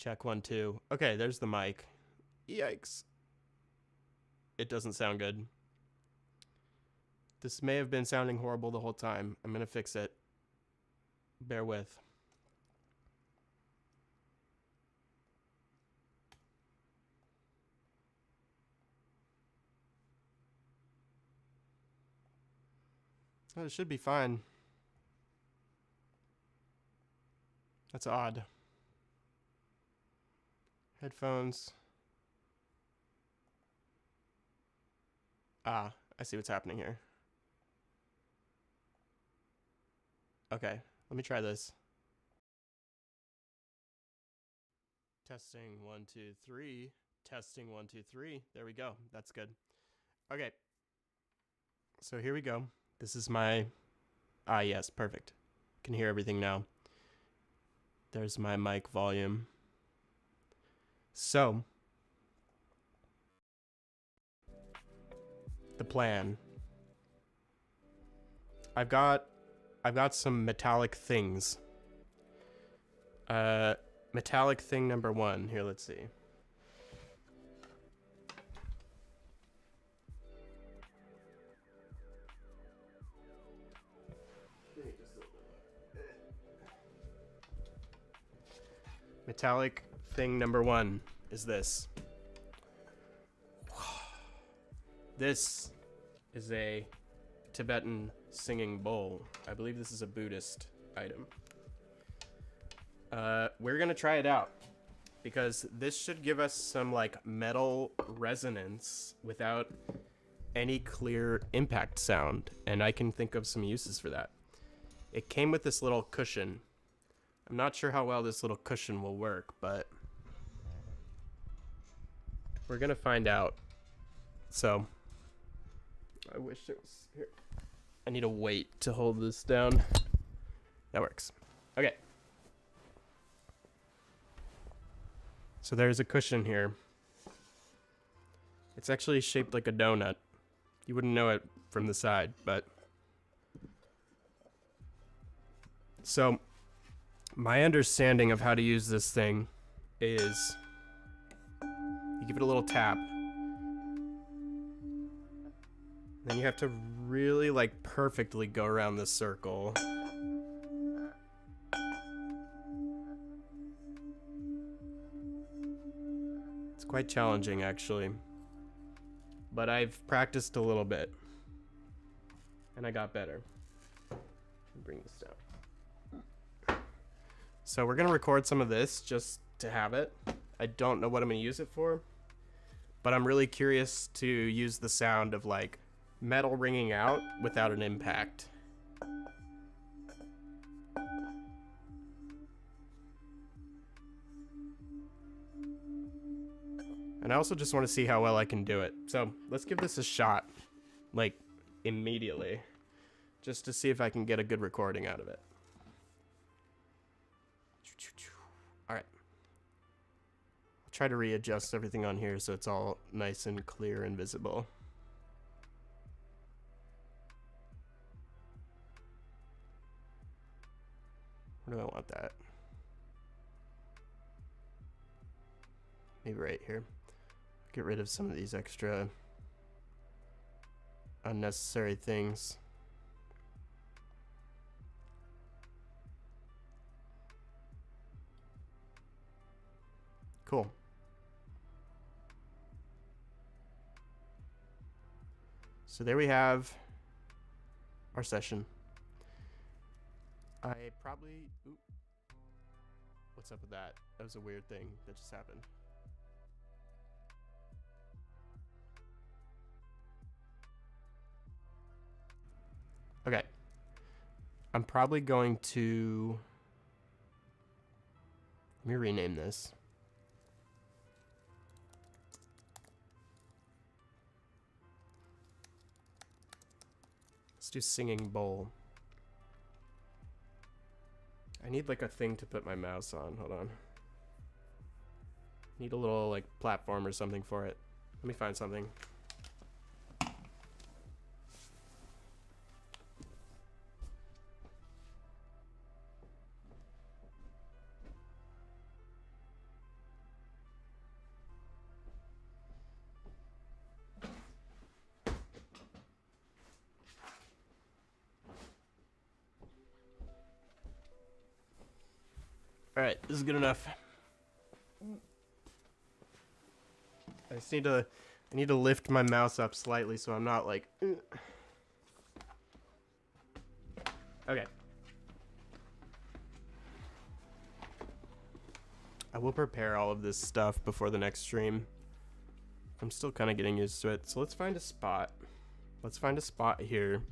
Check 1, 2. Okay, there's the mic. Yikes. It doesn't sound good. This may have been sounding horrible the whole time. I'm gonna fix it. Bear with. Oh, it should be fine. That's odd. Headphones. Ah, I see what's happening here. Okay, let me try this. Testing 1, 2, 3. Testing 1, 2, 3. There we go. That's good. Okay. So here we go. This is my... Ah, yes, perfect. Can hear everything now. There's my mic volume. So, the plan. I've got some metallic things. Metallic thing number 1. Here, let's see. Metallic thing number 1 is this. This is a Tibetan singing bowl. I believe this is a Buddhist item. We're gonna try it out because this should give us some like metal resonance without any clear impact sound, and I can think of some uses for that. It came with this little cushion. I'm not sure how well this little cushion will work, but we're gonna find out. So, I wish it was here. I need a weight to hold this down. That works. Okay. So there's a cushion here. It's actually shaped like a donut. You wouldn't know it from the side, but... So, my understanding of how to use this thing is you give it a little tap. Then you have to really like perfectly go around this circle. It's quite challenging actually. But I've practiced a little bit. And I got better. Bring this down. So we're gonna record some of this just to have it. I don't know what I'm gonna use it for, but I'm really curious to use the sound of like metal ringing out without an impact. And I also just want to see how well I can do it. So let's give this a shot, like immediately, just to see if I can get a good recording out of it. All right. I'll try to readjust everything on here so it's all nice and clear and visible. Where do I want that? Maybe right here. Get rid of some of these extra unnecessary things. Cool. So there we have our session. I probably... Oop. What's up with that? That was a weird thing that just happened. Okay. I'm probably going to... Let me rename this. Let's do singing bowl. I need like a thing to put my mouse on. Hold on. Need a little like platform or something for it. Let me find something. Alright, this is good enough. I just need to... I need to lift my mouse up slightly so I'm not like... Okay. I will prepare all of this stuff before the next stream. I'm still kind of getting used to it. So let's find a spot. Let's find a spot here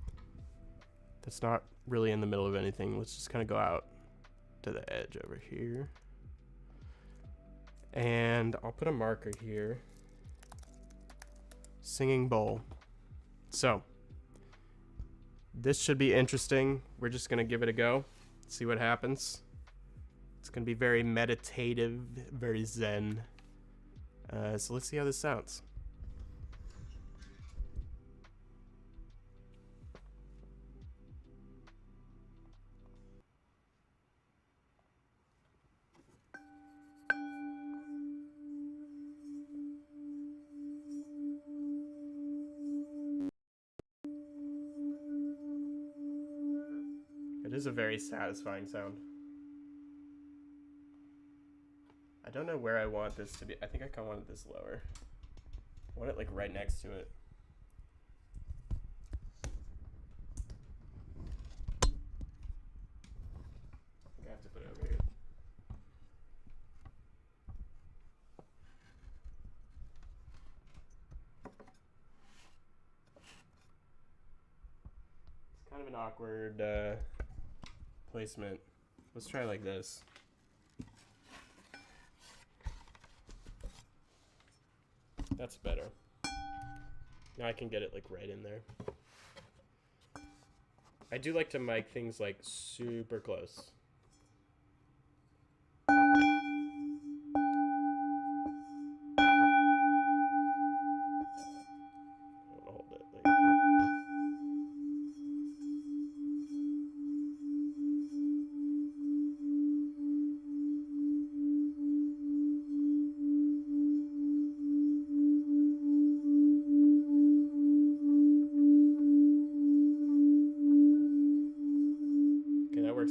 that's not really in the middle of anything. Let's just kind of go out to the edge over here. And I'll put a marker here. Singing bowl. So this should be interesting. We're just gonna give it a go, see what happens. It's gonna be very meditative, very zen. So let's see how this sounds. It is a very satisfying sound. I don't know where I want this to be. I think I kind of wanted this lower. I want it like right next to it. I think I have to put it over here. It's kind of an awkward placement. Let's try like this. That's better. Now I can get it like right in there. I do like to mic things like super close.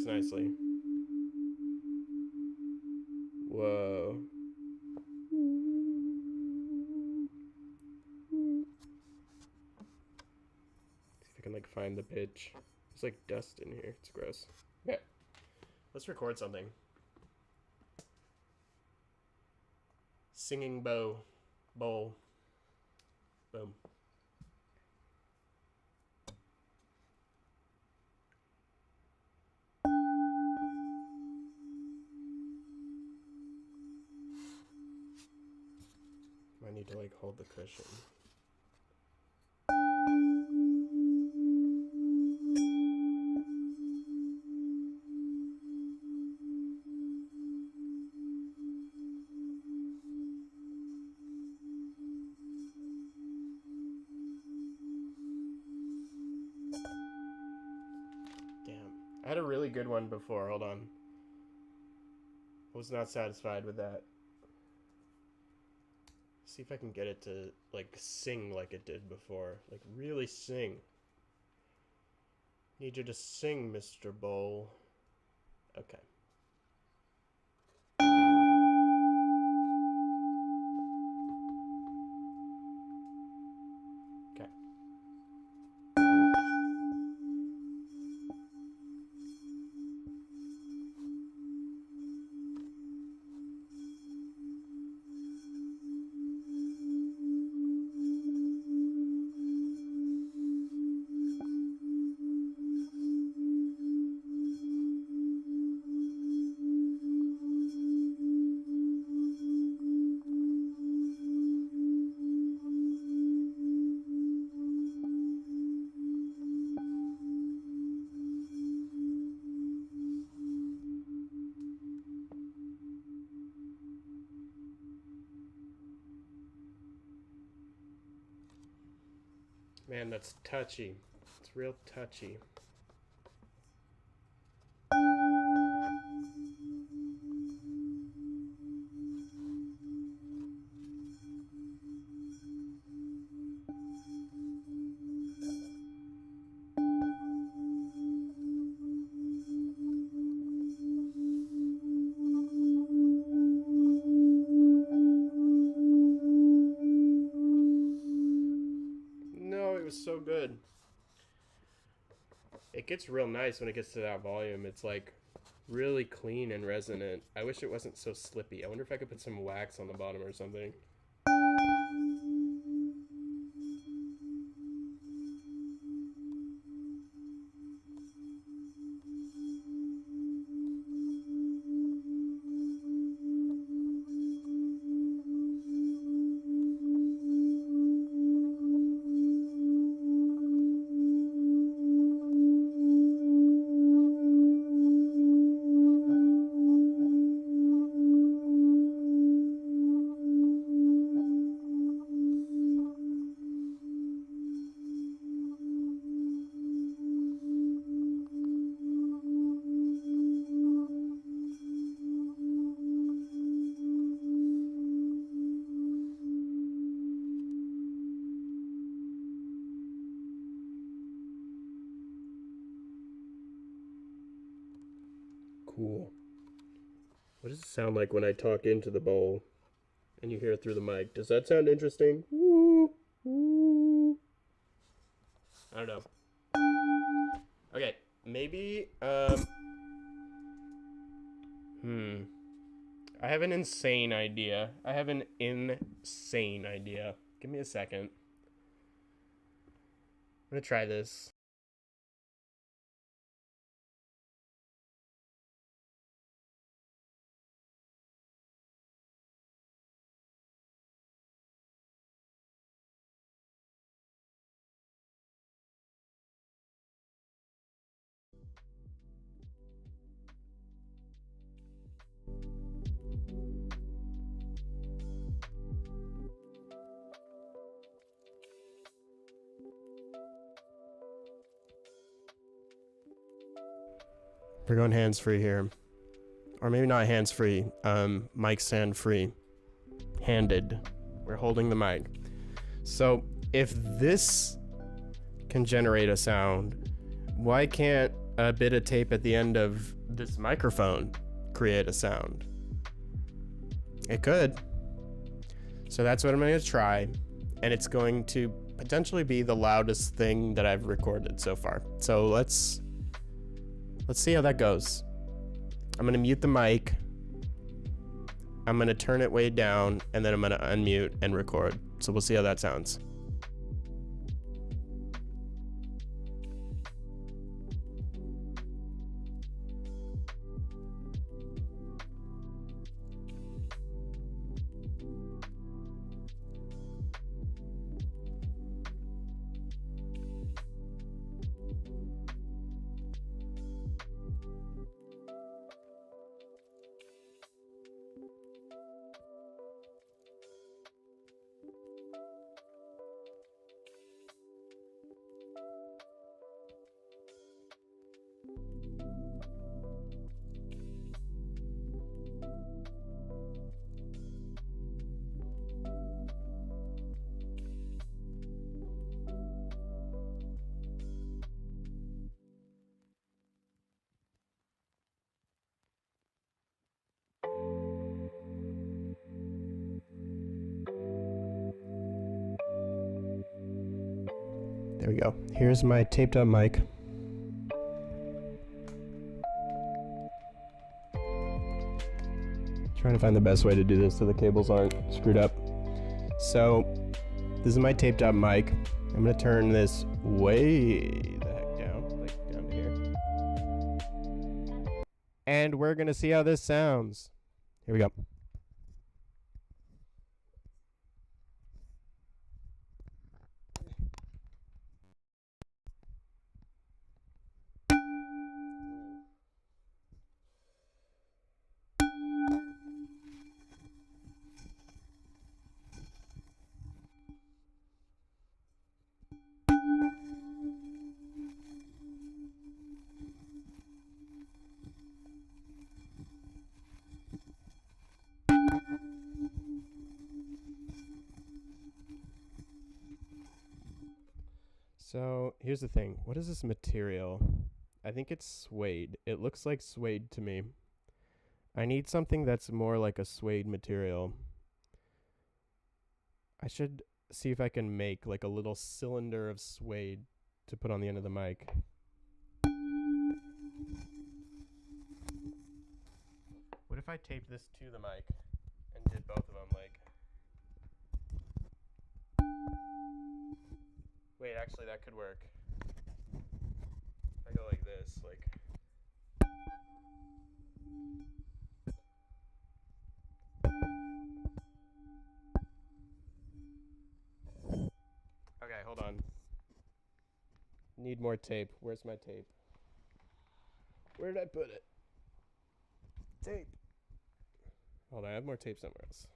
Nicely. Whoa. See if I can like find the pitch. There's like dust in here. It's gross. Okay. Let's record something. Singing bowl. Boom. I need to like hold the cushion. Damn. I had a really good one before. Hold on. I was not satisfied with that. See if I can get it to like sing like it did before. Like really sing. Need you to sing, Mr. Bowl. Okay. Okay. Man, that's touchy. It's real touchy. good. It gets real nice when it gets to that volume. It's like really clean and resonant. I wish it wasn't so slippy. I wonder if I could put some wax on the bottom or something. Cool. What does it sound like when I talk into the bowl and you hear it through the mic? Does that sound interesting? Woo, woo. I don't know. Okay, maybe I have an insane idea. Give me a second. I'm gonna try this. We're going hands-free here. Or maybe not hands-free, mic stand-free. Handed. We're holding the mic. So, if this can generate a sound, why can't a bit of tape at the end of this microphone create a sound? It could. So that's what I'm going to try. And it's going to potentially be the loudest thing that I've recorded so far. So let's see how that goes. I'm going to mute the mic. I'm going to turn it way down, and then I'm going to unmute and record. So we'll see how that sounds. There we go. Here's my taped up mic. Trying to find the best way to do this so the cables aren't screwed up. So, this is my taped up mic. I'm gonna turn this way the heck down, like down to here. And we're gonna see how this sounds. Here we go. So here's the thing. What is this material? I think it's suede. It looks like suede to me. I need something that's more like a suede material. I should see if I can make like a little cylinder of suede to put on the end of the mic. What if I taped this to the mic and did both of them, like... Wait, actually that could work. If I go like this, like... Okay, hold on. Need more tape. Where's my tape? Where did I put it? Tape. Hold on, I have more tape somewhere else.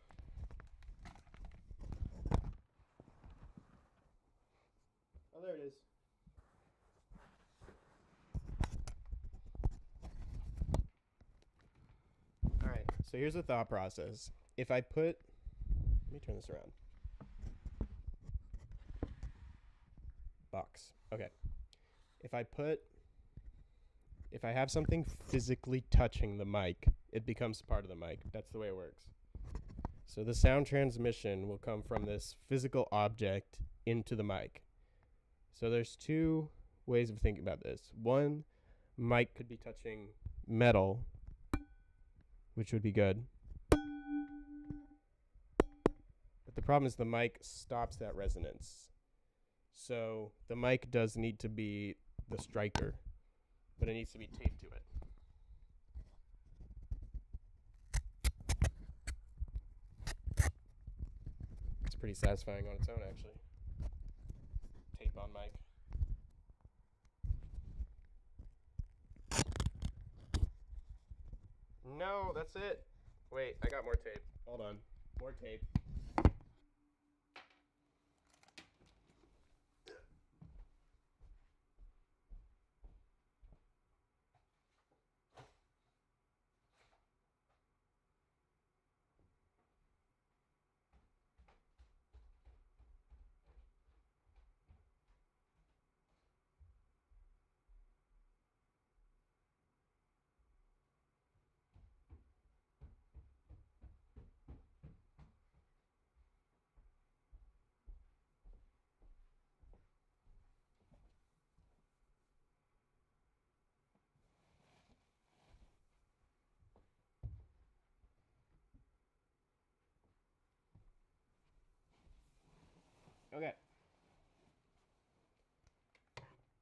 Oh, there it is. All right, so here's the thought process. If I put, let me turn this around. Box. Okay. If I have something physically touching the mic, it becomes part of the mic. That's the way it works. So the sound transmission will come from this physical object into the mic. So there's two ways of thinking about this. One, mic could be touching metal, which would be good. But the problem is the mic stops that resonance. So the mic does need to be the striker, but it needs to be taped to it. It's pretty satisfying on its own, actually. Tape on mic. No, that's it. Wait, I got more tape. Hold on. More tape. Okay.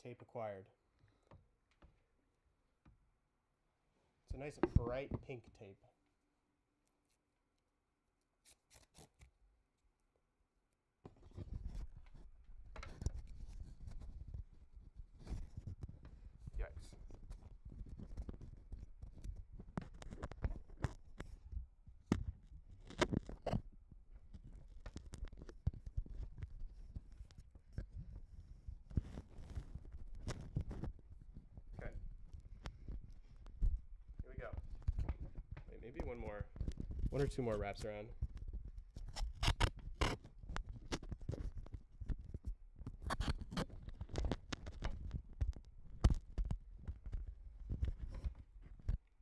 Tape acquired. It's a nice bright pink tape. Yikes. Okay. Here we go. Wait, maybe one or two more wraps around.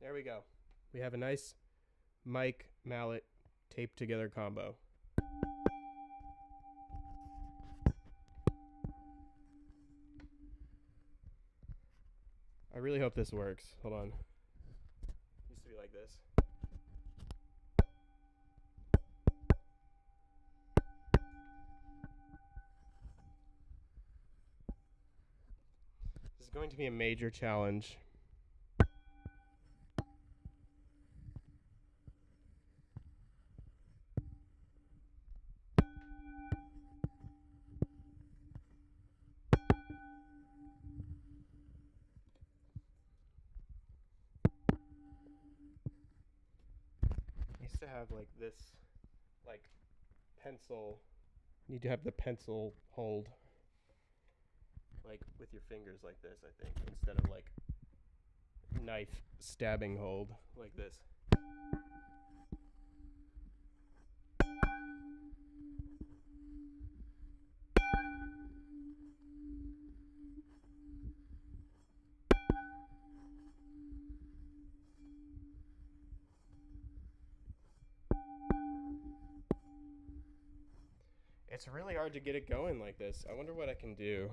There we go. We have a nice mic mallet taped together combo. I really hope this works. Hold on. It used to be like this. This is going to be a major challenge. I used to have like this, like pencil. You need to have the pencil hold, like with your fingers like this, I think, instead of like knife stabbing hold like this. It's really hard to get it going like this. I wonder what I can do.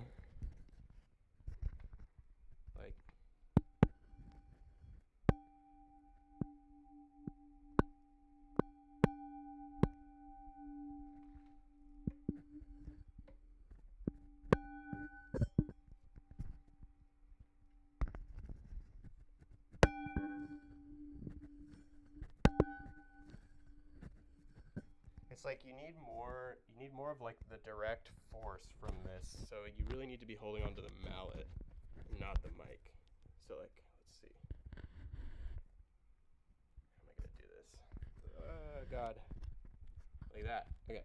like you need more of like the direct force from this. So you really need to be holding onto the mallet, not the mic. So like, let's see. How am I gonna do this? Oh God. Like that. Okay.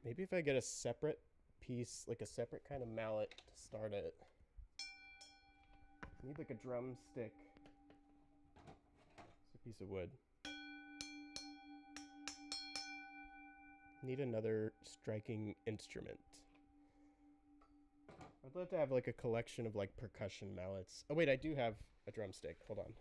Maybe if I get a separate piece, like a separate kind of mallet to start it. I need like a drumstick. It's a piece of wood. Need another striking instrument. I'd love to have like a collection of like percussion mallets. Oh wait, I do have a drumstick. Hold on.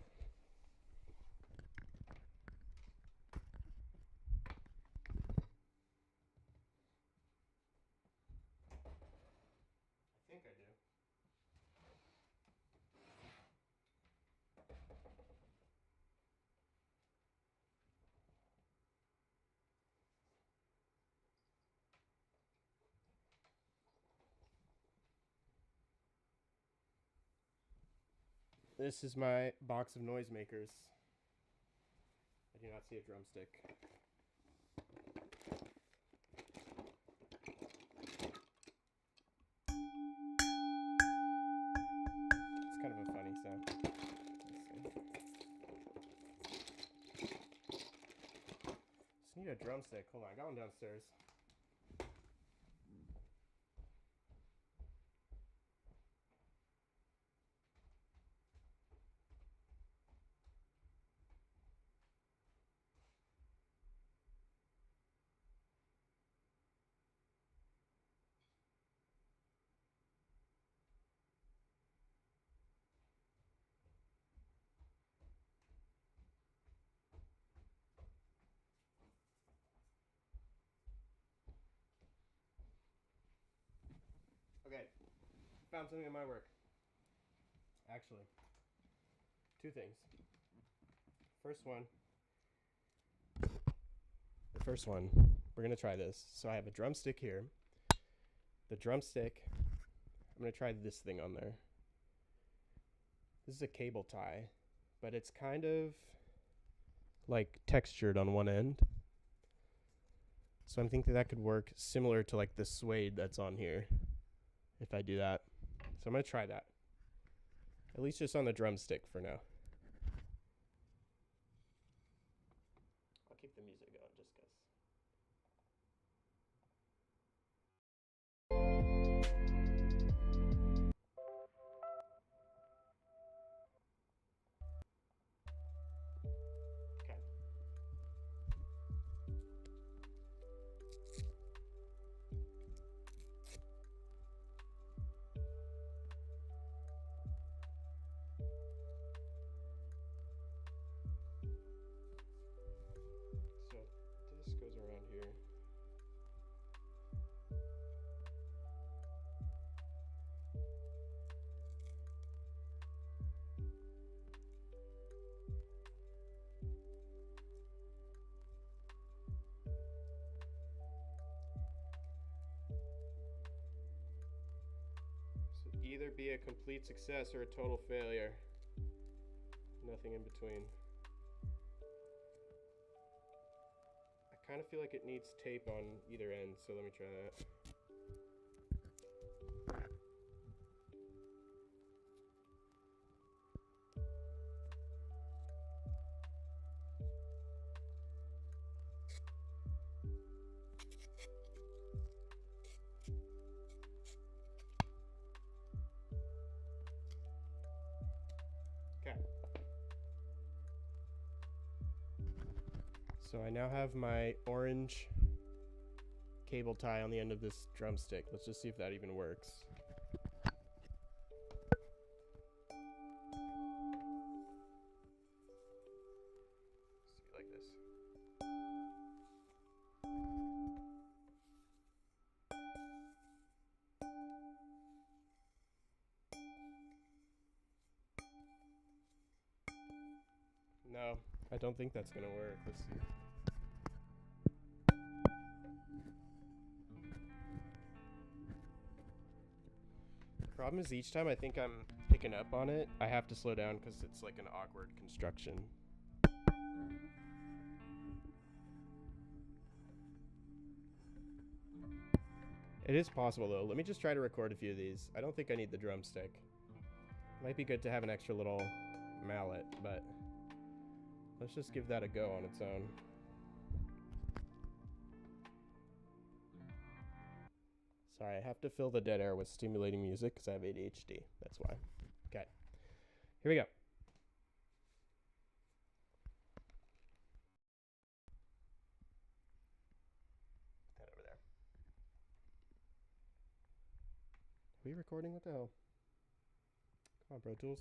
I think I do. This is my box of noisemakers. I do not see a drumstick. It's kind of a funny sound. Just need a drumstick. Hold on, I got one downstairs. Okay, found something in my work. Actually, two things. First one, we're gonna try this. So I have a drumstick here. The drumstick, I'm gonna try this thing on there. This is a cable tie, but it's kind of like textured on one end. So I'm thinking that could work similar to like the suede that's on here if I do that. So I'm gonna try that. At least just on the drumstick for now. I'll keep the music going just because. Okay. So this goes around here. So either be a complete success or a total failure. Nothing in between. I kind of feel like it needs tape on either end, so let me try that. Okay. So I now have my orange cable tie on the end of this drumstick. Let's just see if that even works. See, like this. No, I don't think that's gonna work. Let's see. Problem is, each time I think I'm picking up on it, I have to slow down because it's like an awkward construction. It is possible though. Let me just try to record a few of these. I don't think I need the drumstick. Might be good to have an extra little mallet, but let's just give that a go on its own. Sorry, I have to fill the dead air with stimulating music because I have ADHD. That's why. Okay, here we go. Put that over there. Are we recording? What the hell? Come on, Pro Tools.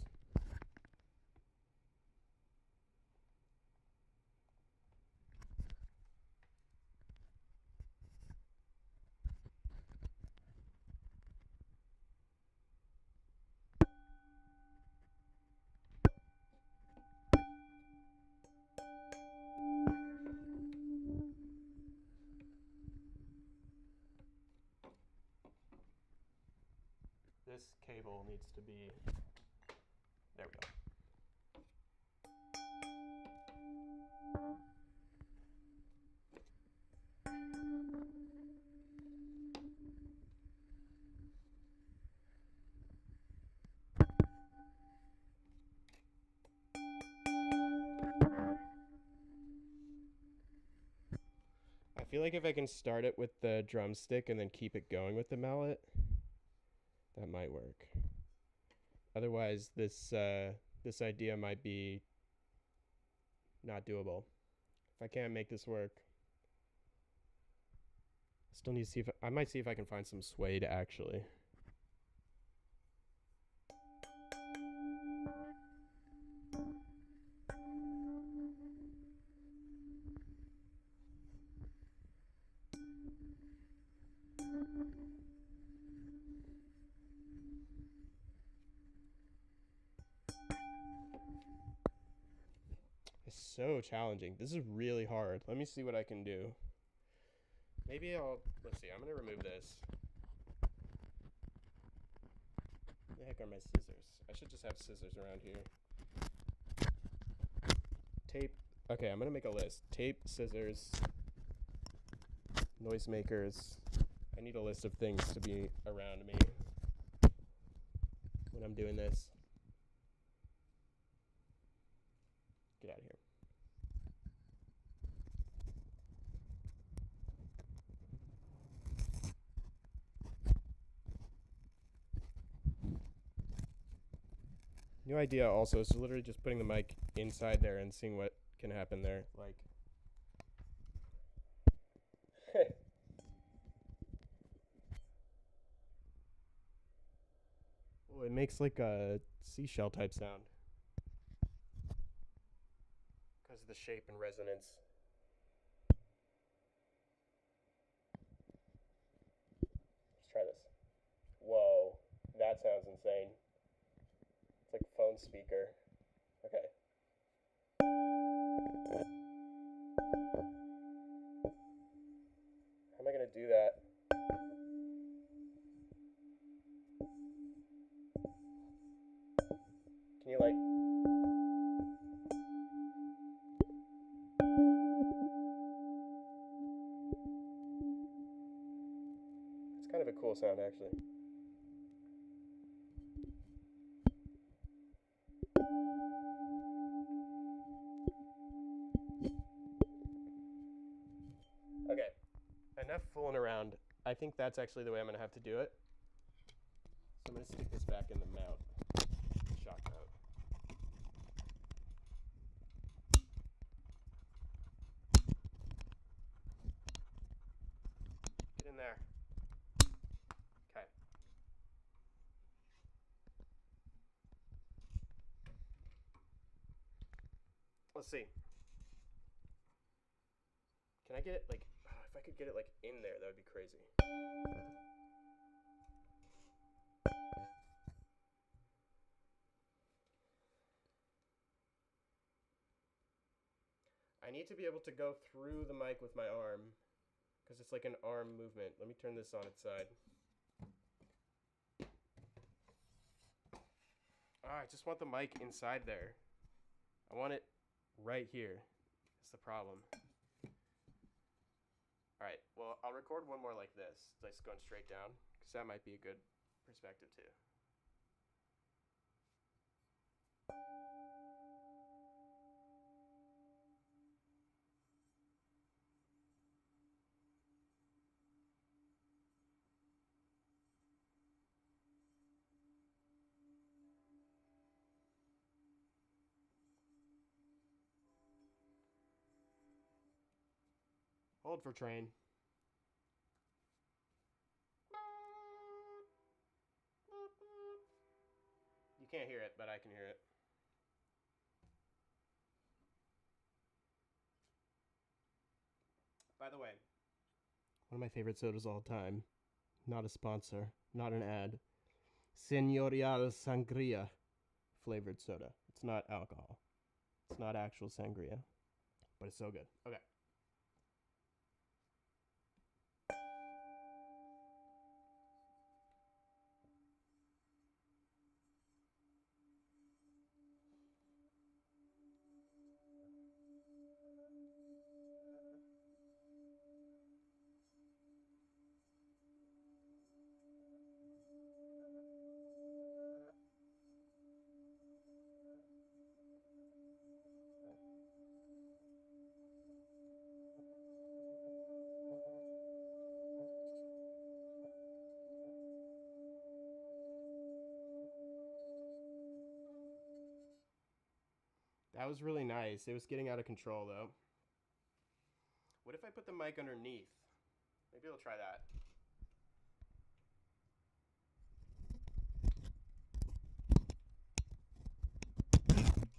This cable needs to be, there we go. I feel like if I can start it with the drumstick and then keep it going with the mallet, that might work. Otherwise, this idea might be not doable. If I can't make this work, I still need to see if I might see if I can find some suede actually. It's so challenging. This is really hard. Let me see what I can do. Maybe let's see, I'm gonna remove this. Where the heck are my scissors? I should just have scissors around here. Tape. Okay, I'm gonna make a list. Tape, scissors, noisemakers. I need a list of things to be around me when I'm doing this. Get out of here. New idea also is literally just putting the mic inside there and seeing what can happen there. Like, oh, it makes like a seashell type sound because of the shape and resonance. Let's try this. Whoa, that sounds insane. It's like a phone speaker. Okay. How am I gonna do that? Can you like... It's kind of a cool sound actually. Okay, enough fooling around. I think that's actually the way I'm gonna have to do it. So I'm gonna stick this back in the mount. Shock mount. Get in there. Okay. Let's see. Can I get it like, if I could get it like in there, that would be crazy. I need to be able to go through the mic with my arm because it's like an arm movement. Let me turn this on its side. Oh, I just want the mic inside there. I want it right here. That's the problem. All right, well, I'll record one more like this, just going straight down, because that might be a good perspective too. Hold for train. You can't hear it, but I can hear it. By the way, one of my favorite sodas of all time, not a sponsor, not an ad, Señorial Sangria flavored soda. It's not alcohol. It's not actual sangria, but it's so good. Okay. That was really nice. It was getting out of control, though. What if I put the mic underneath? Maybe I'll try that.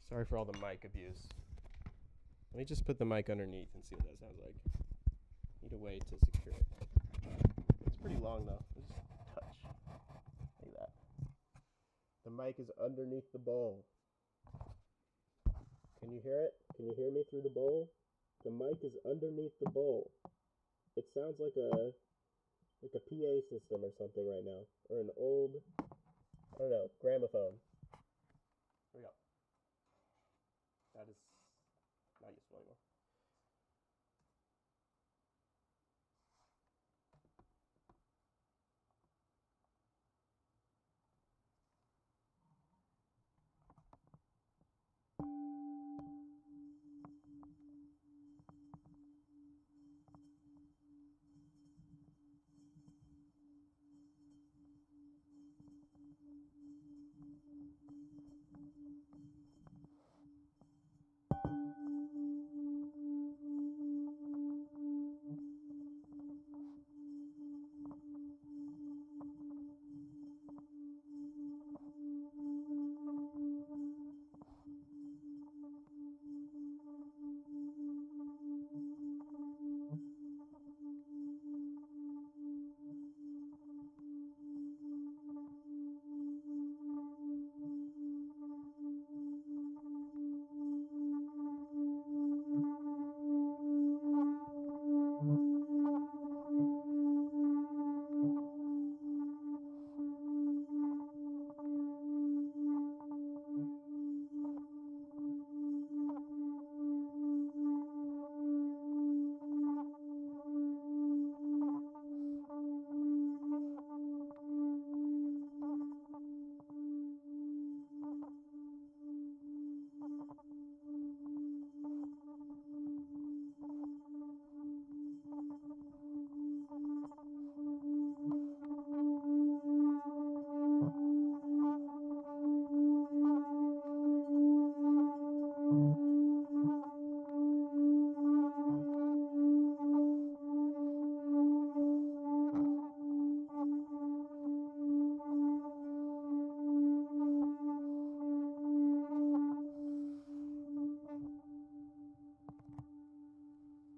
Sorry for all the mic abuse. Let me just put the mic underneath and see what that sounds like. Need a way to secure it. It's pretty long, though. Just touch. Like that. The mic is underneath the bowl. Can you hear it? Can you hear me through the bowl? The mic is underneath the bowl. It sounds like a PA system or something right now. Or an old, I don't know, gramophone. Here we go. That is not useful anymore.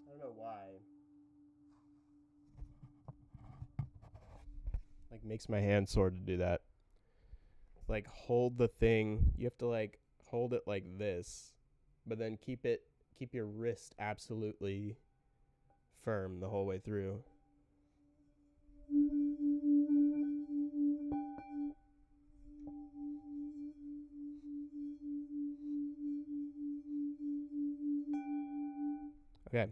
I don't know why. Like makes my hand sore to do that. Like hold the thing. You have to like hold it like this, but then keep your wrist absolutely firm the whole way through. Okay.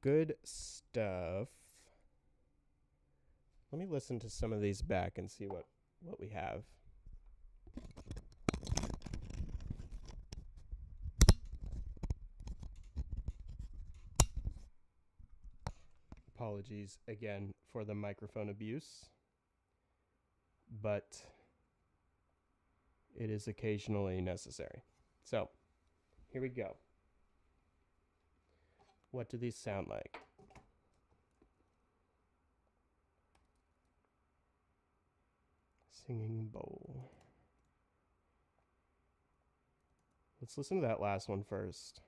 Good stuff. Let me listen to some of these back and see what we have. Apologies again for the microphone abuse, but it is occasionally necessary. So, here we go. What do these sound like? Singing bowl. Let's listen to that last one first.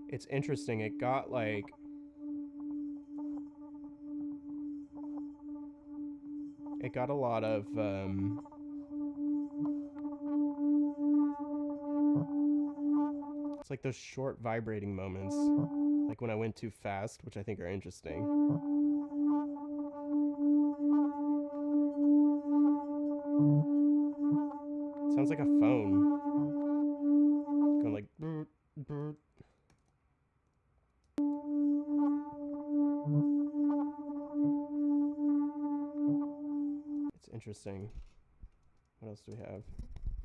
It's interesting. It got like a lot of it's like those short vibrating moments, like when I went too fast, which I think are interesting. It sounds like a phone going like brr, brr. It's interesting. What else do we have?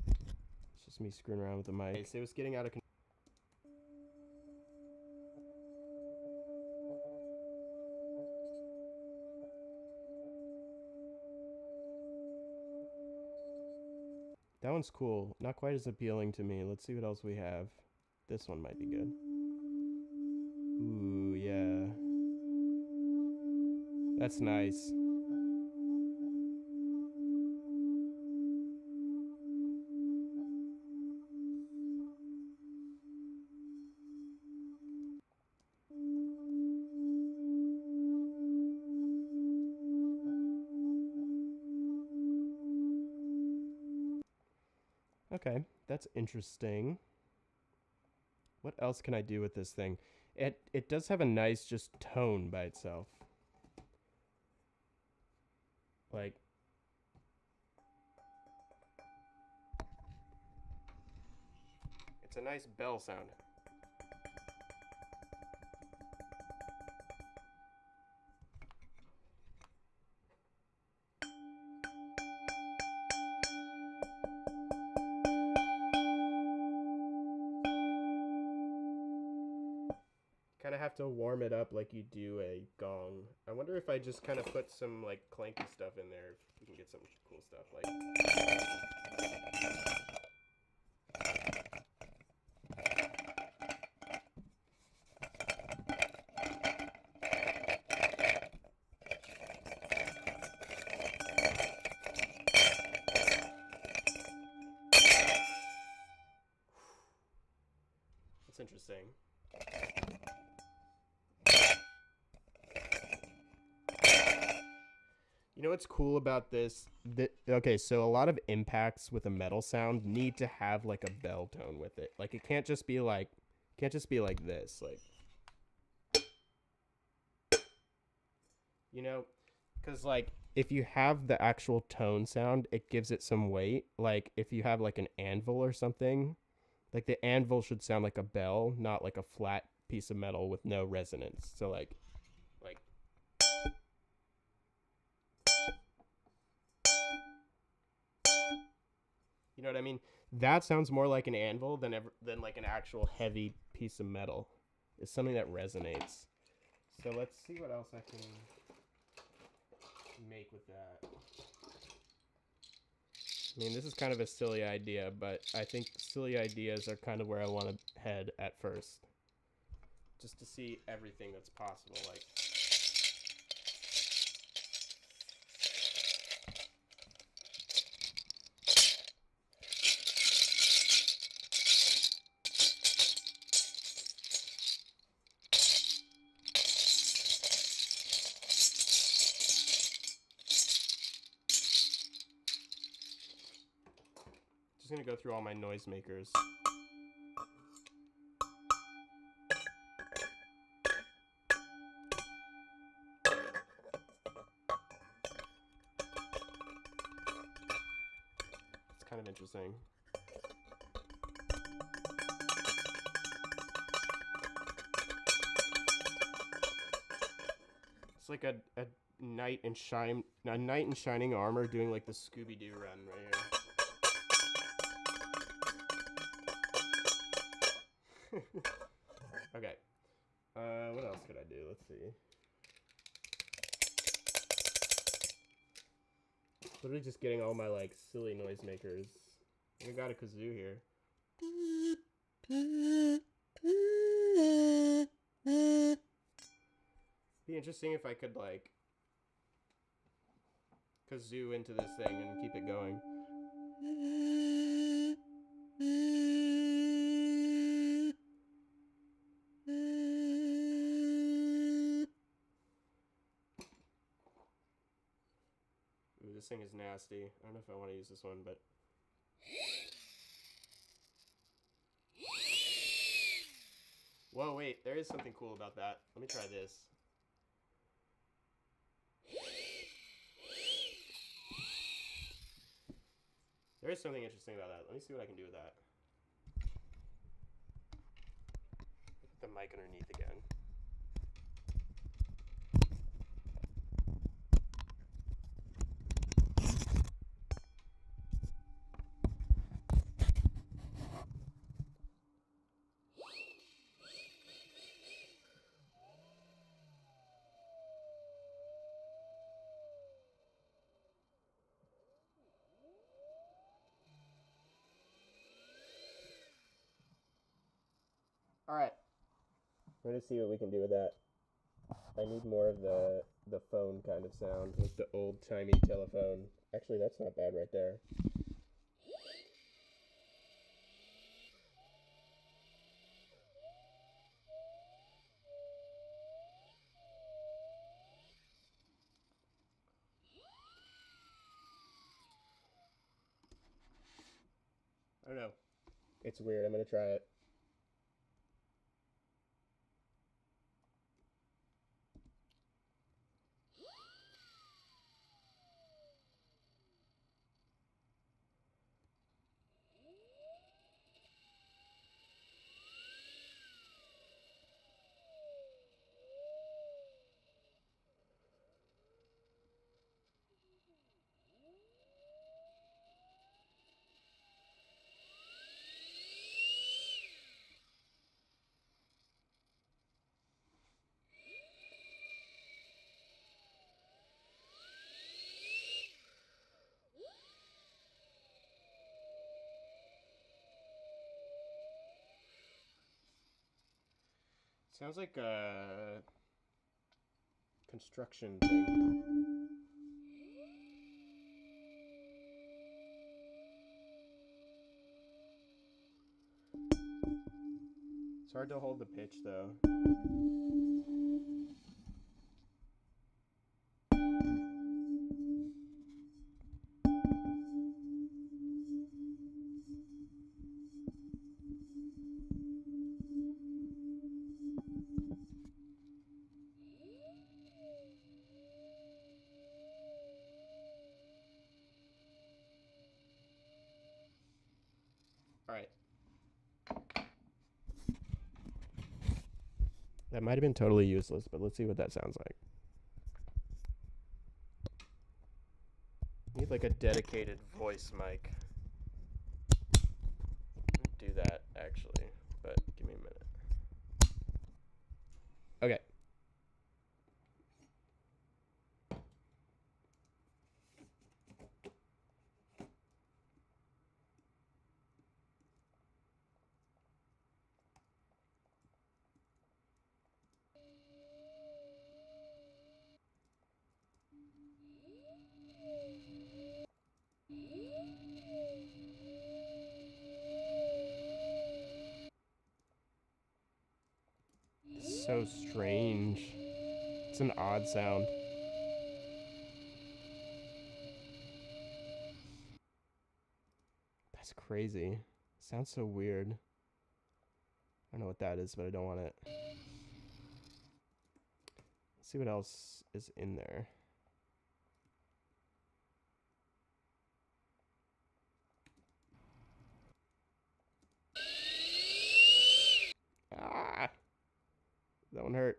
It's just me screwing around with the mic. Okay, so it was getting out of control. That one's cool. Not quite as appealing to me. Let's see what else we have. This one might be good. Ooh, yeah. That's nice. Okay, that's interesting. What else can I do with this thing? It does have a nice just tone by itself. Like, it's a nice bell sound. Kind of have to warm it up like you do a gong. I wonder if I just kind of put some like clanky stuff in there, if we can get some cool stuff like. That's interesting. You know what's cool about this? Okay, so a lot of impacts with a metal sound need to have like a bell tone with it. Like it can't just be like this, like, you know, because like if you have the actual tone sound, it gives it some weight. Like if you have like an anvil or something, like the anvil should sound like a bell, not like a flat piece of metal with no resonance. So like. You know what I mean? That sounds more like an anvil than like an actual heavy piece of metal. It's something that resonates. So let's see what else I can make with that. I mean, this is kind of a silly idea, but I think silly ideas are kind of where I want to head at first. Just to see everything that's possible. Like, gonna go through all my noisemakers. kind of interesting. It's like a knight in shining armor doing like the Scooby-Doo run right here. Okay. What else could I do? Let's see. Literally just getting all my like silly noisemakers. I got a kazoo here. Be interesting if I could like kazoo into this thing and keep it going. Ooh, this thing is nasty. I don't know if I want to use this one, but... Whoa, wait. There is something cool about that. Let me try this. There is something interesting about that. Let me see what I can do with that. Put the mic underneath again. Alright. We're gonna see what we can do with that. I need more of the phone kind of sound with the old-timey telephone. Actually, that's not bad right there. I don't know. It's weird. I'm gonna try it. Sounds like a construction thing. It's hard to hold the pitch though. Alright. That might have been totally useless, but let's see what that sounds like. Need like a dedicated voice mic. Do that actually, but give me a minute. Okay. It's so strange. It's an odd sound. That's crazy. Sounds so weird. I don't know what that is, but I don't want it. Let's see what else is in there. That one hurt.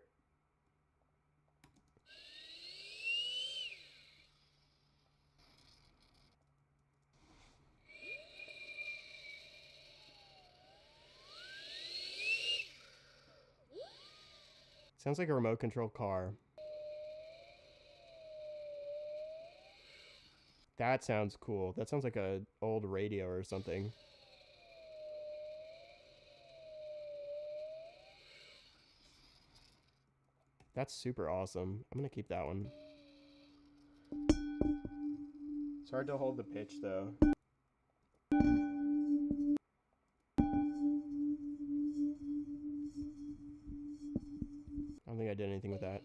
Sounds like a remote control car. That sounds cool. That sounds like an old radio or something. That's super awesome. I'm going to keep that one. It's hard to hold the pitch, though. I don't think I did anything with that.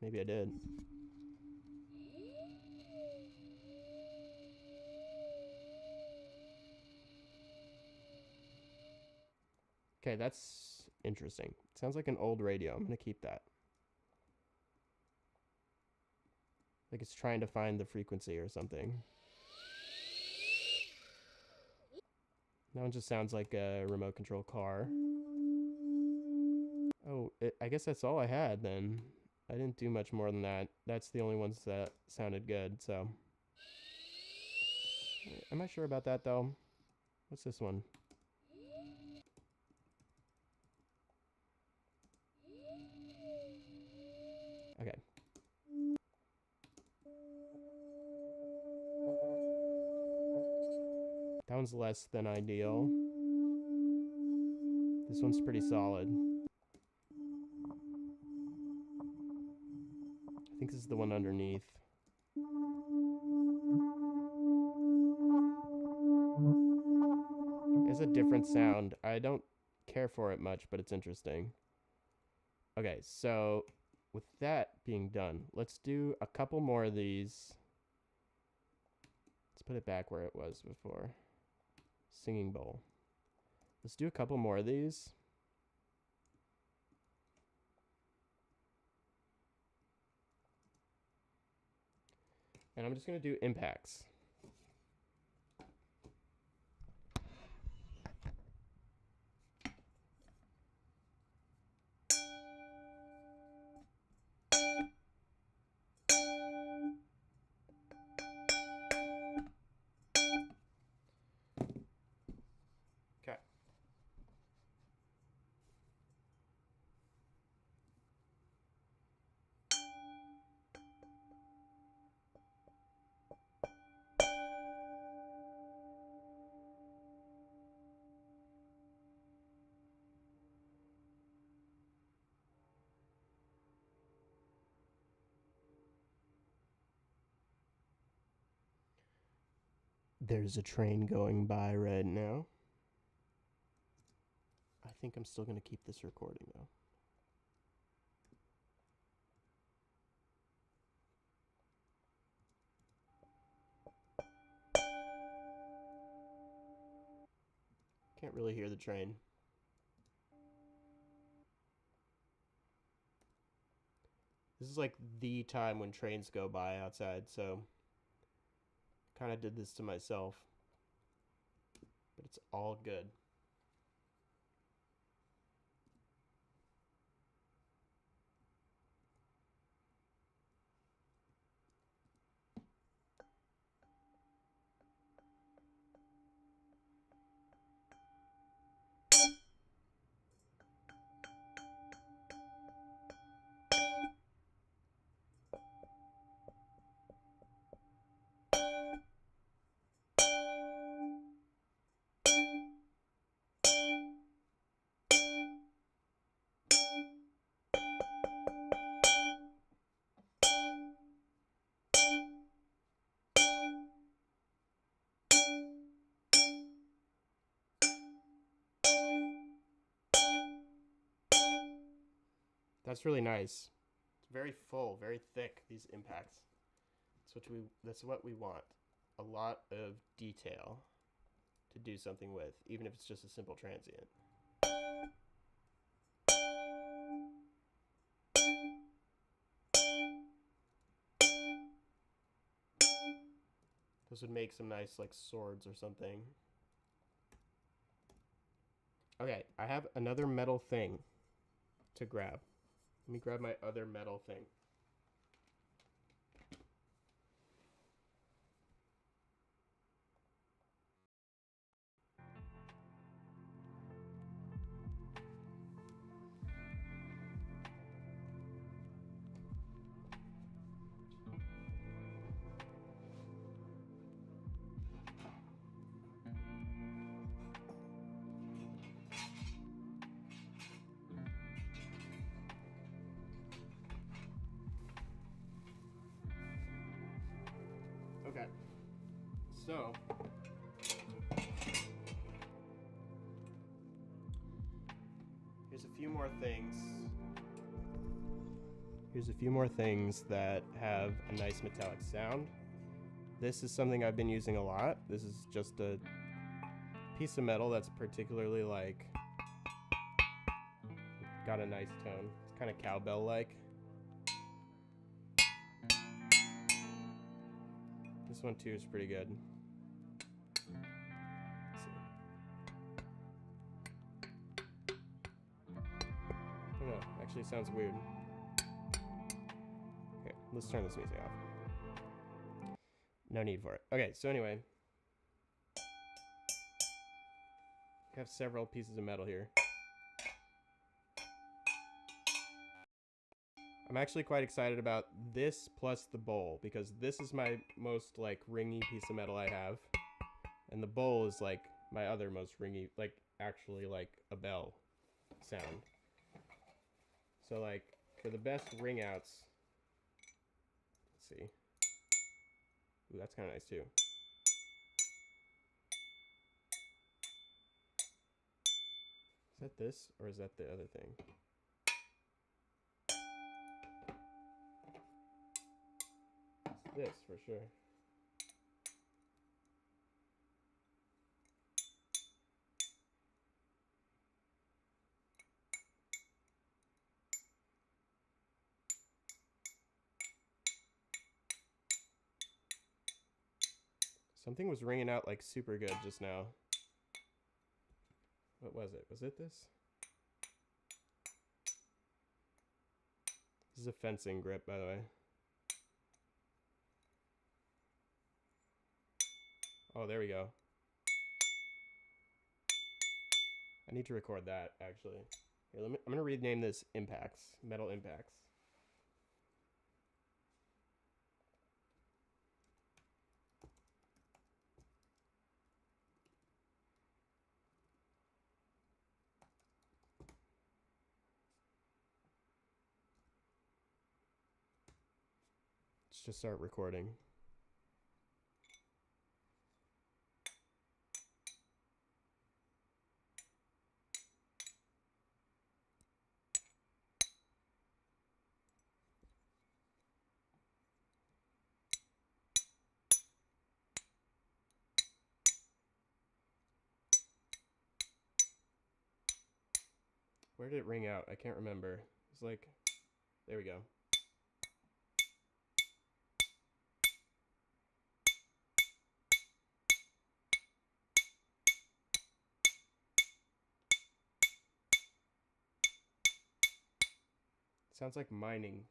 Maybe I did. Okay, that's interesting. Sounds like an old radio. I'm going to keep that. Like it's trying to find the frequency or something. That one just sounds like a remote control car. Oh, I guess that's all I had then. I didn't do much more than that. That's the only ones that sounded good, so. Am I sure about that, though? What's this one? Okay. That one's less than ideal. This one's pretty solid. I think this is the one underneath. It's a different sound. I don't care for it much, but it's interesting. Okay, so with that being done, let's do a couple more of these. Let's put it back where it was before. Singing bowl. Let's do a couple more of these. And I'm just going to do impacts. Okay. There's a train going by right now. I think I'm still going to keep this recording, though. Can't really hear the train. This is like the time when trains go by outside, so kind of did this to myself. But it's all good. That's really nice. It's very full, very thick, these impacts. That's what we want. A lot of detail to do something with, even if it's just a simple transient. Those would make some nice like swords or something. Okay, I have another metal thing. to grab. Let me grab my other metal thing. Okay, so here's a few more things. Here's a few more things that have a nice metallic sound. This is something I've been using a lot. This is just a piece of metal that's particularly like got a nice tone. It's kind of cowbell-like. This one too is pretty good. Let's see. I don't know. Actually, it sounds weird. Okay, let's turn this music off. No need for it. Okay, so anyway, I have several pieces of metal here. I'm actually quite excited about this plus the bowl, because this is my most like ringy piece of metal I have, and the bowl is like my other most ringy, like actually like a bell sound. So like for the best ring outs, let's see. Ooh, that's kind of nice too. Is that this or is that the other thing? It's this for sure. Something was ringing out like super good just now. What was it? Was it this? This is a fencing grip, by the way. Oh, there we go. I need to record that, actually. Here, I'm going to rename this Impacts, Metal Impacts. Let's just start recording. Where did it ring out? I can't remember. It's like, there we go. Sounds like mining.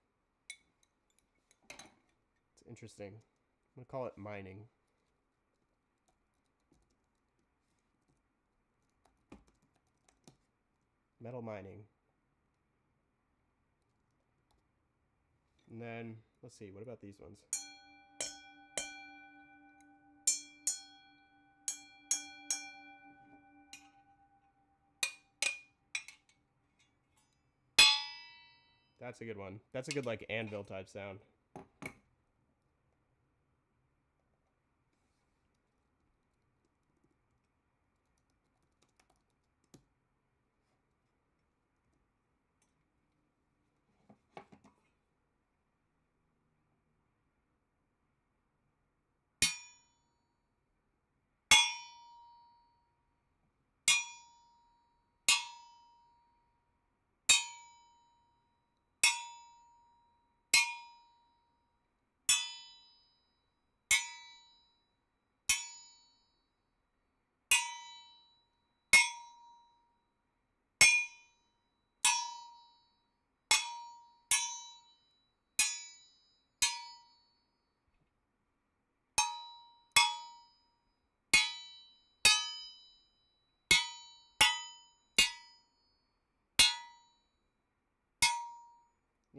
It's interesting. I'm gonna call it mining. Metal mining. And then, let's see, what about these ones? That's a good one. That's a good like anvil type sound.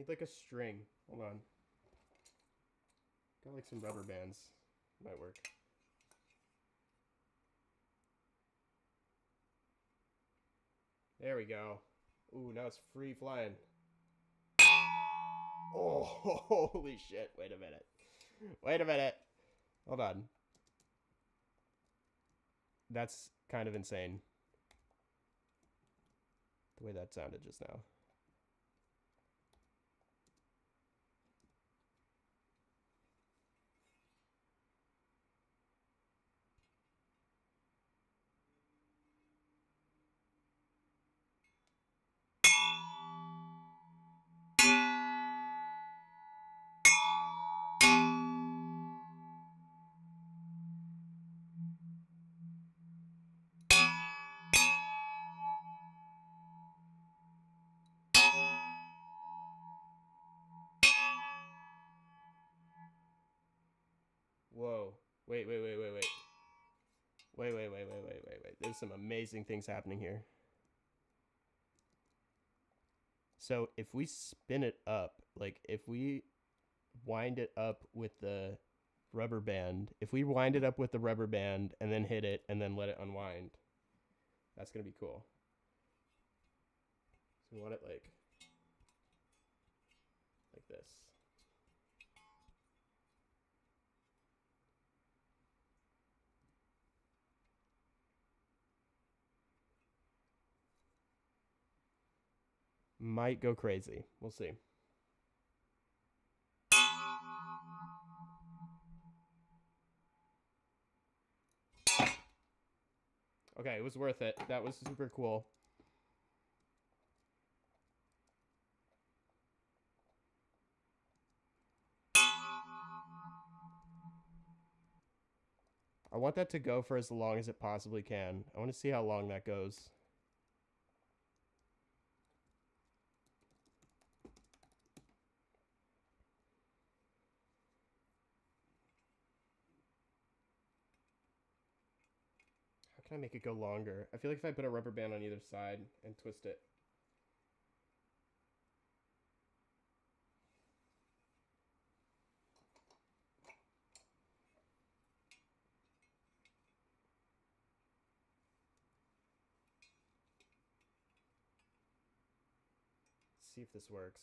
Need like a string. Hold on. Got like some rubber bands. Might work. There we go. Ooh, now it's free flying. Oh, holy shit. Wait a minute. Wait a minute. Hold on. That's kind of insane. The way that sounded just now. Whoa. Wait. Wait. There's some amazing things happening here. So if we spin it up, like if we wind it up with the rubber band, if we wind it up with the rubber band and then hit it and then let it unwind, that's going to be cool. So we want it like this. Might go crazy. We'll see. Okay, it was worth it. That was super cool. I want that to go for as long as it possibly can. I want to see how long that goes. How can I make it go longer? I feel like if I put a rubber band on either side and twist it. Let's see if this works.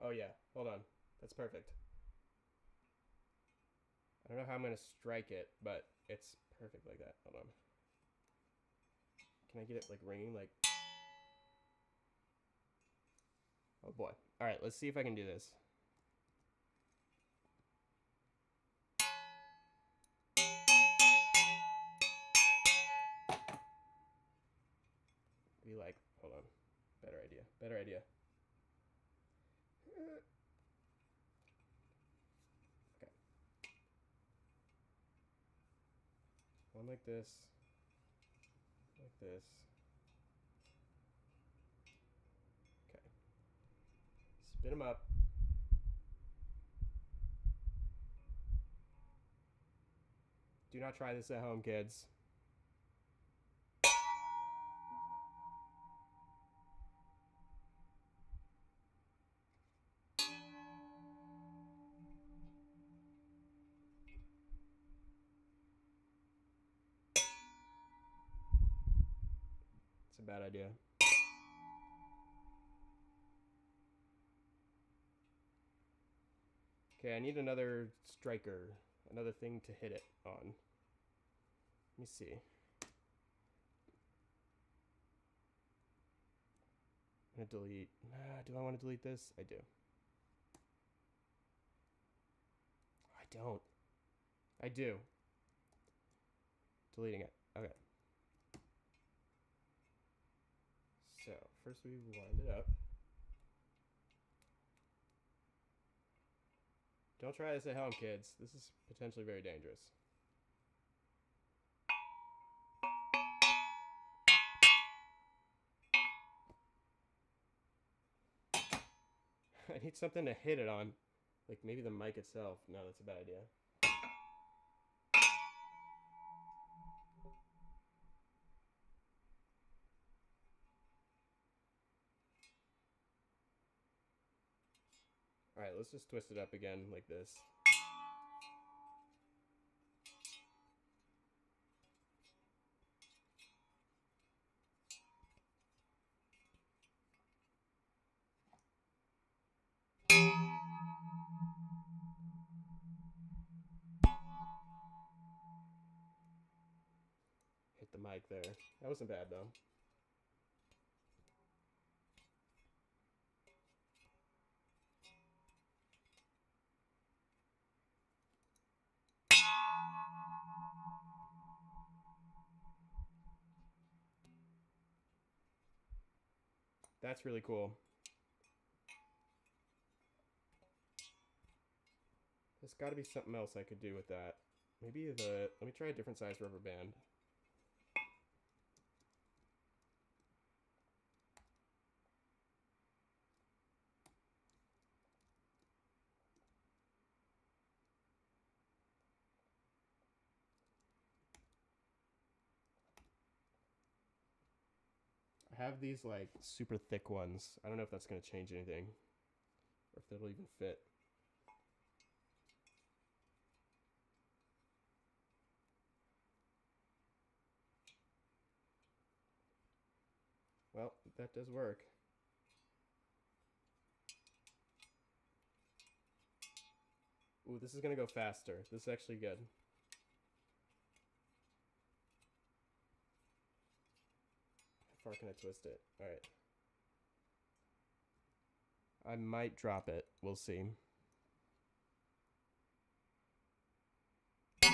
Oh yeah, hold on. That's perfect. I don't know how I'm going to strike it, but it's perfect like that. Hold on. Can I get it like ringing? Like, oh boy. All right, let's see if I can do this. Be like, hold on. Better idea. Okay. One like this. Like this. Okay. Spin them up. Do not try this at home, kids. It's a bad idea. Okay, I need another striker. Another thing to hit it on. Let me see. I'm gonna delete. Do I want to delete this? I do. I don't. I do. Deleting it. Okay. So, first we wind it up. Don't try this at home, kids. This is potentially very dangerous. I need something to hit it on. Like maybe the mic itself. No, that's a bad idea. Alright, let's just twist it up again like this. Hit the mic there. That wasn't bad though. That's really cool. There's got to be something else I could do with that. Maybe let me try a different size rubber band. I have these like super thick ones. I don't know if that's going to change anything or if they'll even fit. Well, that does work. Ooh, this is going to go faster. This is actually good. How far can I twist it? All right. I might drop it. We'll see. No,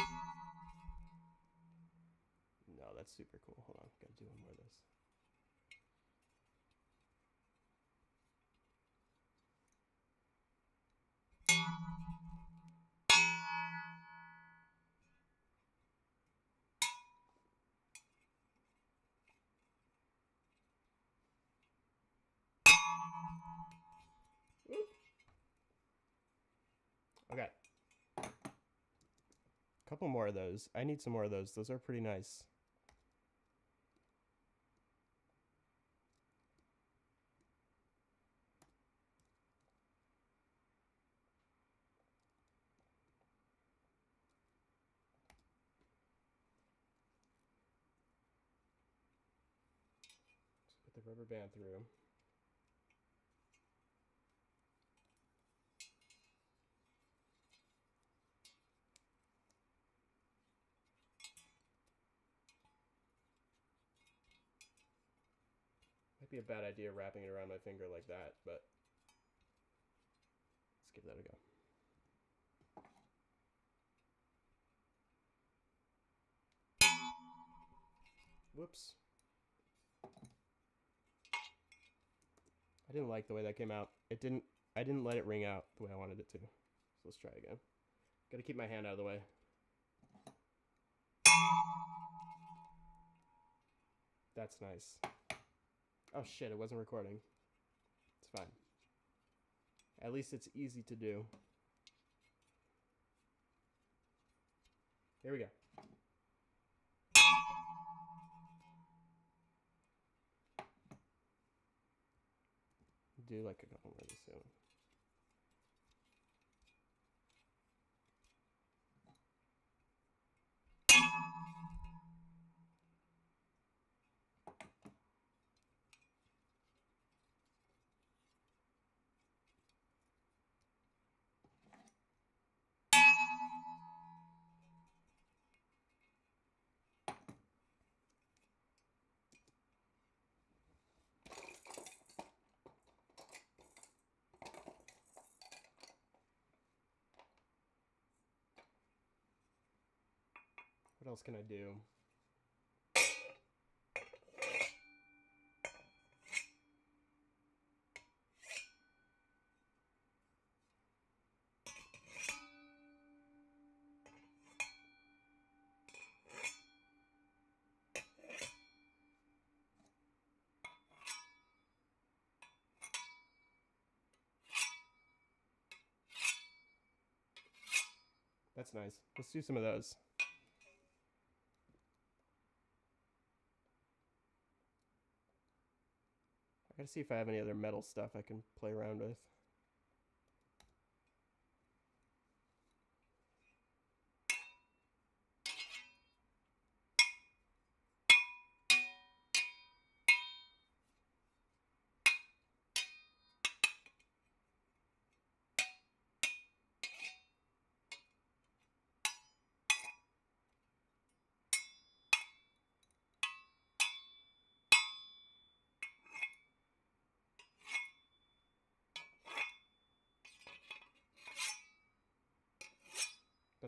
that's super cool. Hold on. Gotta do one more of this. Okay. Couple more of those. I need some more of those. Those are pretty nice. Just put the rubber band through. Might be a bad idea wrapping it around my finger like that, but let's give that a go. Whoops. I didn't like the way that came out. I didn't let it ring out the way I wanted it to. So let's try again. Gotta keep my hand out of the way. That's nice. Oh shit, it wasn't recording. It's fine. At least it's easy to do. Here we go. Do like a couple more of these soon. What else can I do? That's nice. Let's do some of those. I gotta see if I have any other metal stuff I can play around with.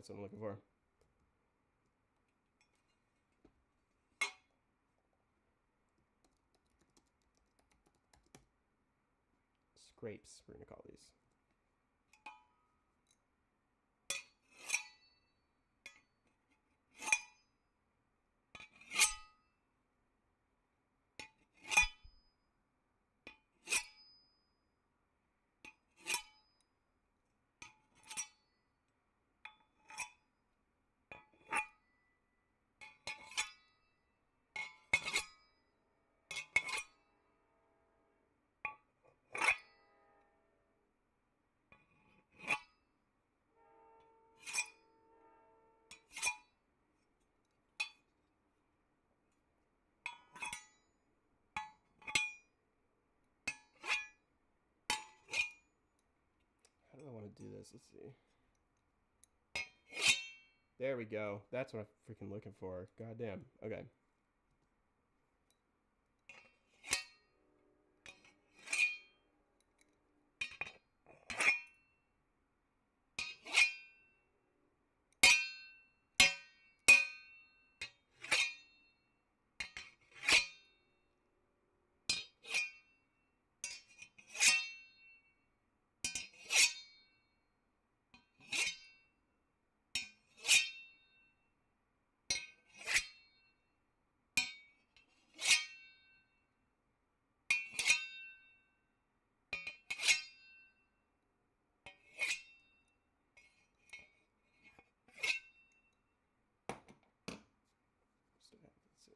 That's what I'm looking for. Scrapes, we're gonna call these. How do I want to do this? Let's see. There we go. That's what I'm freaking looking for. God damn. Okay. Let's see.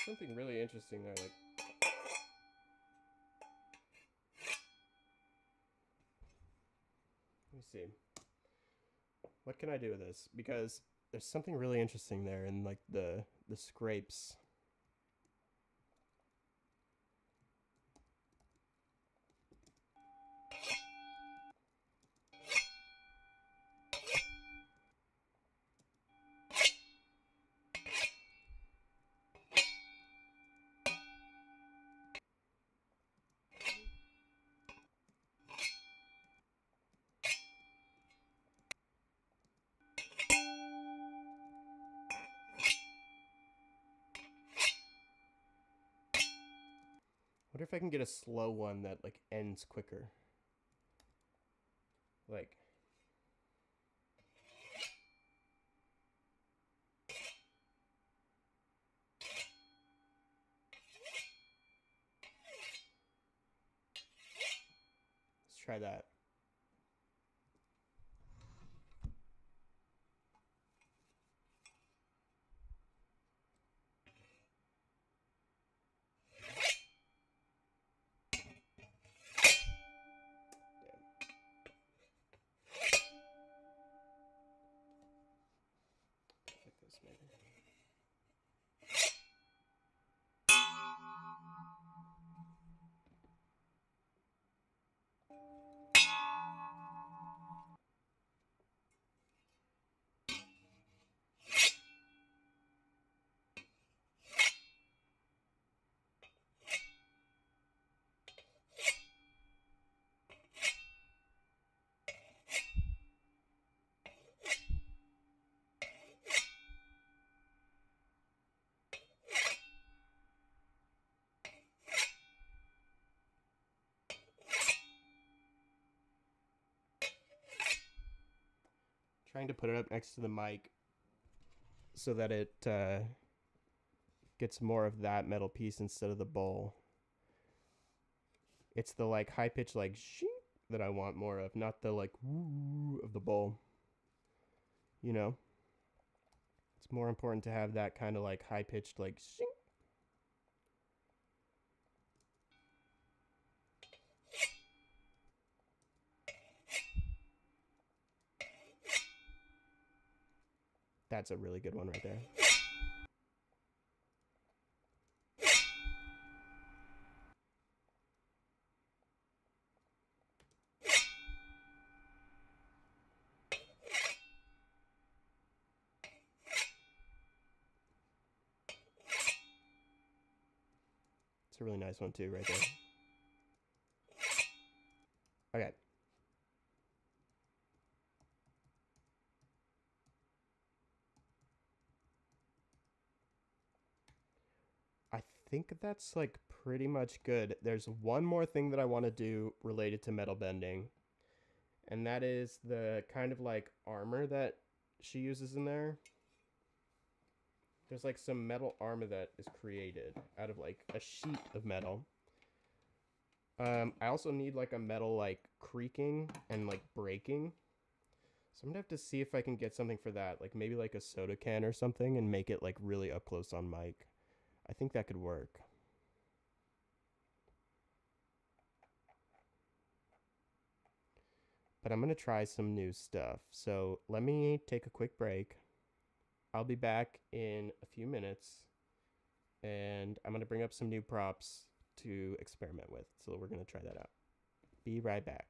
Something really interesting there, like let me see. What can I do with this? Because there's something really interesting there in like the scrapes. What if I can get a slow one that like ends quicker? Like, let's try that. Like this, maybe. Trying to put it up next to the mic so that it gets more of that metal piece instead of the bowl. It's the like high pitch like shing that I want more of, not the like woo of the bowl. You know? It's more important to have that kind of like high pitched like shing. That's a really good one right there. It's a really nice one too, right there. Okay. I think that's like pretty much good. There's one more thing that I want to do related to metal bending, and that is the kind of like armor that she uses in there. There's like some metal armor that is created out of like a sheet of metal. I also need like a metal like creaking and like breaking. So I'm gonna have to see if I can get something for that, like maybe like a soda can or something, and make it like really up close on mic. I think that could work. But I'm gonna try some new stuff. So let me take a quick break. I'll be back in a few minutes, and I'm gonna bring up some new props to experiment with. So we're gonna try that out. Be right back.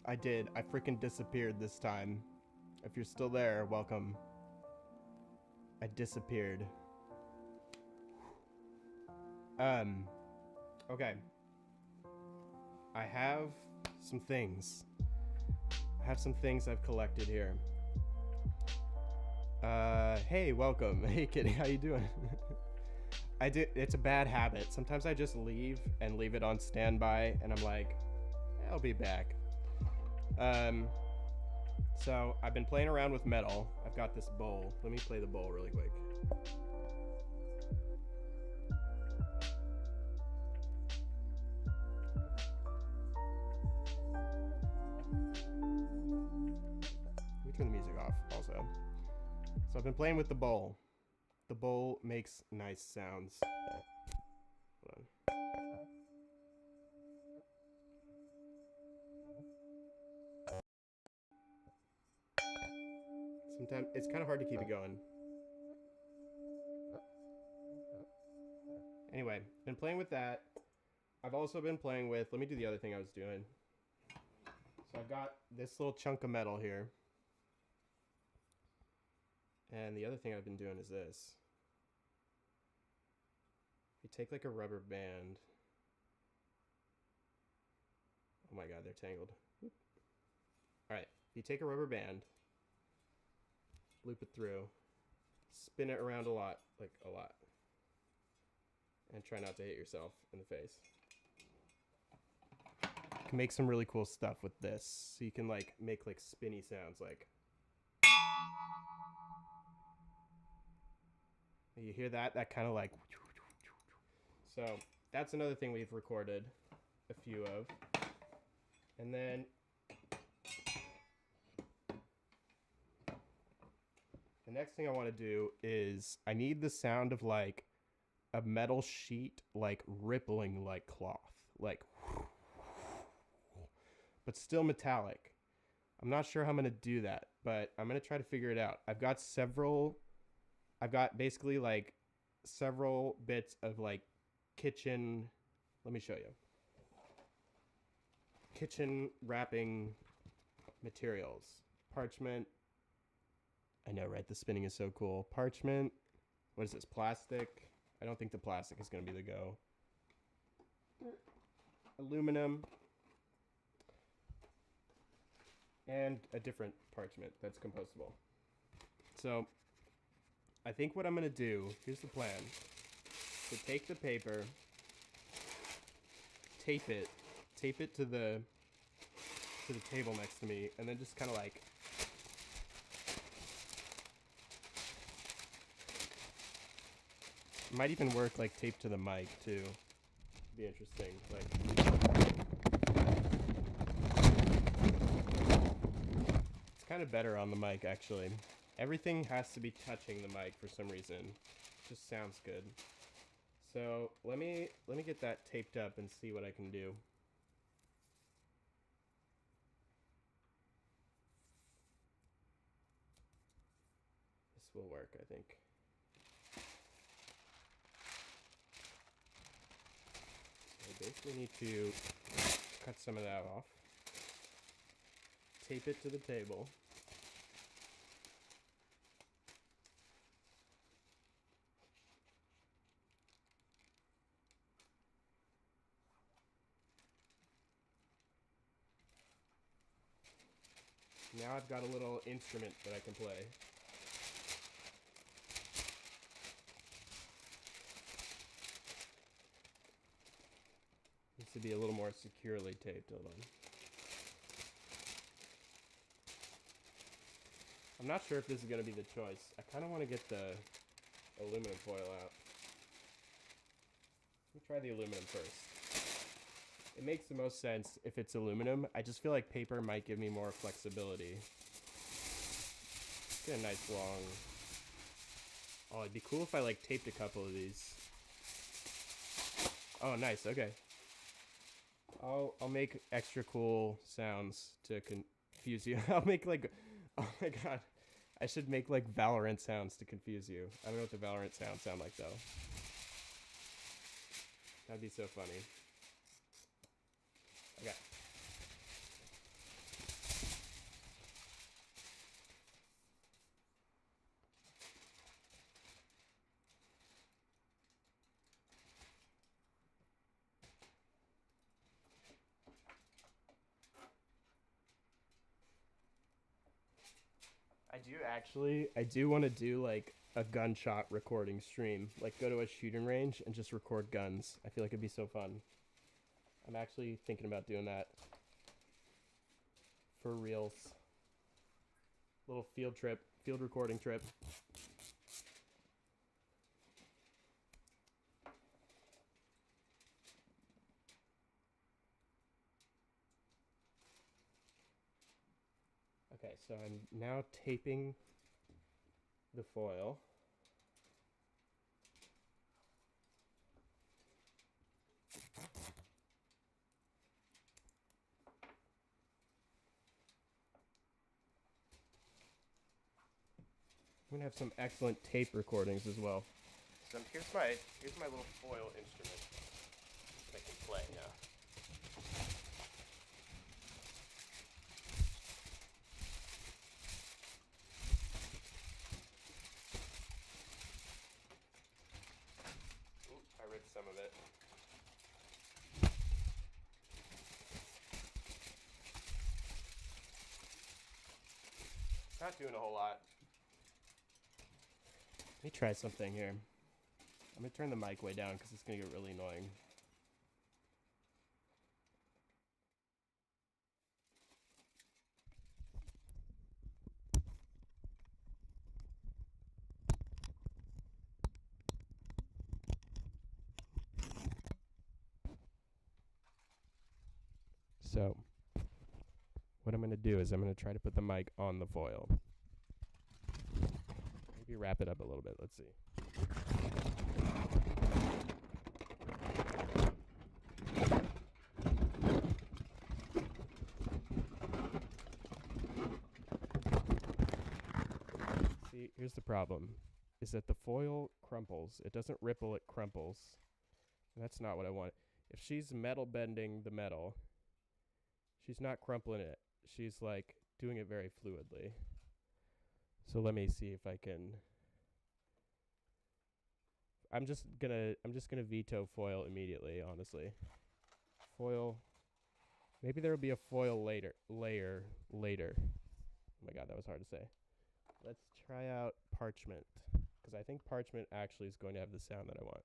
I did. I freaking disappeared this time. If you're still there, welcome. I disappeared. Okay. I have some things. I have some things I've collected here. Hey, welcome. Hey, kitty, how you doing? It's a bad habit. Sometimes I just leave it on standby, and I'm like, I'll be back. So I've been playing around with metal. I've got this bowl. Let me play the bowl really quick. Let me turn the music off also. So I've been playing with the bowl. The bowl makes nice sounds. Hold on. Sometimes it's kind of hard to keep it going. Anyway, been playing with that. I've also been playing with, let me do the other thing I was doing. So I've got this little chunk of metal here. And the other thing I've been doing is this. You take like a rubber band. Oh my god, they're tangled. Alright, you take a rubber band, loop it through, spin it around a lot, and try not to hit yourself in the face. You can make some really cool stuff with this. So you can like make like spinny sounds like. You hear that? That kind of like. So that's another thing we've recorded a few of. And then the next thing I want to do is I need the sound of like a metal sheet like rippling like cloth, like, but still metallic. I'm not sure how I'm going to do that, but I'm going to try to figure it out. I've got basically like several bits of like kitchen, let me show you. Kitchen wrapping materials. Parchment. I know, right? The spinning is so cool. Parchment. What is this? Plastic. I don't think the plastic is going to be the go. Aluminum. And a different parchment that's compostable. So I think what I'm going to do, here's the plan. To take the paper, tape it to the table next to me, and then just kind of like might even work like tape to the mic too. Be interesting. Like it's kind of better on the mic actually. Everything has to be touching the mic for some reason. It just sounds good. So let me get that taped up and see what I can do. This will work, I think. I basically need to cut some of that off. Tape it to the table. Now I've got a little instrument that I can play. Needs to be a little more securely taped. Hold on. I'm not sure if this is going to be the choice. I kind of want to get the aluminum foil out. Let me try the aluminum first. It makes the most sense if it's aluminum. I just feel like paper might give me more flexibility. Get a nice long... Oh, it'd be cool if I like taped a couple of these. Oh, nice. Okay. I'll make extra cool sounds to confuse you. I'll make like... Oh my god. I should make like Valorant sounds to confuse you. I don't know what the Valorant sounds sound like though. That'd be so funny. Okay. I do want to do like a gunshot recording stream. Like go to a shooting range and just record guns. I feel like it'd be so fun. I'm actually thinking about doing that. For reals. Little field recording trip. Okay, so I'm now taping the foil. I'm gonna have some excellent tape recordings as well. So here's my little foil instrument that I can play now. Ooh, I ripped some of it. Not doing a whole lot. Let me try something here. I'm gonna turn the mic way down because it's gonna get really annoying. So, what I'm gonna do is I'm gonna try to put the mic on the foil. Maybe wrap it up a little bit. Let's see. See, here's the problem. Is that the foil crumples. It doesn't ripple, it crumples. And that's not what I want. If she's metal bending the metal, she's not crumpling it. She's like doing it very fluidly. So let me see if I can. I'm just gonna veto foil immediately, honestly. Foil. Maybe there will be a foil layer later. Oh my god, that was hard to say. Let's try out parchment, because I think parchment actually is going to have the sound that I want.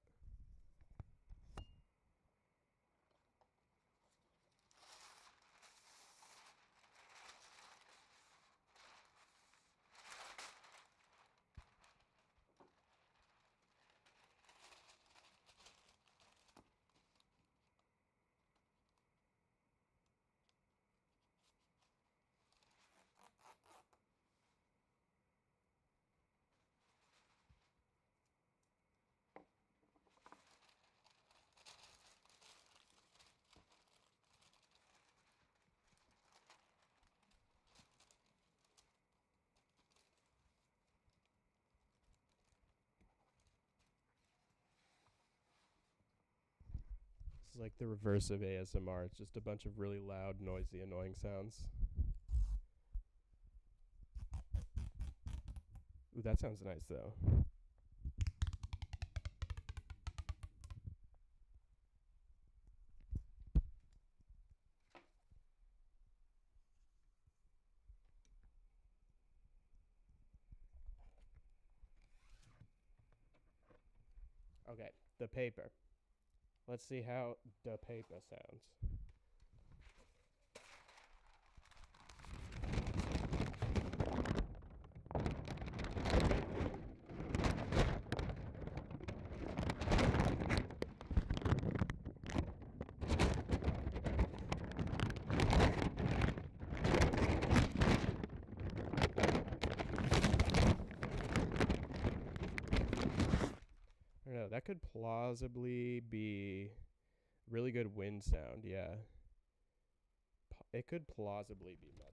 This is like the reverse of ASMR. It's just a bunch of really loud, noisy, annoying sounds. Ooh, that sounds nice though. Okay, the paper. Let's see how the paper sounds. I don't know, that could plausibly be really good wind sound, yeah. It could plausibly be metal.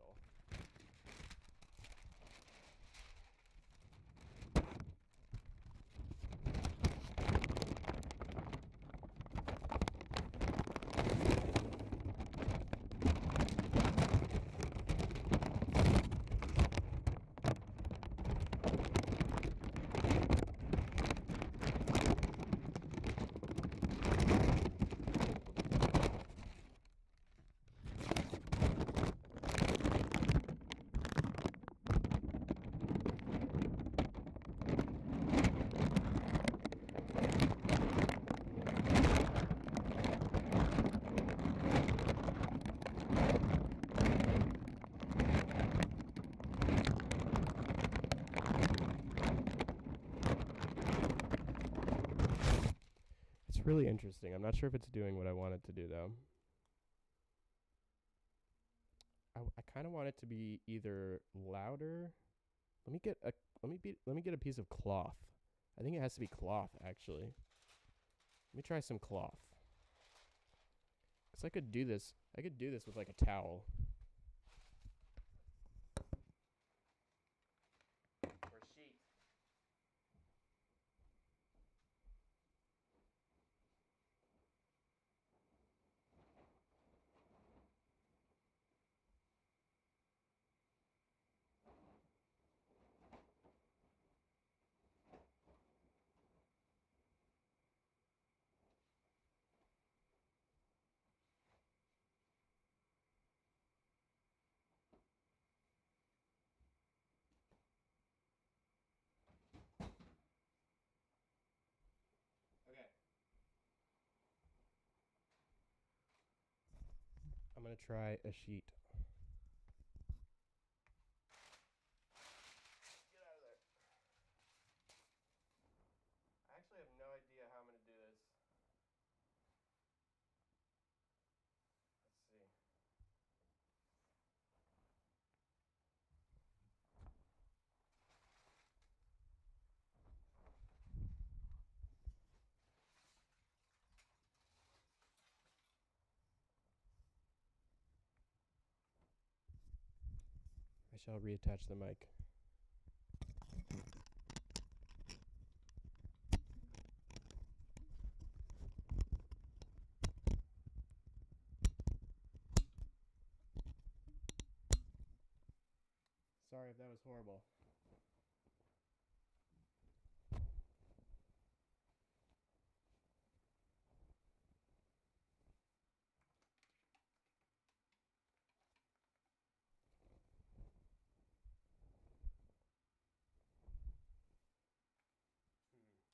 It's really interesting. I'm not sure if it's doing what I want it to do though. I kind of want it to be either louder. Let me get a let me get a piece of cloth. I think it has to be cloth actually. Let me try some cloth. Cuz I could do this. I could do this with like a towel. Or a sheet. Okay. I'm going to try a sheet. Get out of there. I actually have no idea how I'm going to do this. Let's see. I shall reattach the mic. Sorry if that was horrible.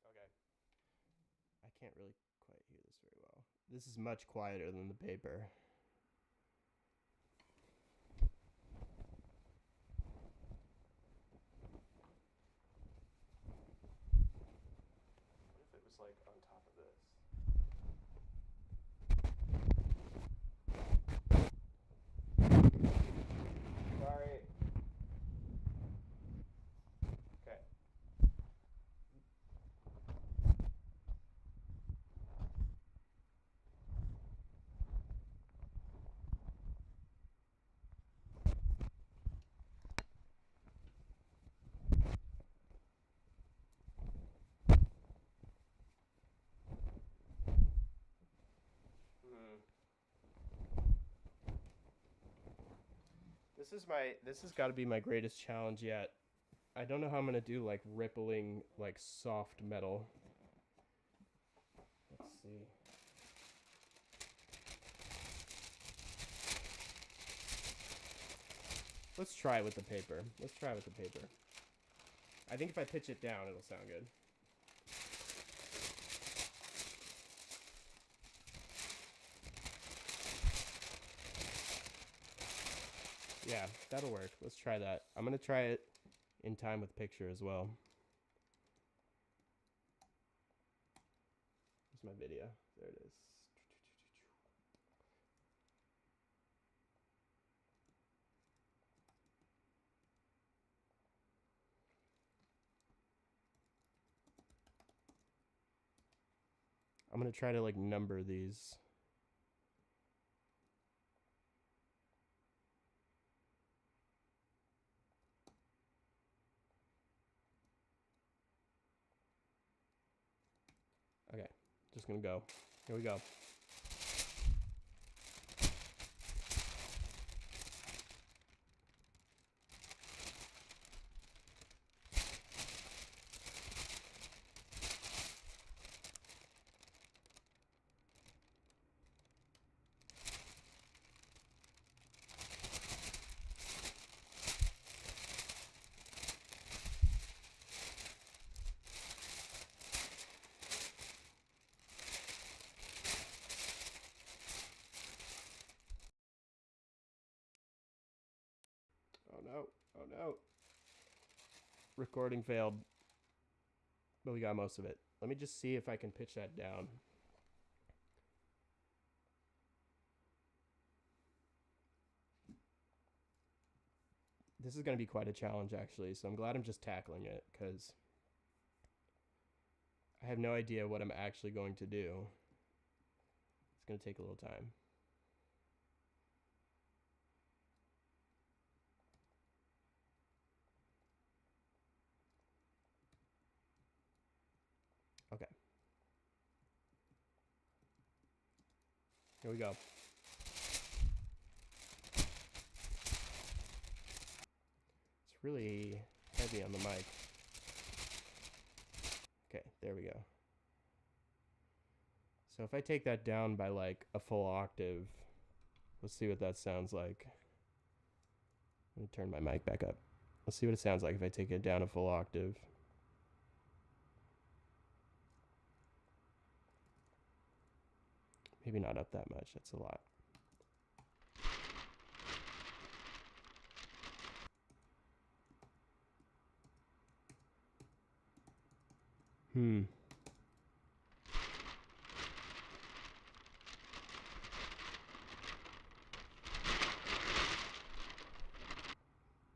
Okay. I can't really quite hear this very well. This is much quieter than the paper. What if it was like on top of this? Sorry. Okay. This has got to be my greatest challenge yet. I don't know how I'm going to do like rippling like soft metal. Let's see. Let's try with the paper. Let's try with the paper. I think if I pitch it down, it'll sound good. Yeah, that'll work. Let's try that. I'm going to try it in time with picture as well. Here's my video. There it is. I'm going to try to like number these. Okay, just gonna go. Here we go. Oh no, oh no. Recording failed, but we got most of it. Let me just see if I can pitch that down. This is going to be quite a challenge, actually, so I'm glad I'm just tackling it, because I have no idea what I'm actually going to do. It's going to take a little time. Okay. Here we go. It's really heavy on the mic. Okay, there we go. So if I take that down by like a full octave, let's see what that sounds like. Let me turn my mic back up. Let's see what it sounds like if I take it down a full octave. Maybe not up that much, that's a lot.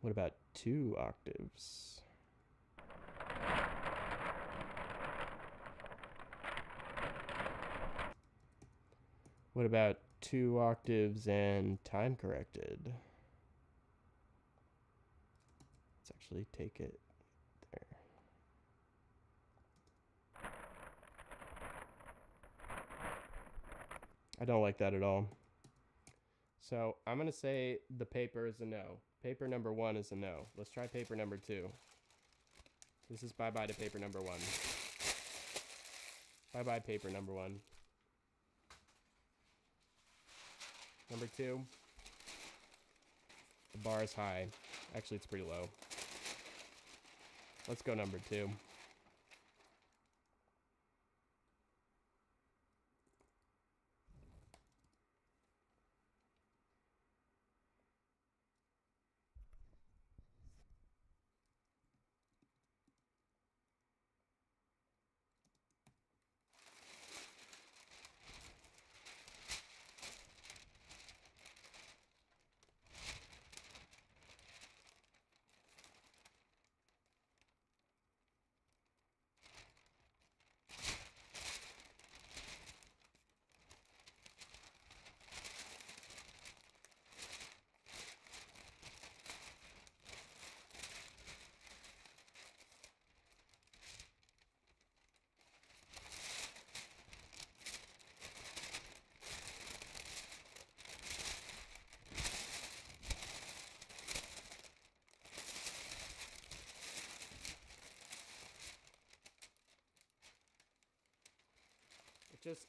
What about 2 octaves? What about 2 octaves and time corrected? Let's actually take it there. I don't like that at all. So I'm going to say the paper is a no. Paper number 1 is a no. Let's try paper number 2. This is bye-bye to paper number 1. Bye-bye paper number 1. Number 2. The bar is high. Actually, it's pretty low. Let's go number 2.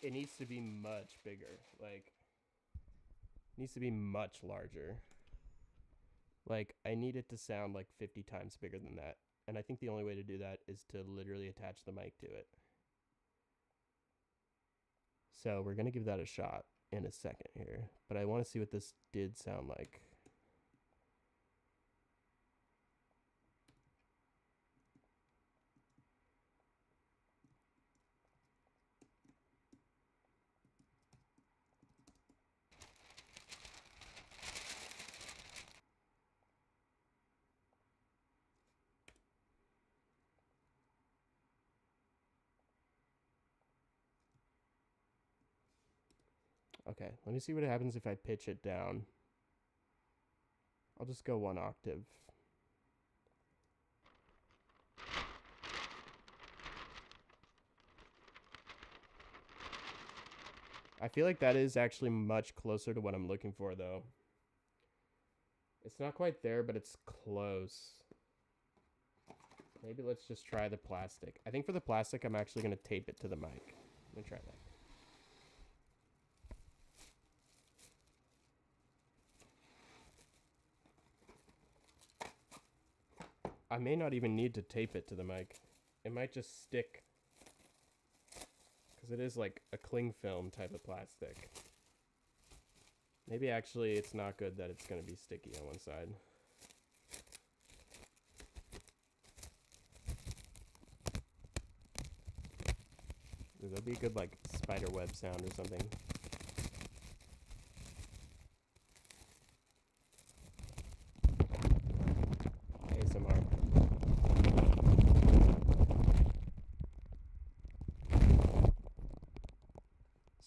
It needs to be much bigger. Like, it needs to be much larger. Like, I need it to sound like 50 times bigger than that. And I think the only way to do that is to literally attach the mic to it. So we're going to give that a shot in a second here. But I want to see what this did sound like. Okay, let me see what happens if I pitch it down. I'll just go 1 octave. I feel like that is actually much closer to what I'm looking for, though. It's not quite there, but it's close. Maybe let's just try the plastic. I think for the plastic, I'm actually going to tape it to the mic. Let me try that. I may not even need to tape it to the mic. It might just stick. Because it is like a cling film type of plastic. Maybe actually it's not good that it's going to be sticky on one side. Ooh, that'd be a good like spider web sound or something.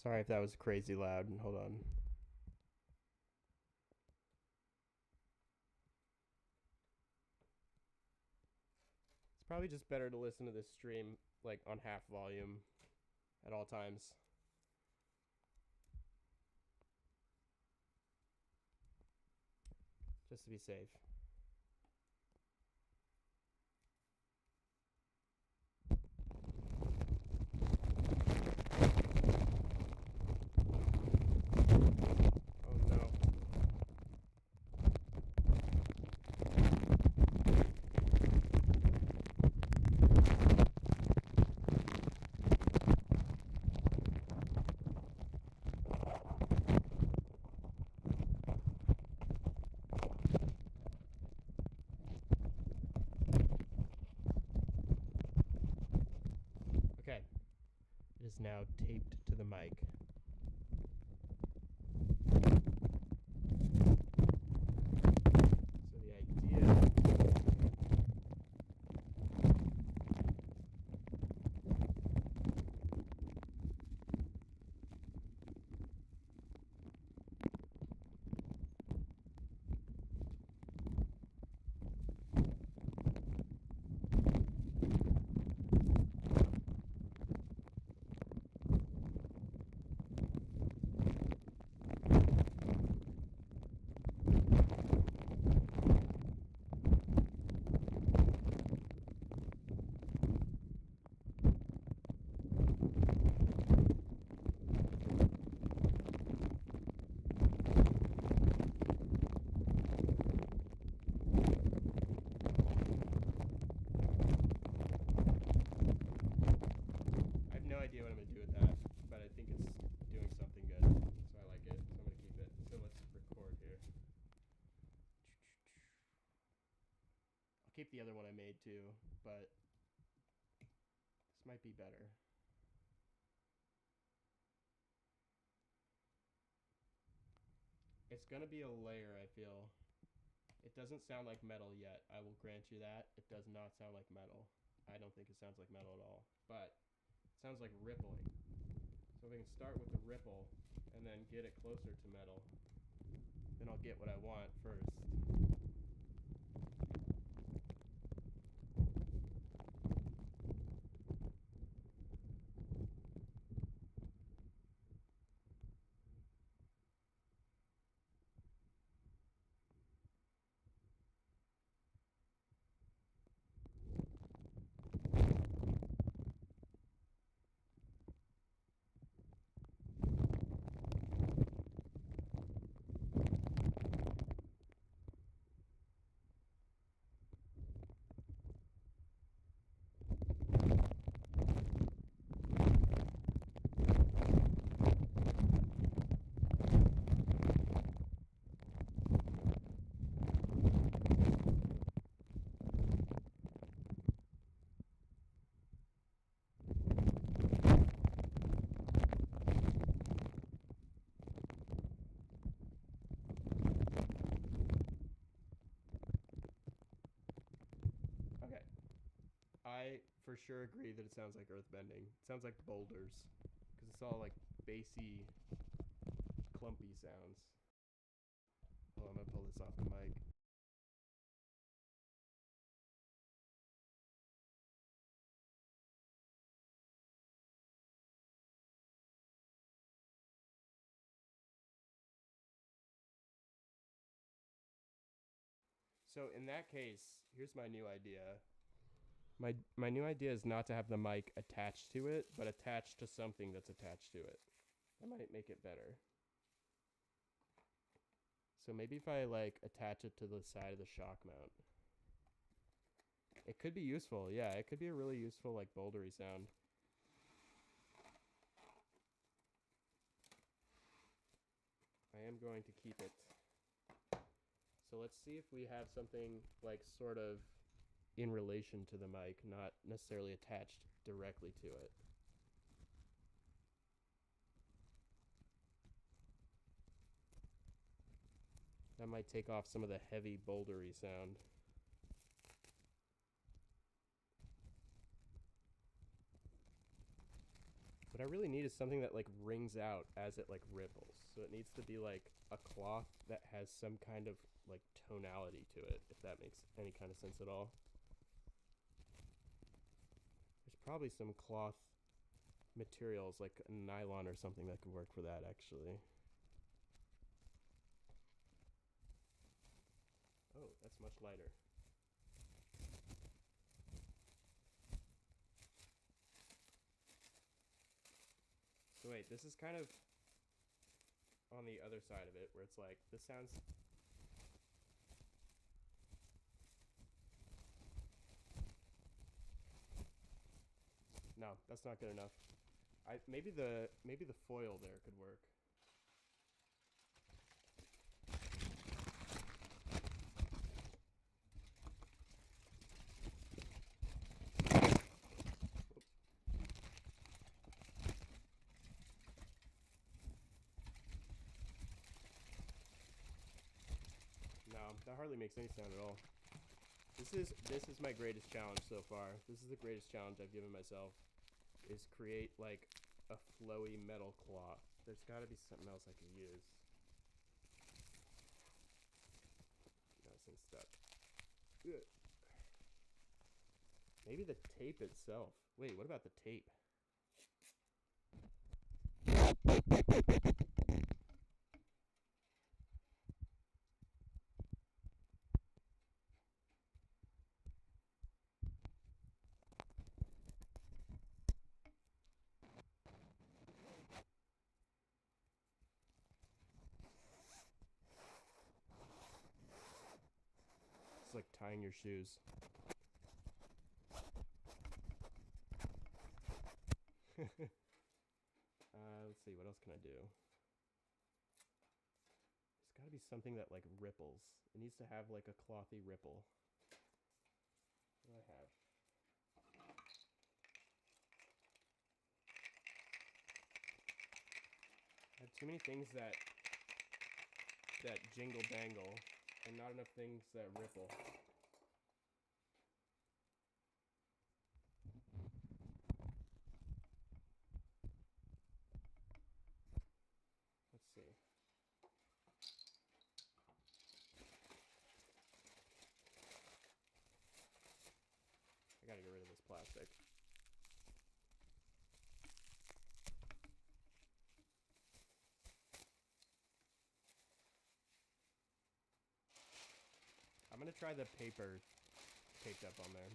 Sorry if that was crazy loud. Hold on. It's probably just better to listen to this stream like on half volume at all times. Just to be safe. Oh no. Okay. It is now taped to the mic. So the idea no idea what I'm going to do with that, but I think it's doing something good, so I like it, so I'm going to keep it. So let's record here. I'll keep the other one I made too, but this might be better. It's going to be a layer, I feel. It doesn't sound like metal yet. I will grant you that. It does not sound like metal. I don't think it sounds like metal at all, but it sounds like rippling. So if I can start with the ripple and then get it closer to metal, then I'll get what I want first. Okay. I for sure agree that it sounds like earthbending. It sounds like boulders, because it's all like bassy, clumpy sounds. Hold on, I'm going to pull this off the mic. So in that case, here's my new idea. My new idea is not to have the mic attached to it, but attached to something that's attached to it. That might make it better. So maybe if I like attach it to the side of the shock mount. It could be useful. Yeah, it could be a really useful like bouldery sound. I am going to keep it. So let's see if we have something like sort of in relation to the mic, not necessarily attached directly to it. That might take off some of the heavy bouldery sound. What I really need is something that like rings out as it like ripples. So it needs to be like a cloth that has some kind of like tonality to it, if that makes any kind of sense at all. There's probably some cloth materials like a nylon or something that could work for that actually. Oh, that's much lighter. So wait, this is kind of on the other side of it where it's like, this sounds... No, that's not good enough. Maybe the foil there could work. No, that hardly makes any sound at all. This is my greatest challenge so far. This is the greatest challenge I've given myself, is create like a flowy metal cloth. There's got to be something else I can use. No, this thing's stuck. Ugh. Maybe the tape itself. Wait, what about the tape? It's like tying your shoes. Let's see, what else can I do? There's got to be something that like ripples. It needs to have like a clothy ripple. What do I have? I have too many things that jingle dangle and not enough things that ripple. Let's see. I gotta get rid of this plastic. I'm gonna try the paper taped up on there.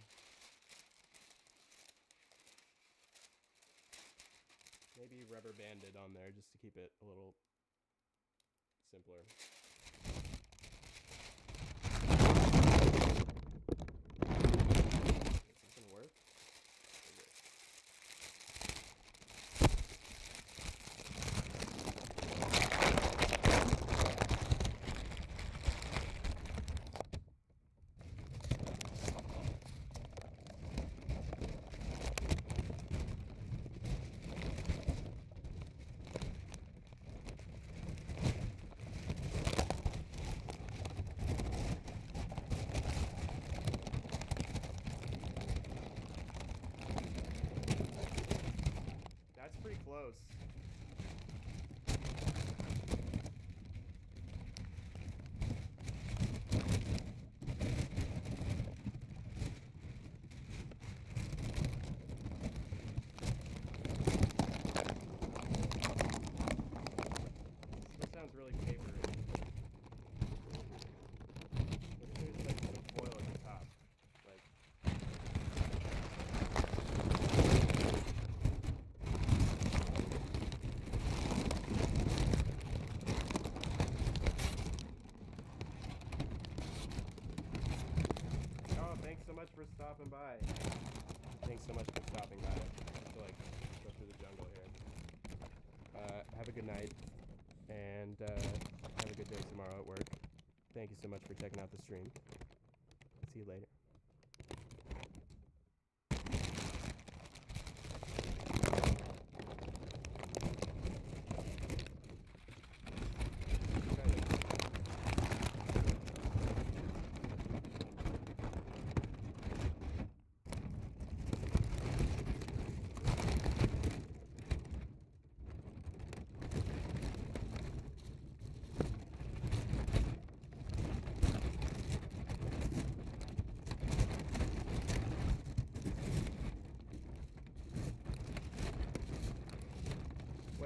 Maybe rubber banded on there just to keep it a little simpler. Is this gonna work? That's pretty close. This sounds really papery. Let's use like some foil at the top. Like, oh, thanks so much for stopping by. Thanks so much for stopping by. I have to like go through the jungle here. Have a good night, and have a good day tomorrow at work. Thank you so much for checking out the stream. See you later.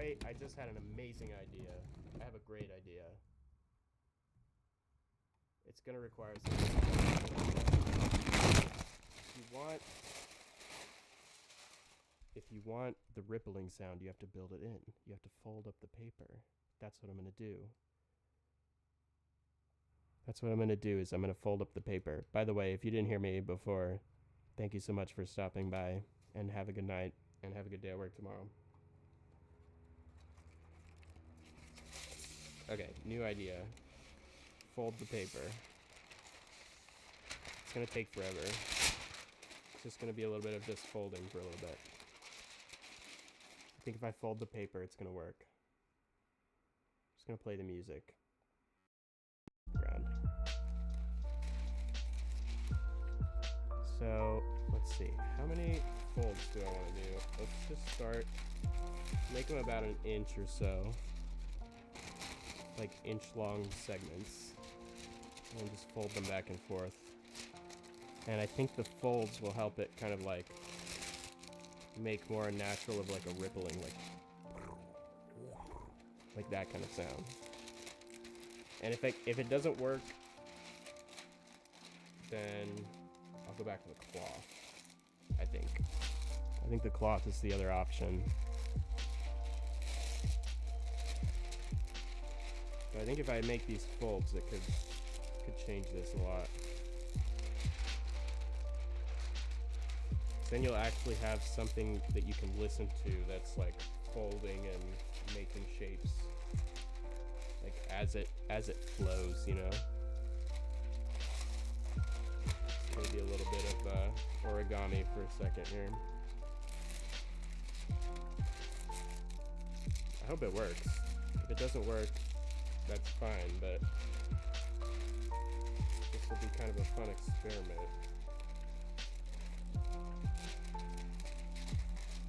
I just had an amazing idea. I have a great idea. It's gonna require some. If you want the rippling sound, you have to build it in. You have to fold up the paper. That's what I'm gonna do. That's what I'm gonna do is I'm gonna fold up the paper. By the way, if you didn't hear me before, thank you so much for stopping by, and have a good night and have a good day at work tomorrow. Okay, new idea. Fold the paper. It's gonna take forever. It's just gonna be a little bit of just folding for a little bit. I think if I fold the paper, it's gonna work. Just gonna play the music. Ground. So, let's see. How many folds do I want to do? Let's just start. Make them about an inch or so. Like inch-long segments. And just fold them back and forth. And I think the folds will help it kind of like make more natural of like a rippling, like that kind of sound. And if it doesn't work, then I'll go back to the cloth. I think the cloth is the other option. But I think if I make these folds, it could change this a lot. Then you'll actually have something that you can listen to that's like folding and making shapes, like as it flows, you know. Maybe a little bit of origami for a second here. I hope it works. If it doesn't work, that's fine, but this will be kind of a fun experiment.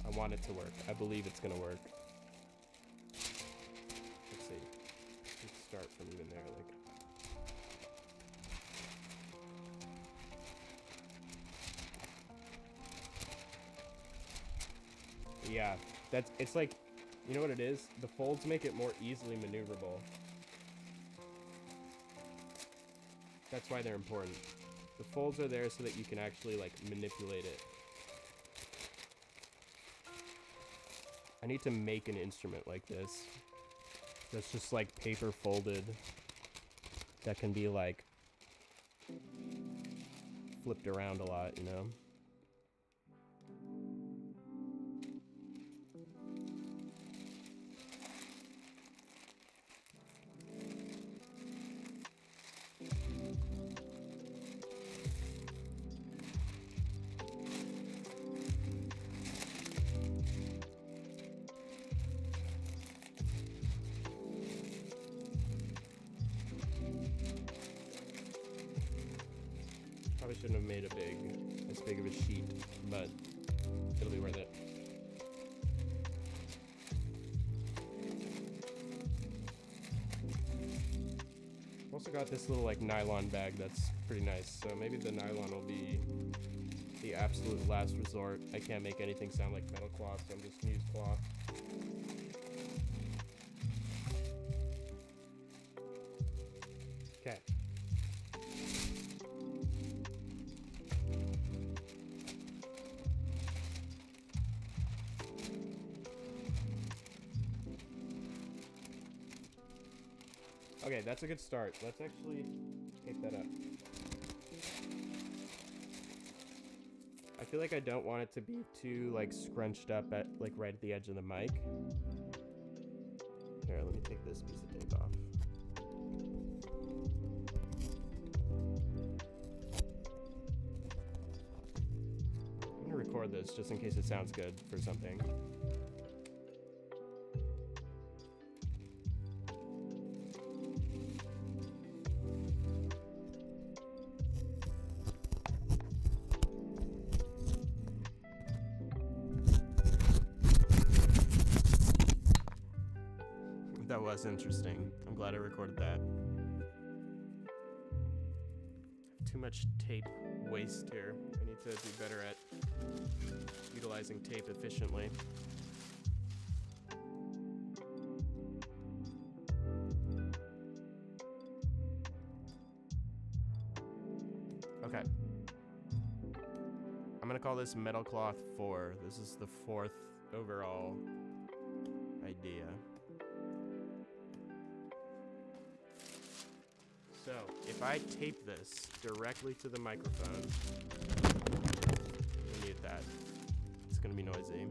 I want it to work. I believe it's gonna work. Let's see. Let's start from even there, like. Yeah, it's like, you know what it is? The folds make it more easily maneuverable. That's why they're important. The folds are there so that you can actually like manipulate it. I need to make an instrument like this. That's just like paper folded. That can be like flipped around a lot, you know? Probably shouldn't have made as big of a sheet, but it'll be worth it. I've also got this little like nylon bag that's pretty nice, so maybe the nylon will be the absolute last resort. I can't make anything sound like metal cloth, so I'm just gonna use cloth. Okay. Okay, that's a good start. Let's actually take that up. I feel like I don't want it to be too like scrunched up at like right at the edge of the mic. Here, let me take this piece of tape off. I'm gonna record this just in case it sounds good for something. That was interesting. I'm glad I recorded that. Too much tape waste here. I need to be better at utilizing tape efficiently. call this Metal Cloth 4. This is the 4th overall idea. So, if I tape this directly to the microphone, mute that. It's gonna be noisy.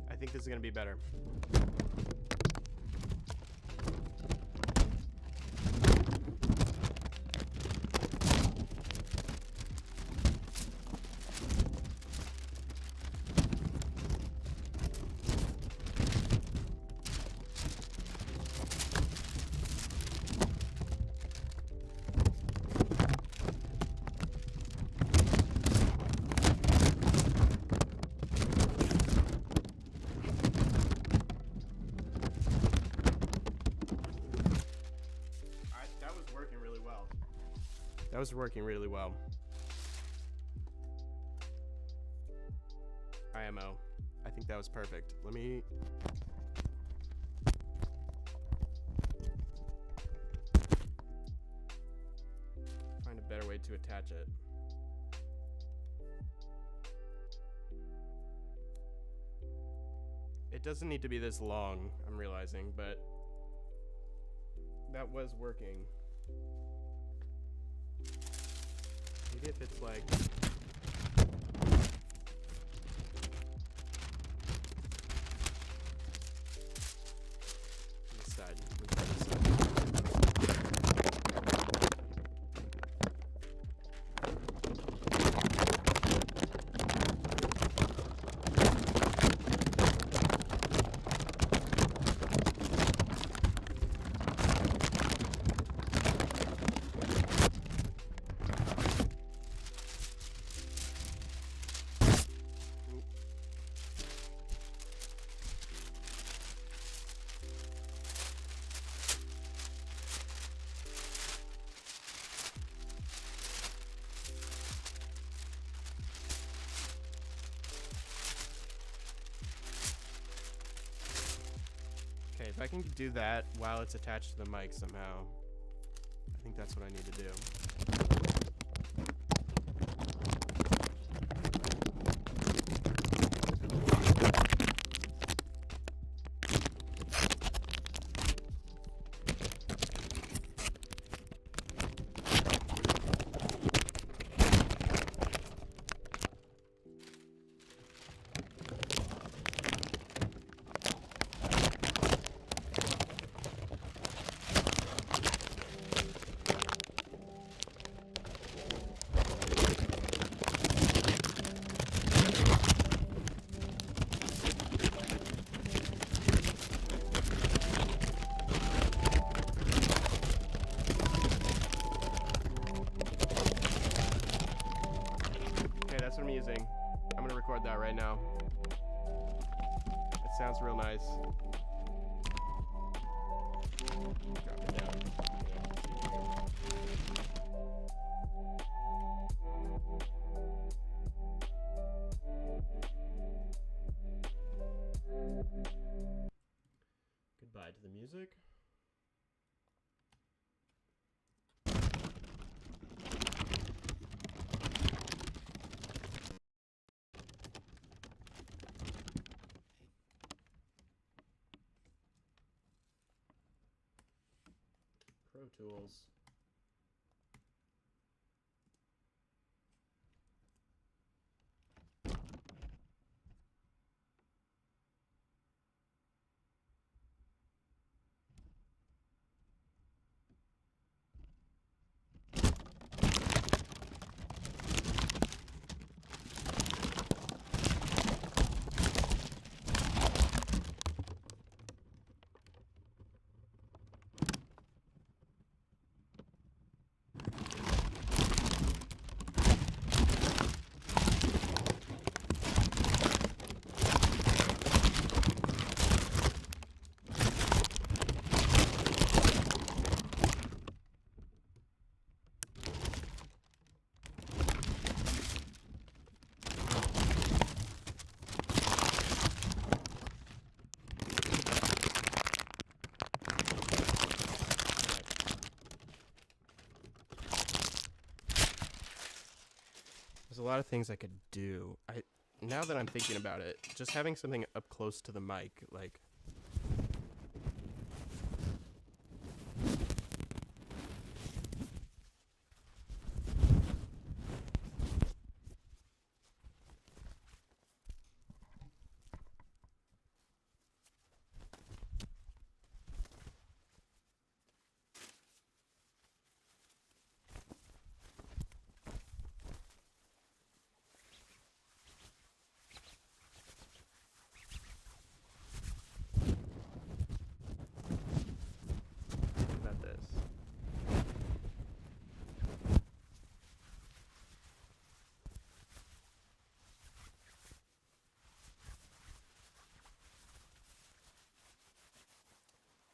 I think this is gonna be better. That was working really well. IMO. I think that was perfect. Let me... find a better way to attach it. It doesn't need to be this long, I'm realizing, but that was working. Maybe if it's like... this side. Okay, if I can do that while it's attached to the mic somehow, I think that's what I need to do. That's what I'm using. I'm gonna record that right now. It sounds real nice. Drop it down. Goodbye to the music. Pro Tools. a lot of things I could do. Now that I'm thinking about it, just having something up close to the mic, like think about this.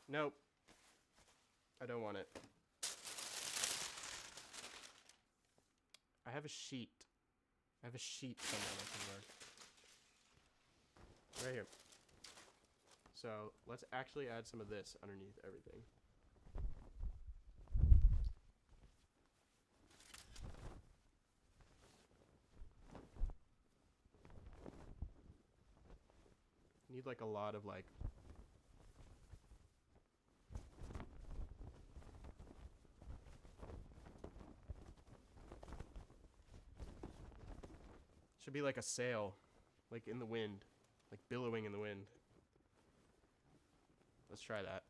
Nope. I don't want it. I have a sheet. I have a sheet somewhere that can work. Right here. So let's actually add some of this underneath everything. Need like a lot of like should be like a sail, like in the wind, like billowing in the wind. Let's try that.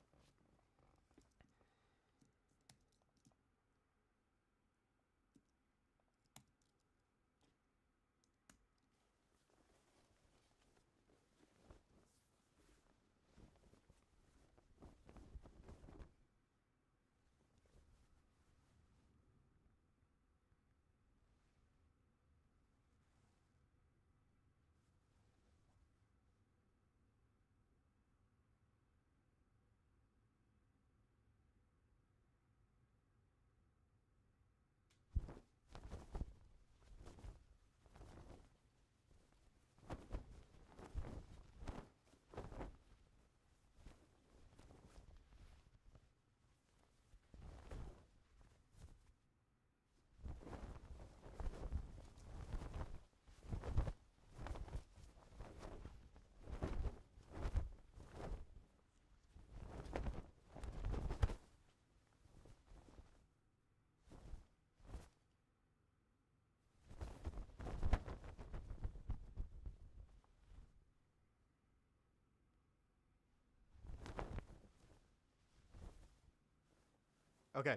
Okay.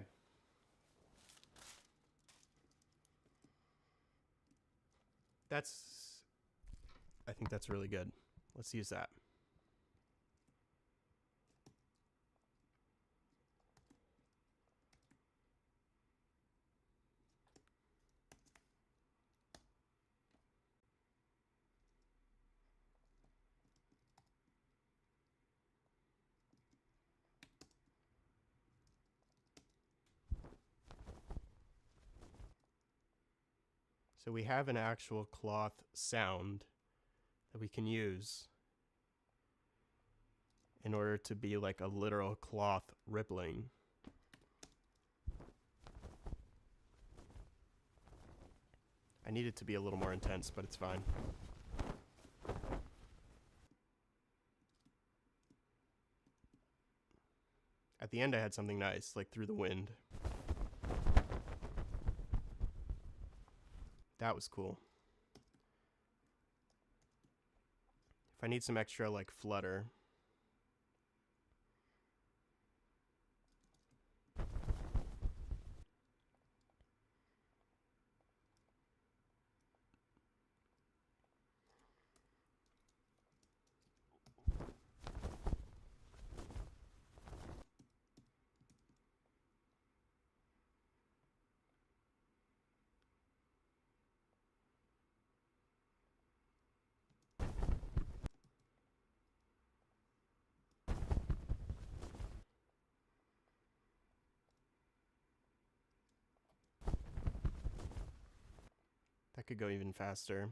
I think that's really good. Let's use that. So we have an actual cloth sound that we can use in order to be like a literal cloth rippling. I need it to be a little more intense, but it's fine. At the end I had something nice, like through the wind. That was cool. If I need some extra like flutter, that could go even faster.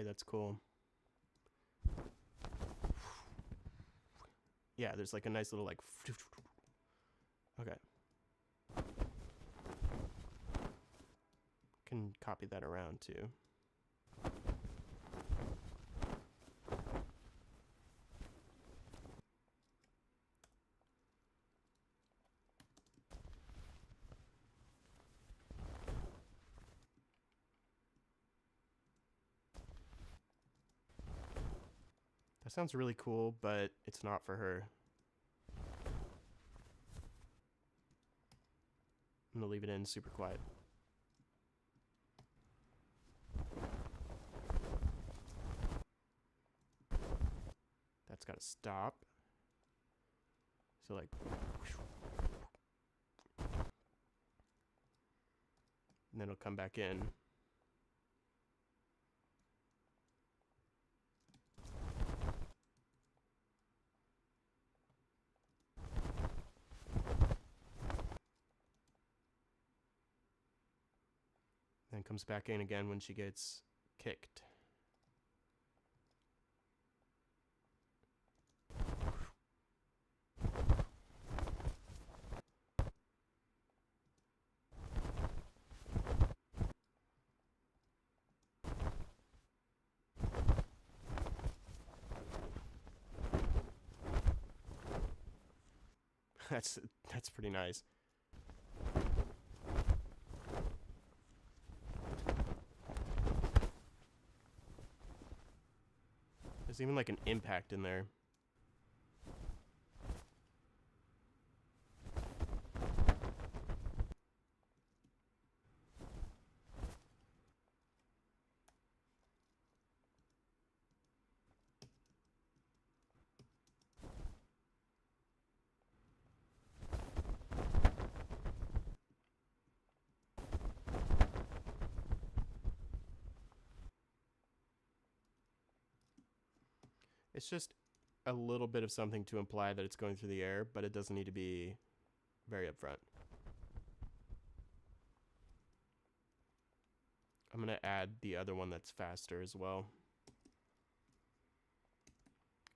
Okay, that's cool. Yeah, there's like a nice little like... Okay. Can copy that around too. That sounds really cool, but it's not for her. I'm gonna leave it in super quiet. That's gotta stop. So like... And then it'll come back in. Then comes back in again when she gets kicked. That's pretty nice. There's even like an impact in there. It's just a little bit of something to imply that it's going through the air, but it doesn't need to be very upfront. I'm going to add the other one that's faster as well.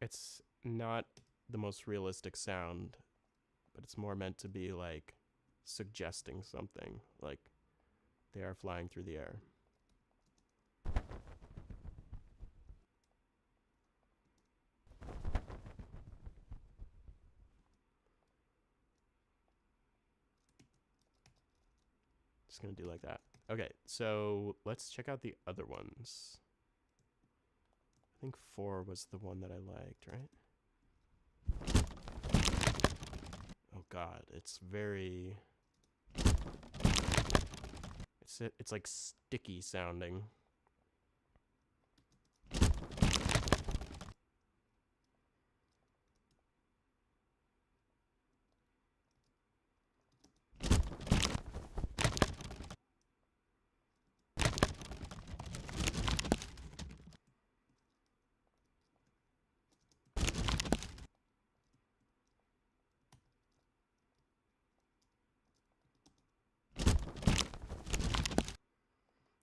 It's not the most realistic sound, but it's more meant to be like suggesting something, like they are flying through the air. Just gonna do like that. Okay, so let's check out the other ones. I think 4 was the one that I liked, right? Oh god, it's very... It's like sticky sounding.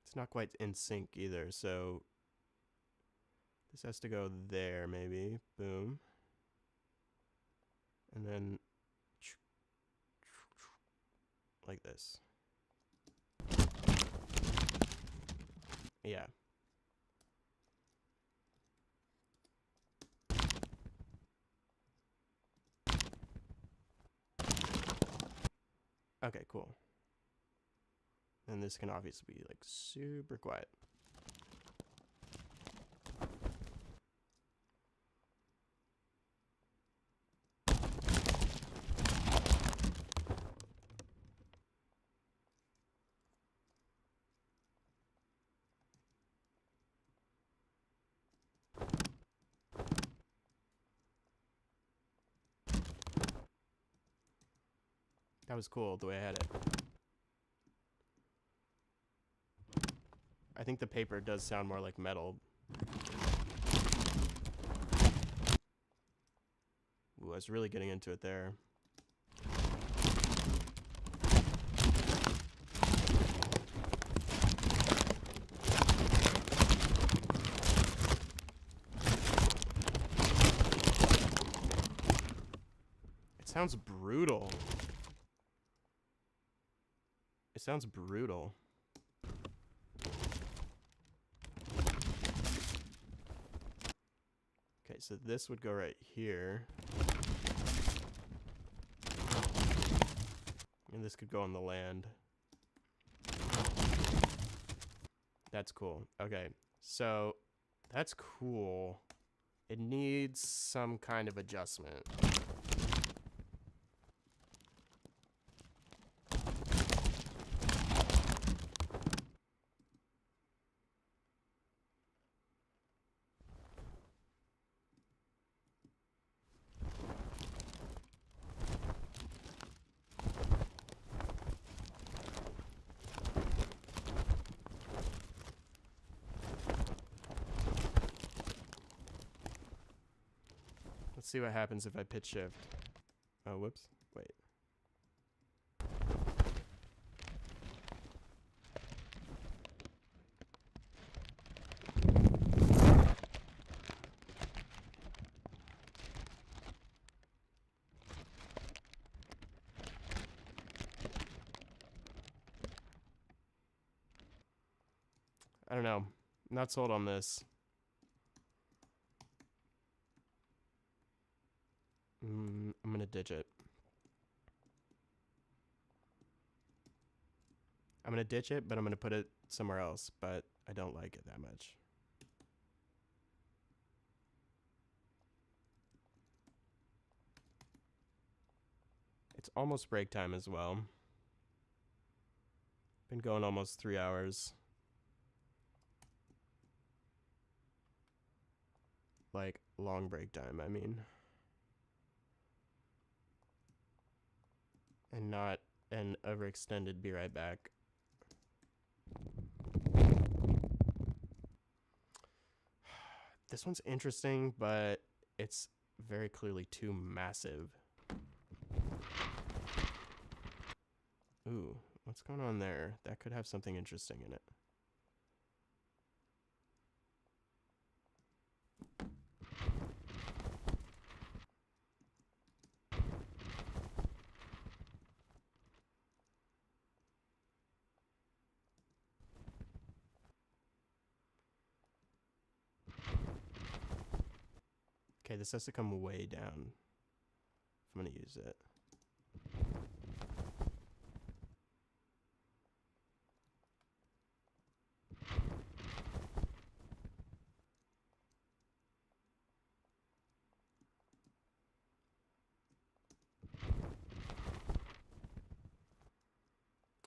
It's not quite in sync either, so this has to go there maybe. Boom. And then like this. Yeah. Okay, cool. And this can obviously be like super quiet. That was cool the way I had it. I think the paper does sound more like metal. Ooh, I was really getting into it there. sounds brutal. It sounds brutal. Okay, so this would go right here. And this could go on the land. That's cool. Okay, so that's cool. It needs some kind of adjustment. Let's see what happens if I pitch shift. Oh, whoops. Wait. I don't know. I'm not sold on this. I'm gonna ditch it. I'm gonna ditch it, but I'm gonna put it somewhere else, but I don't like it that much. It's almost break time as well. Been going almost 3 hours. Like, long break time, I mean. And not an overextended be right back. This one's interesting, but it's very clearly too massive. Ooh, what's going on there? That could have something interesting in it. Okay, this has to come way down if I'm going to use it.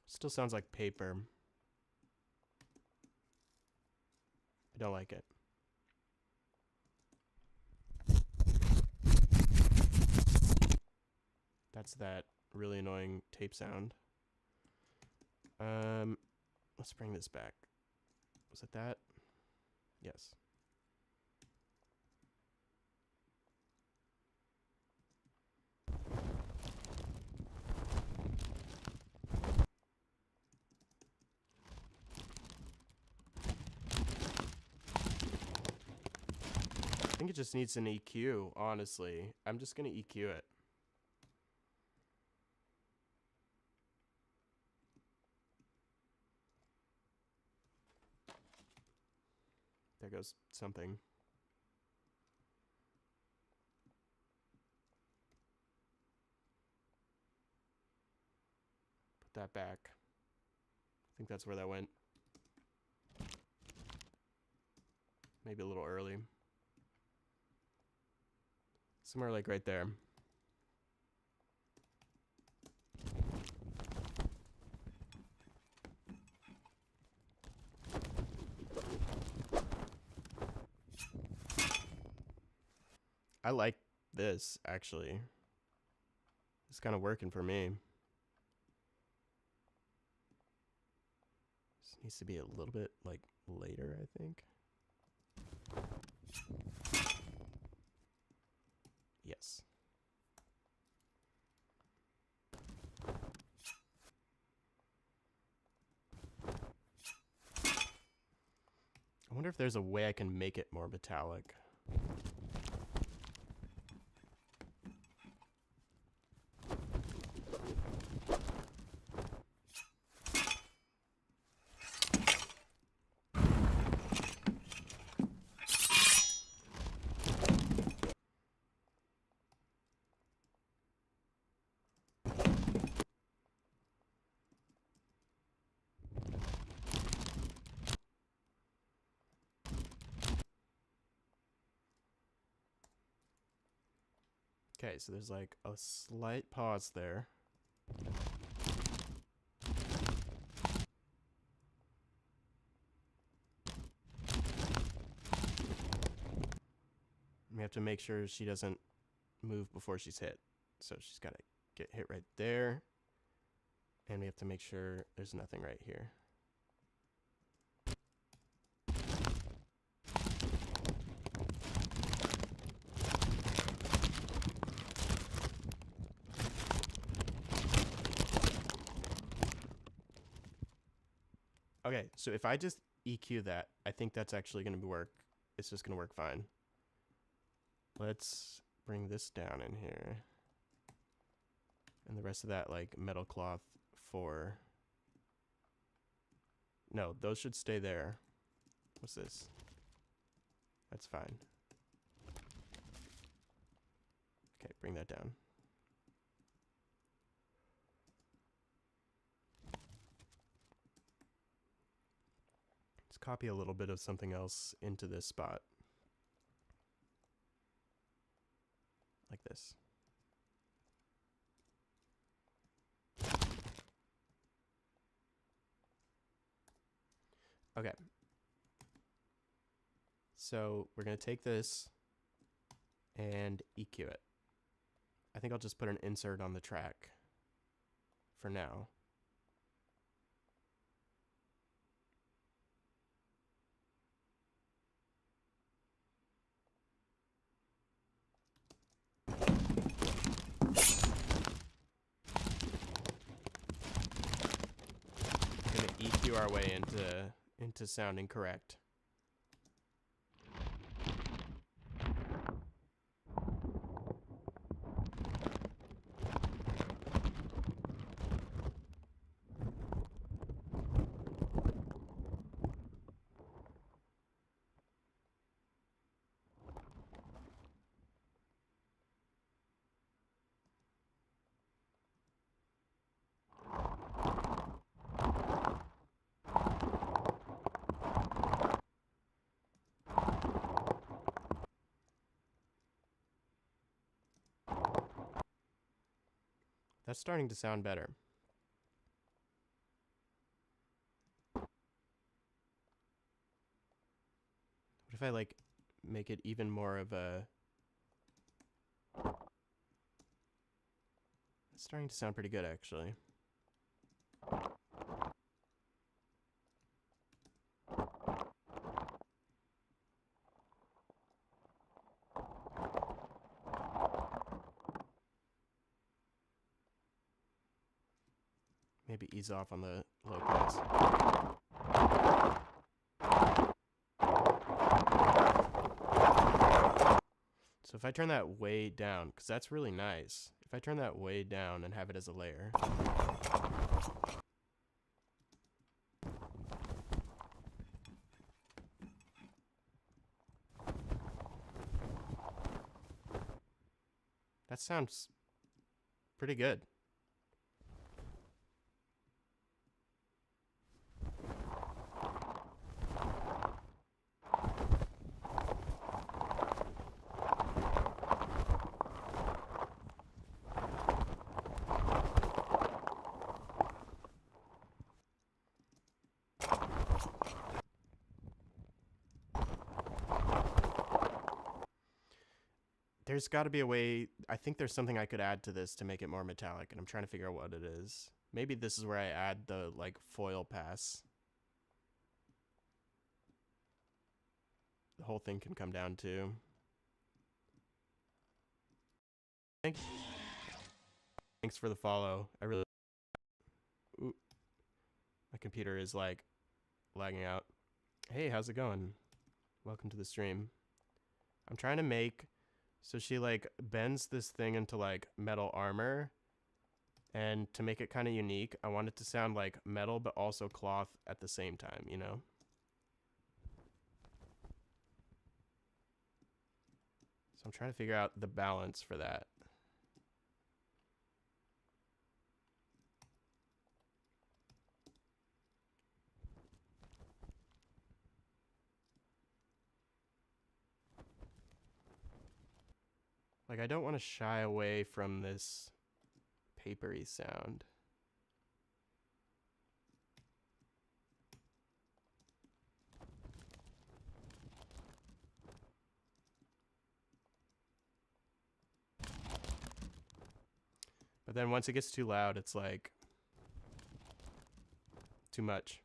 Still sounds like paper. I don't like it. That's that really annoying tape sound. Let's bring this back. Was it that? Yes. I think it just needs an EQ, honestly. I'm just gonna EQ it. There goes something. Put that back. I think that's where that went. Maybe a little early. Somewhere like right there. I like this, actually. It's kind of working for me. This needs to be a little bit, like, later, I think. Yes. I wonder if there's a way I can make it more metallic. Okay, so there's like a slight pause there. We have to make sure she doesn't move before she's hit. So she's got to get hit right there. And we have to make sure there's nothing right here. Okay, so if I just EQ that, I think that's actually going to work. It's just going to work fine. Let's bring this down in here. And the rest of that, like, metal cloth 4. No, those should stay there. What's this? That's fine. Okay, bring that down. Let's copy a little bit of something else into this spot. Like this. Okay. So we're going to take this and EQ it. I think I'll just put an insert on the track for now. We're going to EQ our way into sounding correct. That's starting to sound better. What if I like make it even more of a... It's starting to sound pretty good actually. Maybe ease off on the low pass. So if I turn that way down, because that's really nice. If I turn that way down and have it as a layer. That sounds pretty good. There's got to be a way. I think there's something I could add to this to make it more metallic, and I'm trying to figure out what it is. Maybe this is where I add the like foil pass. The whole thing can come down to. Thanks for the follow. I really. Ooh, my computer is like lagging out. Hey, how's it going? Welcome to the stream. I'm trying to make. So she like bends this thing into like metal armor, and to make it kind of unique, I want it to sound like metal but also cloth at the same time, you know? So I'm trying to figure out the balance for that. Like, I don't want to shy away from this papery sound. But then once it gets too loud, it's like too much.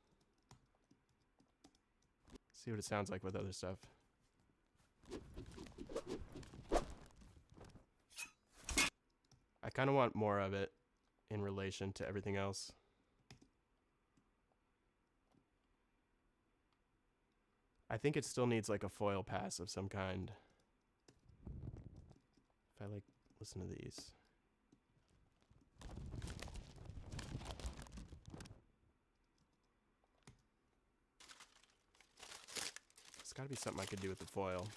See what it sounds like with other stuff. I kind of want more of it in relation to everything else. I think it still needs like a foil pass of some kind. If I like listen to these. It's got to be something I could do with the foil.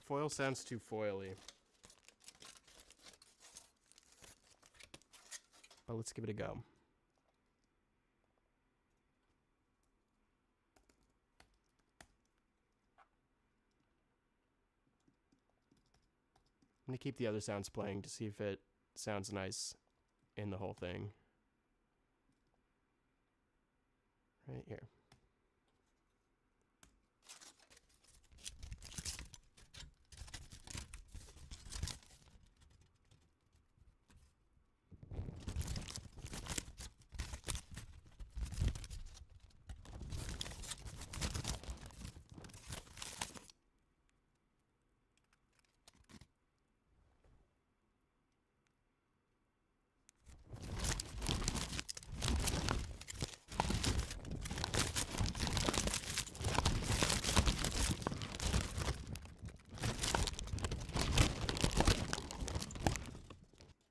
Foil sounds too foily. But let's give it a go. I'm going to keep the other sounds playing to see if it sounds nice in the whole thing. Right here.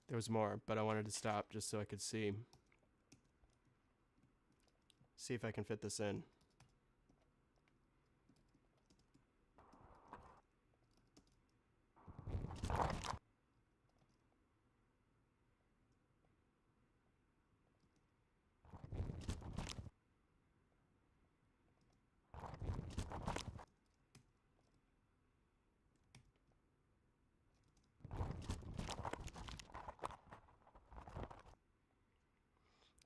There was more, but I wanted to stop just so I could see if I can fit this in.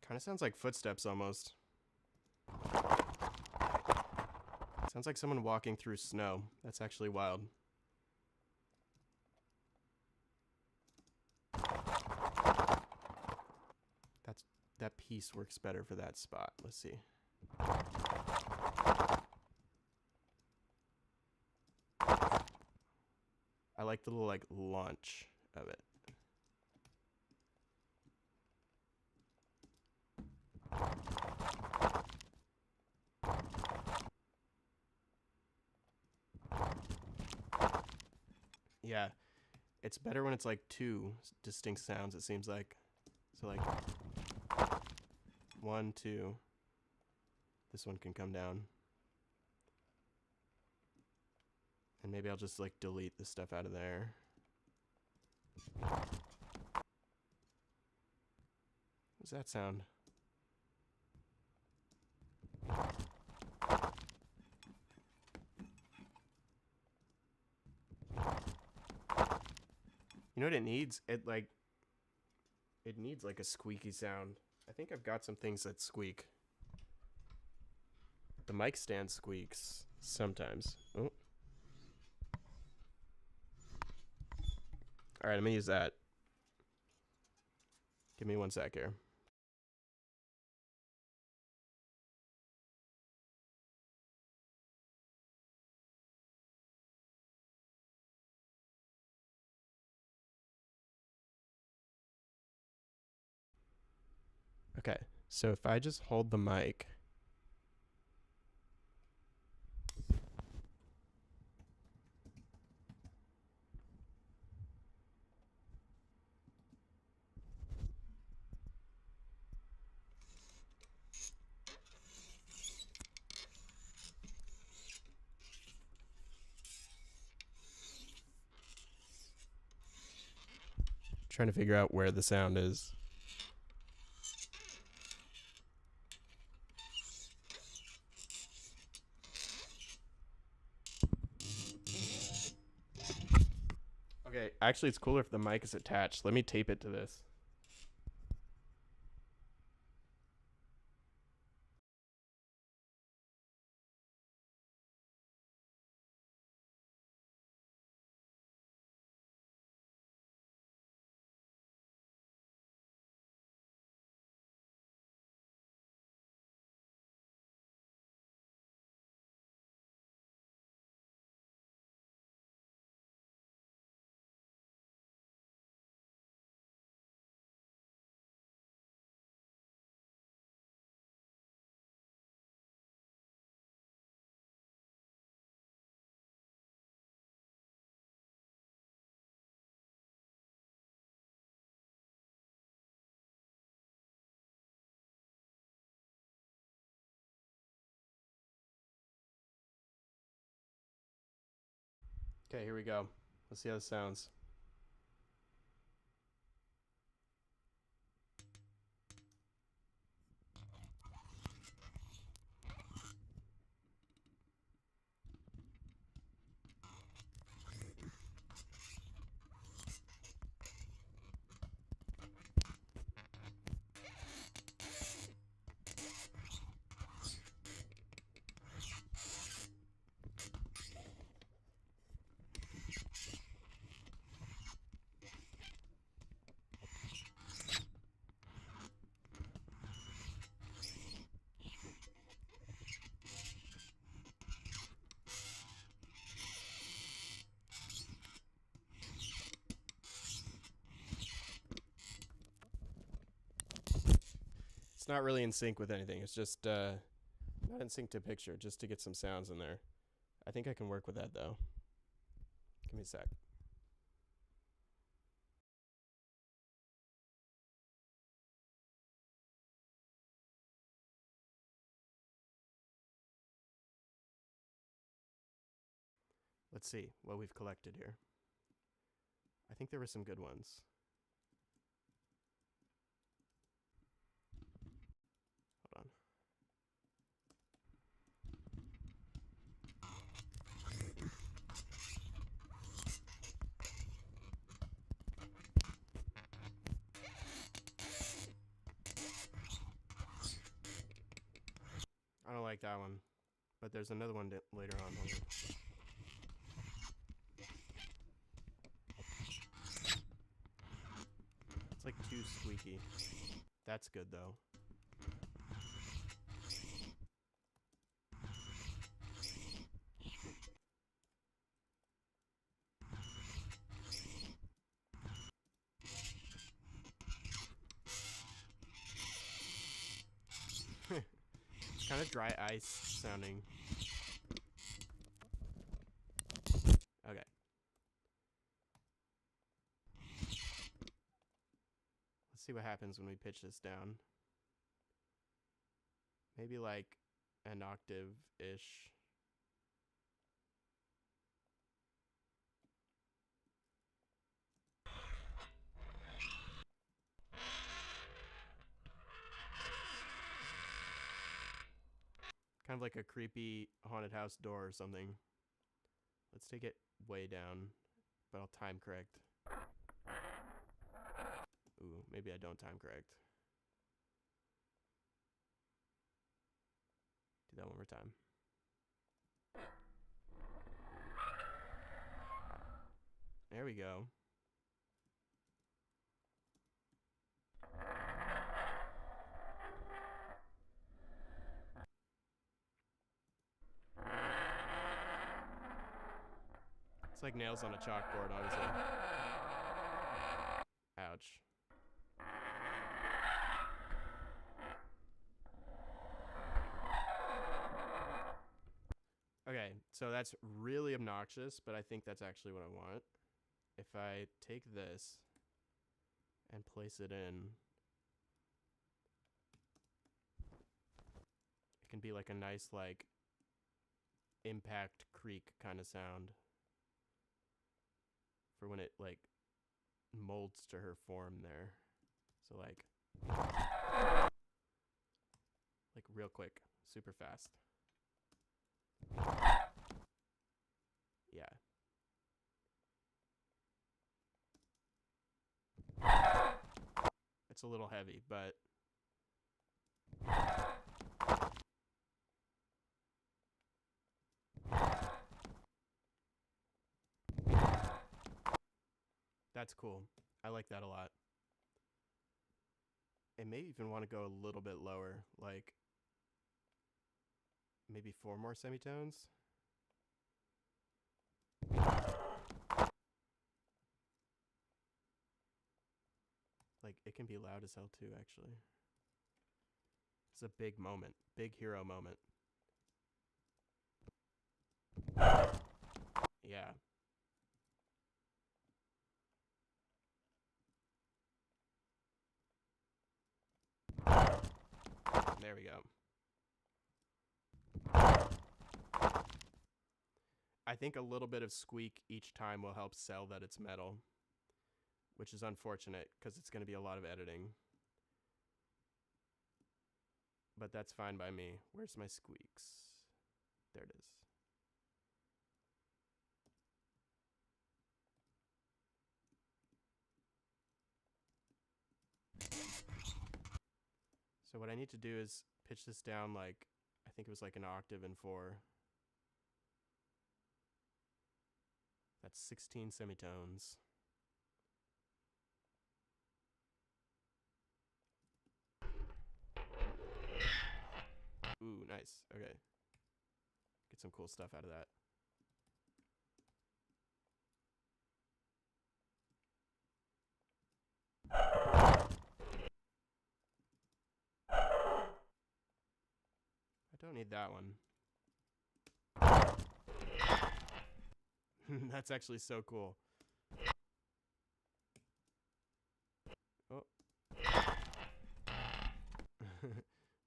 Kind of sounds like footsteps almost. Sounds like someone walking through snow. That's actually wild. That piece works better for that spot. Let's see. I like the little like launch of it. Yeah, it's better when it's like two distinct sounds, it seems like. So like 1, 2. This one can come down. And maybe I'll just like delete the stuff out of there. What's that sound? You know what it needs? It needs like a squeaky sound. I think I've got some things that squeak. The mic stand squeaks sometimes. Oh. All right, I'm gonna use that. Give me 1 sec here. Okay, so if I just hold the mic. Trying to figure out where the sound is. Okay, actually, it's cooler if the mic is attached. Let me tape it to this. Okay, here we go. Let's see how this sounds. It's not really in sync with anything. It's just not in sync to picture, just to get some sounds in there. I think I can work with that though. Give me a sec. Let's see what we've collected here. I think there were some good ones. Hold on. I don't like that one, but there's another one later on. It's like too squeaky. That's good though. It's kind of dry ice sounding. Okay. Let's see what happens when we pitch this down. Maybe like an octave-ish. Kind of like a creepy haunted house door or something. Let's take it way down, but I'll time correct. Ooh, maybe I don't time correct. Do that one more time. There we go. It's like nails on a chalkboard, honestly. Ouch. Okay, so that's really obnoxious, but I think that's actually what I want. If I take this and place it in, it can be like a nice, like, impact creak kind of sound for when it, like, molds to her form there. So like real quick, super fast. Yeah. It's a little heavy, but that's cool. I like that a lot. And maybe even want to go a little bit lower, like maybe 4 more semitones. Like, it can be loud as hell too, actually. It's a big moment. Big hero moment. Yeah. There we go. I think a little bit of squeak each time will help sell that it's metal, which is unfortunate because it's going to be a lot of editing. But that's fine by me. Where's my squeaks? There it is. So what I need to do is pitch this down like, I think it was like an octave in 4. That's 16 semitones. Ooh, nice. Okay. Get some cool stuff out of that. I don't need that one. That's actually so cool. Oh.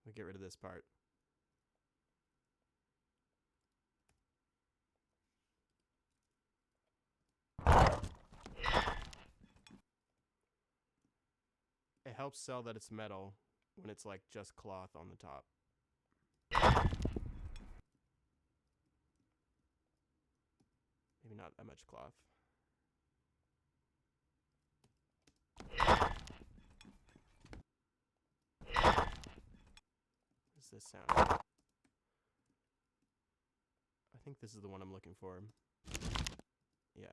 We'll get rid of this part. It helps sell that it's metal when it's like just cloth on the top. Maybe not that much cloth. What does this sound? I think this is the one I'm looking for. Yeah.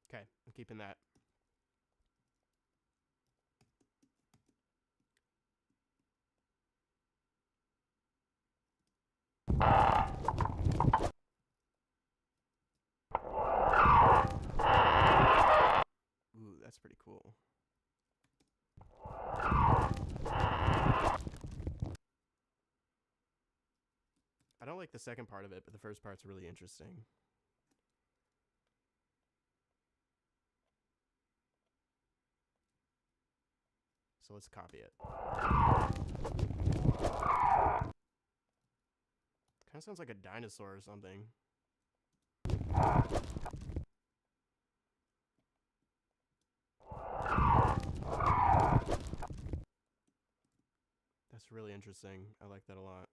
Okay, I'm keeping that. Ooh, that's pretty cool. I don't like the second part of it, but the first part's really interesting. So let's copy it. Kind of sounds like a dinosaur or something. That's really interesting. I like that a lot.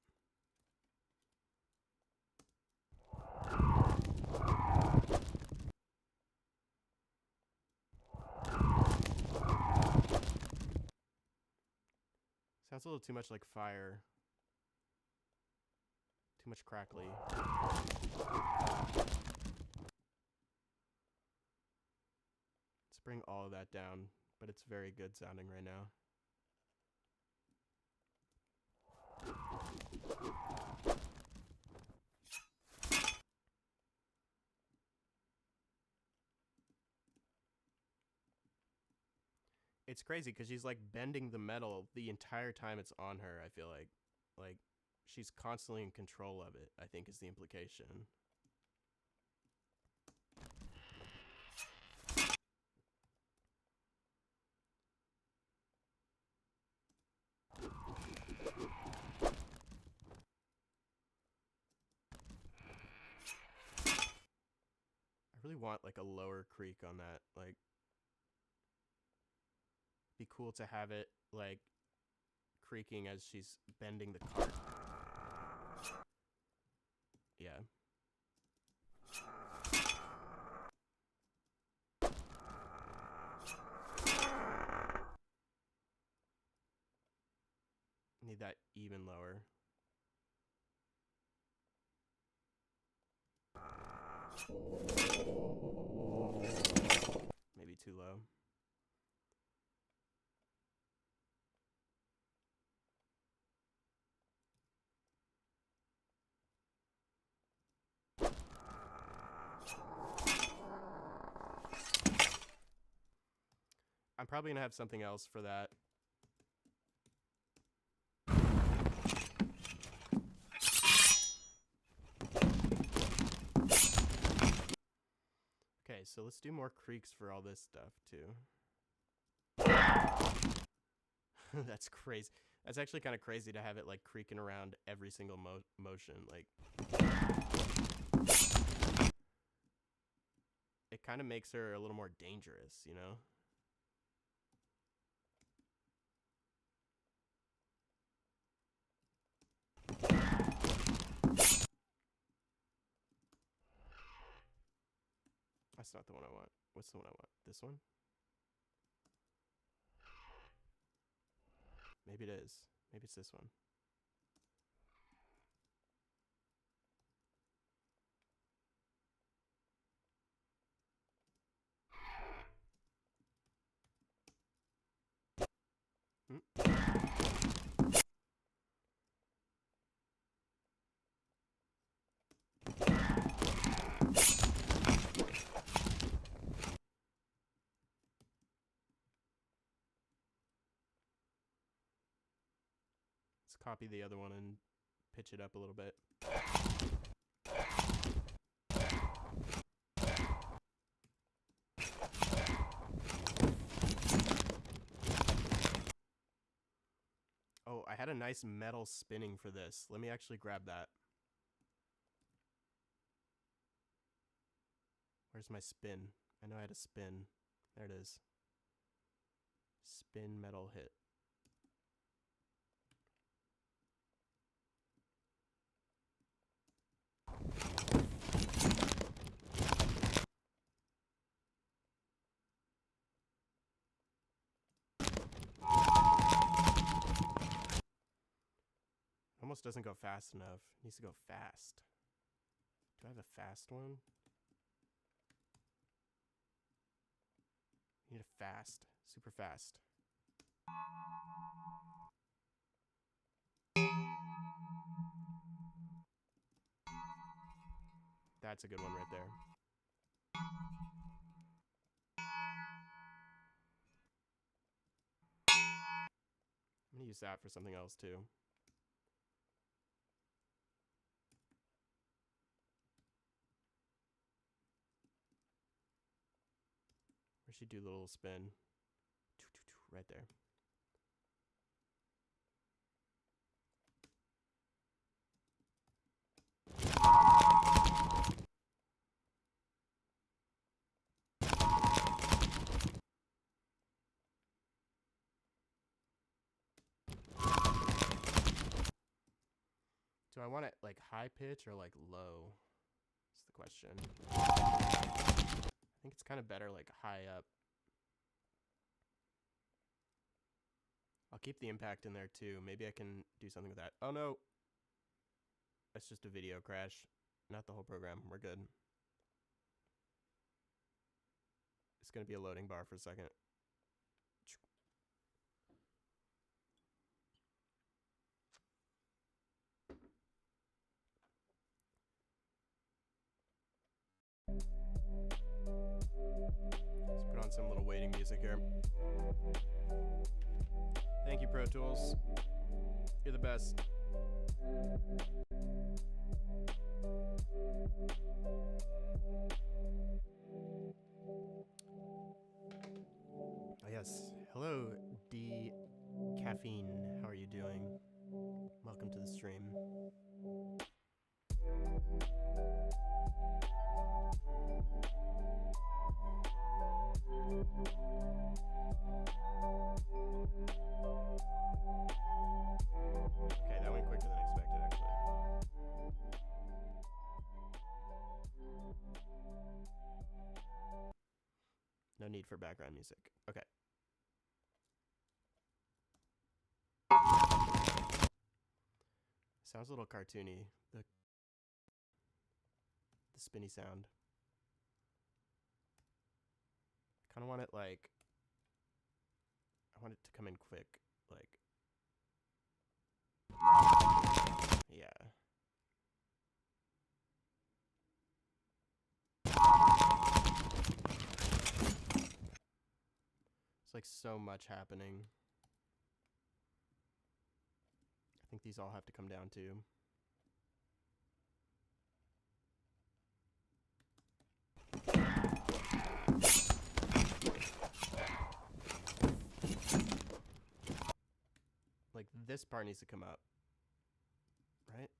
Sounds a little too much like fire. Too much crackly. Let's bring all of that down, but it's very good sounding right now. It's crazy because she's like bending the metal the entire time it's on her. I feel like she's constantly in control of it, I think is the implication. I really want like a lower creak on that. Like, be cool to have it like creaking as she's bending the cart. Yeah. Need that even lower. Maybe too low. I'm probably gonna have something else for that. Okay, so let's do more creaks for all this stuff too. That's crazy. That's actually kind of crazy to have it like creaking around every single motion. Like, it kind of makes her a little more dangerous, you know? That's not the one I want. What's the one I want? This one? Maybe it is. Maybe it's this one. Let's copy the other one and pitch it up a little bit. Oh, I had a nice metal spinning for this. Let me actually grab that. Where's my spin? I know I had a spin. There it is. Spin metal hit. Almost doesn't go fast enough. It needs to go fast. Do I have a fast one? I need a fast. Super fast. That's a good one right there. I'm gonna use that for something else too. Where should do the little spin? Right there. Do I want it like high pitch or like low? That's the question. I think it's kind of better like high up. I'll keep the impact in there too. Maybe I can do something with that. Oh no. That's just a video crash. Not the whole program. We're good. It's going to be a loading bar for a second. Let's put on some little waiting music here. Pro Tools. You're the best. Oh, yes. Hello, D Caffeine. How are you doing? Welcome to the stream. Okay, that went quicker than expected, actually. No need for background music. Okay. Sounds a little cartoony, the spinny sound. I kind of want it like, I want it to come in quick, like, yeah. It's like so much happening. I think these all have to come down too. Like this part needs to come up, right?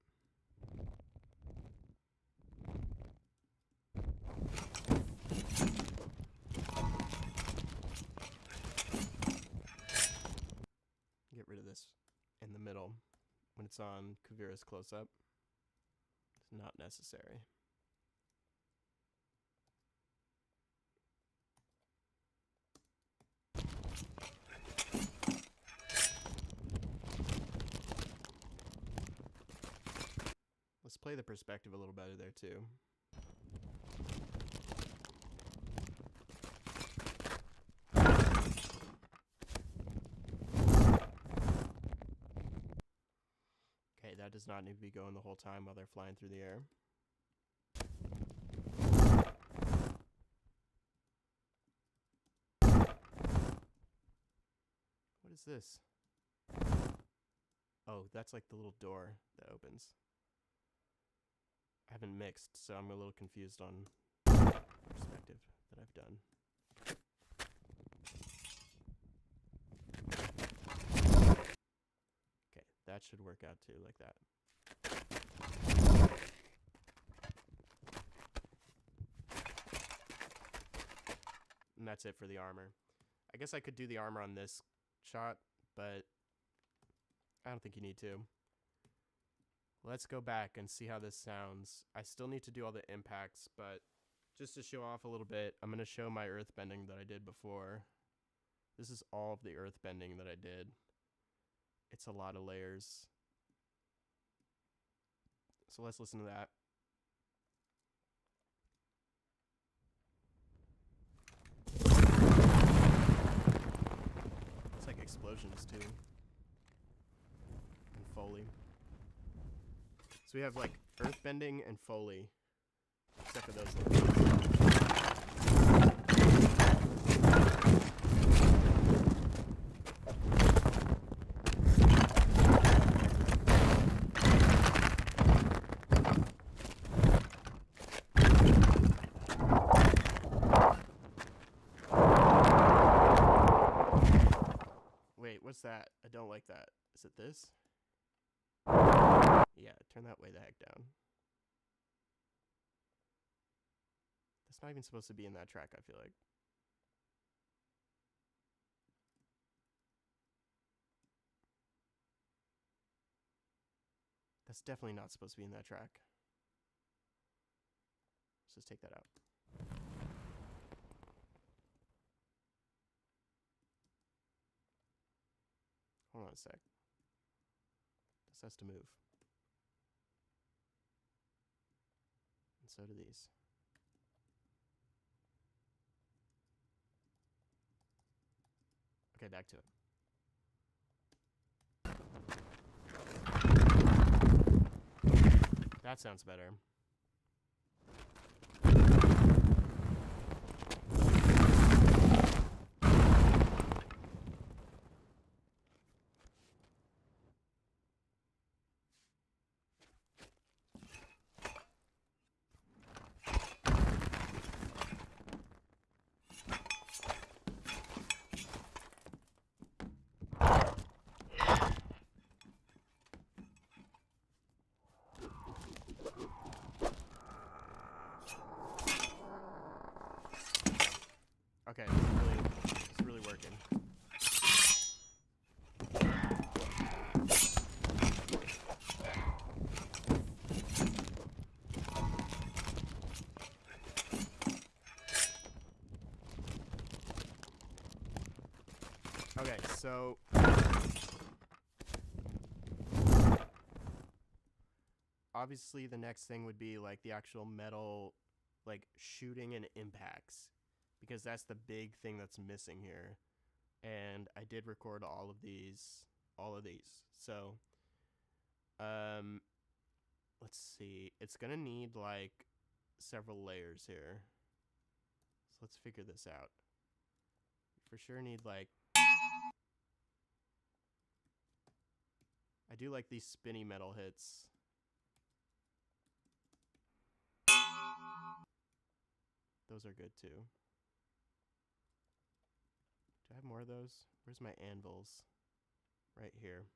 Get rid of this in the middle when it's on Kuvira's close-up. It's not necessary. Let's play the perspective a little better there too. Okay, that does not need to be going the whole time while they're flying through the air. What is this? Oh, that's like the little door that opens. I haven't mixed, so I'm a little confused on perspective that I've done. Okay, that should work out too, like that. And that's it for the armor. I guess I could do the armor on this shot, but I don't think you need to. Let's go back and see how this sounds. I still need to do all the impacts, but just to show off a little bit, I'm going to show my earth bending that I did before. This is all of the earth bending that I did. It's a lot of layers. So let's listen to that. It's like explosions too. And Foley. So we have like earth bending and Foley, except for those things. Wait, what's that? I don't like that. Is it this? Yeah, turn that way the heck down. That's not even supposed to be in that track, I feel like. That's definitely not supposed to be in that track. Let's just take that out. Hold on a sec. This has to move. And so do these. Okay, back to it. That sounds better. Okay, it's really working. Okay, so obviously the next thing would be like the actual metal, like shooting and impacts, because that's the big thing that's missing here. And I did record all of these. So, um, let's see. It's gonna need like several layers here. So let's figure this out. For sure need like, I do like these spinny metal hits. Those are good too. Do I have more of those? Where's my anvils? Right here.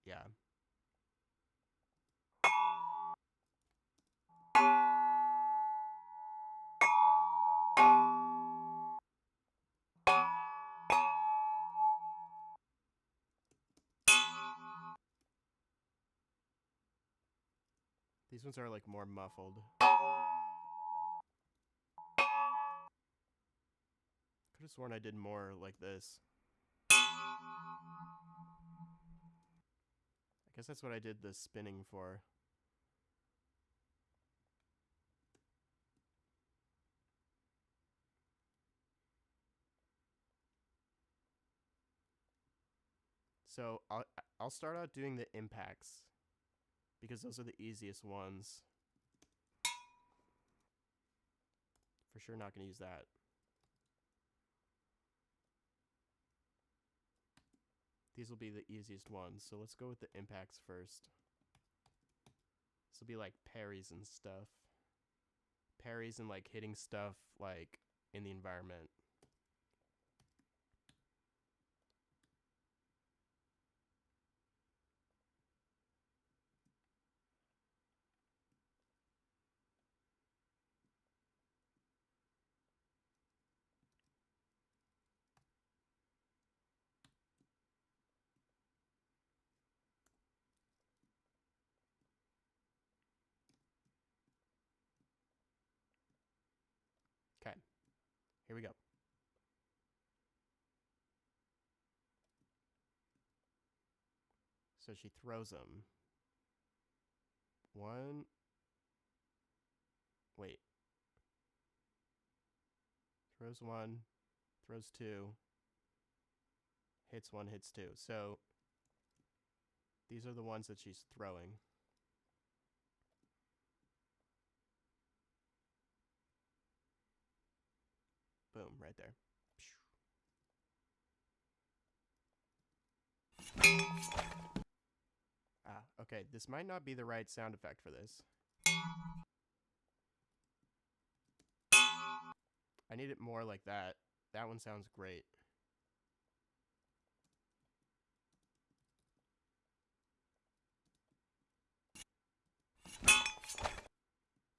Yeah. These ones are like more muffled. Could have sworn I did more like this. I guess that's what I did the spinning for. So I'll start out doing the impacts, because those are the easiest ones. For sure not going to use that. These will be the easiest ones, so let's go with the impacts first. This will be like parries and stuff. Parries and like hitting stuff like in the environment. Okay, here we go. So she throws them. One. Wait. Throws one. Throws two. Hits one, hits two. So these are the ones that she's throwing. Boom, right there. Ah, okay. This might not be the right sound effect for this. I need it more like that. That one sounds great.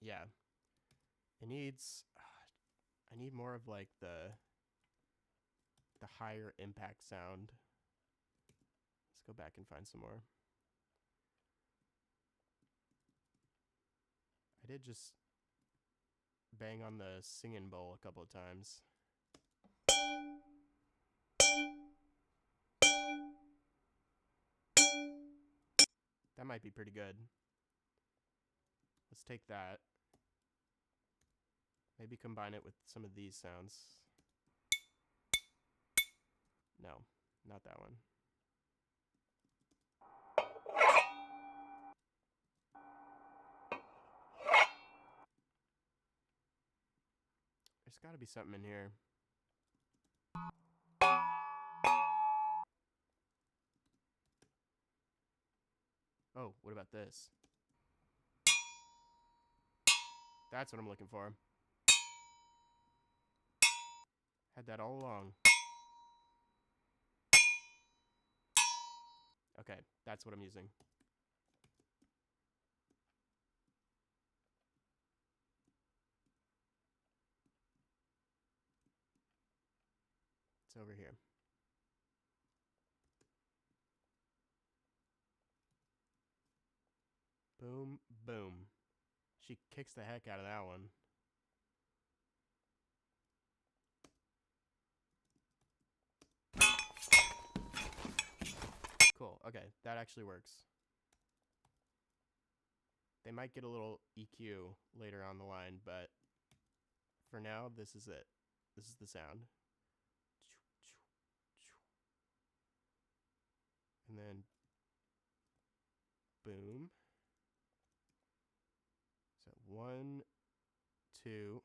Yeah. It needs... I need more of like the higher impact sound. Let's go back and find some more. I did just bang on the singing bowl a couple of times. That might be pretty good. Let's take that. Maybe combine it with some of these sounds. No, not that one. There's got to be something in here. Oh, what about this? That's what I'm looking for. Had that all along. Okay, that's what I'm using. It's over here. Boom, boom. She kicks the heck out of that one. Cool. Okay, that actually works. They might get a little EQ later on the line, but for now, this is it. This is the sound. And then boom. So 1, 2,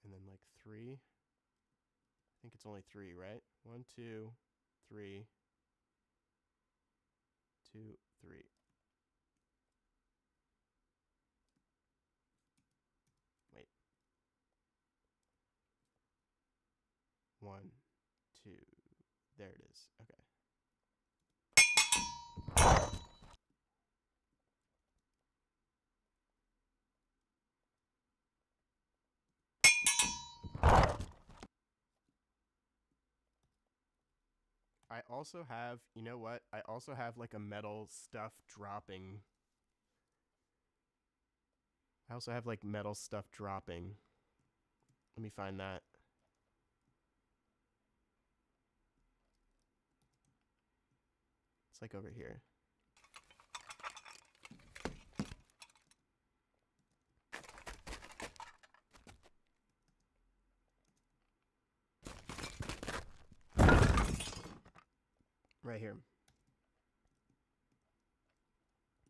and then like 3. I think it's only 3, right? 1, 2, 3, 2, 3. Wait. 1, 2. There it is. Okay. I also have, you know what? I also have like a metal stuff dropping. I also have like metal stuff dropping. Let me find that. It's like over here. Right here.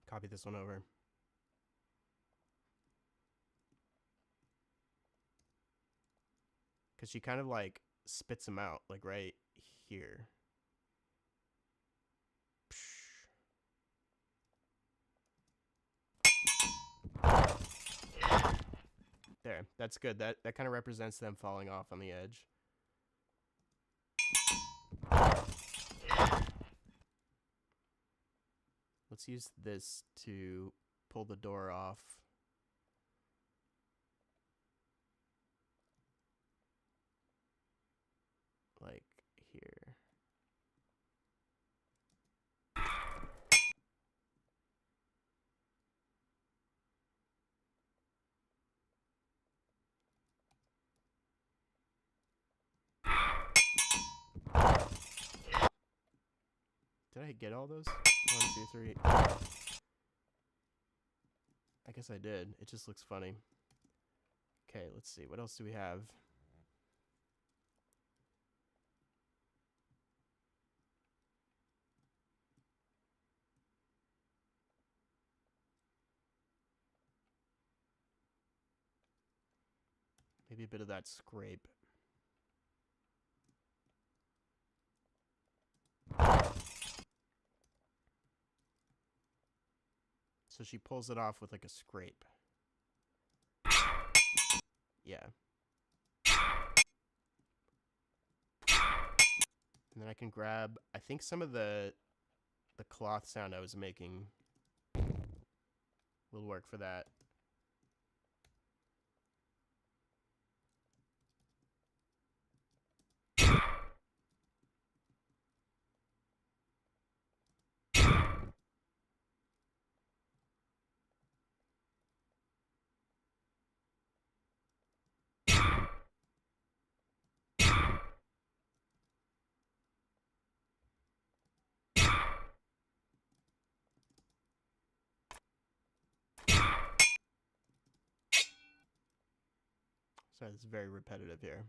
Copy this one over. Because she kind of like spits them out, like right here. There, that's good. That kind of represents them falling off on the edge. Let's use this to pull the door off. Like here. Did I get all those? 1, 2, 3. I guess I did. It just looks funny. Okay, let's see. What else do we have? Maybe a bit of that scrape. So she pulls it off with like a scrape. Yeah. And then I can grab, I think some of the cloth sound I was making will work for that. So it's very repetitive here.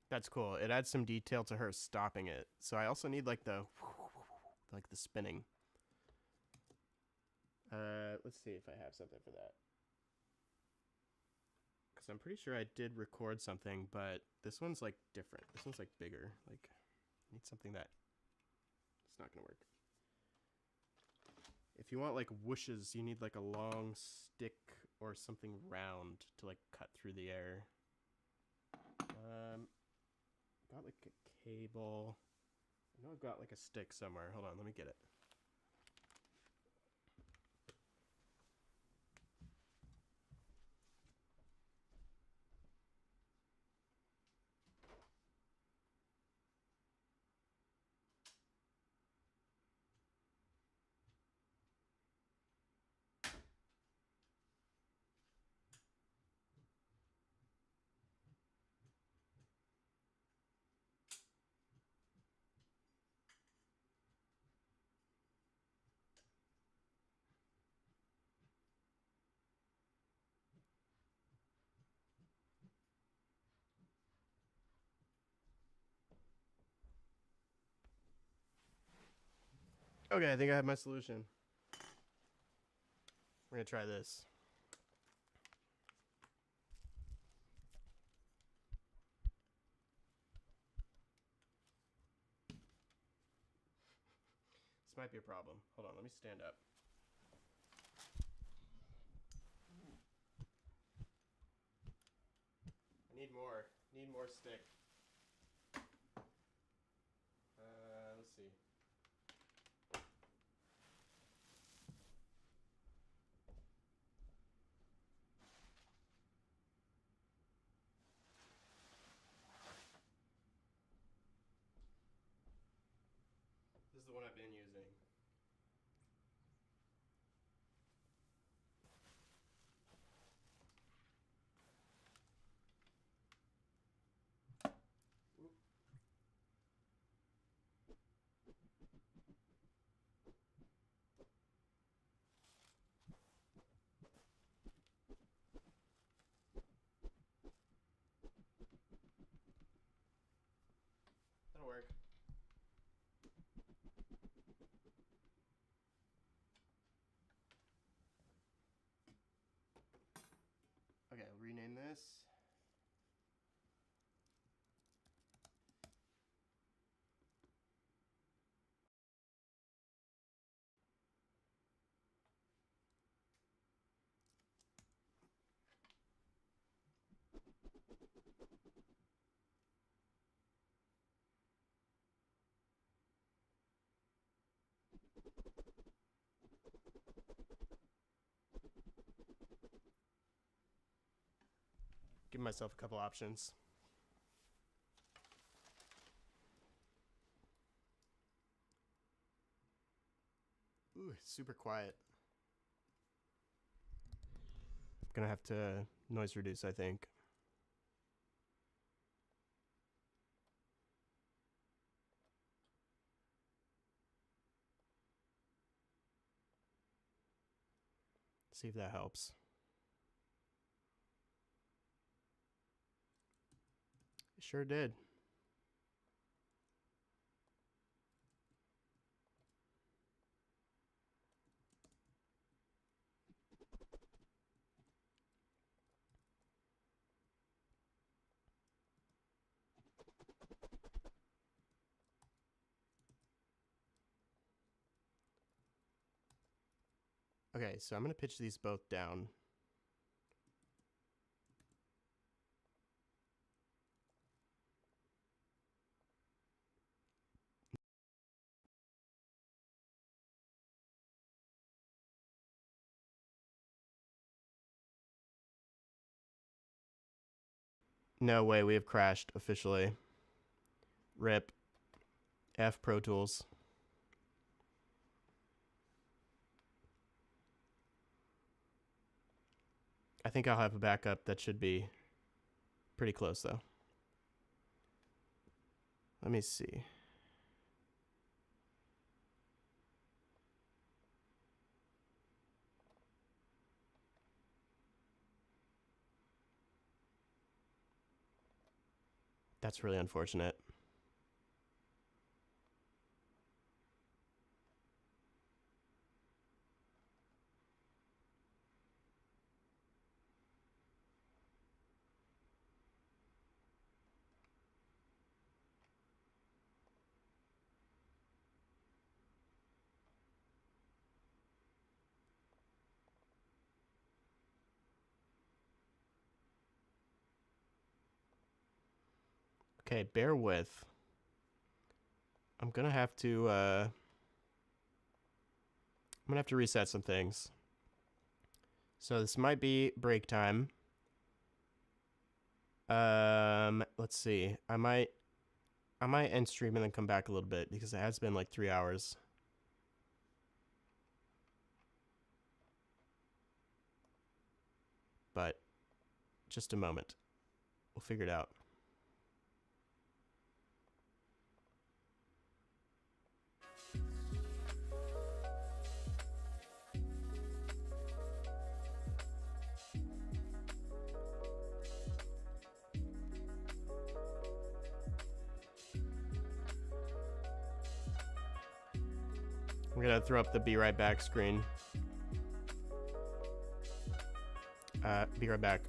That's cool. It adds some detail to her stopping it. So I also need like the spinning. Let's see if I have something for that. because I'm pretty sure I did record something, but this one's like different. This one's like bigger. Like, I need something that it's not gonna work. If you want like whooshes, you need like a long stick or something round to like cut through the air. Got like a cable. I know I've got like a stick somewhere. Hold on, let me get it. Okay, I think I have my solution. We're gonna try this. This might be a problem. Hold on, let me stand up. I need more. Need more stick. Let's see. This is the one I've been using. Oop. That'll work. Okay, I'll rename this. Give myself a couple options. Ooh, it's super quiet. I'm gonna have to noise reduce, I think. See if that helps. It sure did. Okay, so I'm gonna pitch these both down. No way, we have crashed officially. RIP. F Pro Tools. I think I'll have a backup that should be pretty close though. Let me see. That's really unfortunate. Okay, bear with. I'm gonna have to reset some things. So this might be break time. Let's see. I might end stream and then come back a little bit because it has been like 3 hours. But just a moment. We'll figure it out. I'm gonna throw up the be right back screen. Be right back.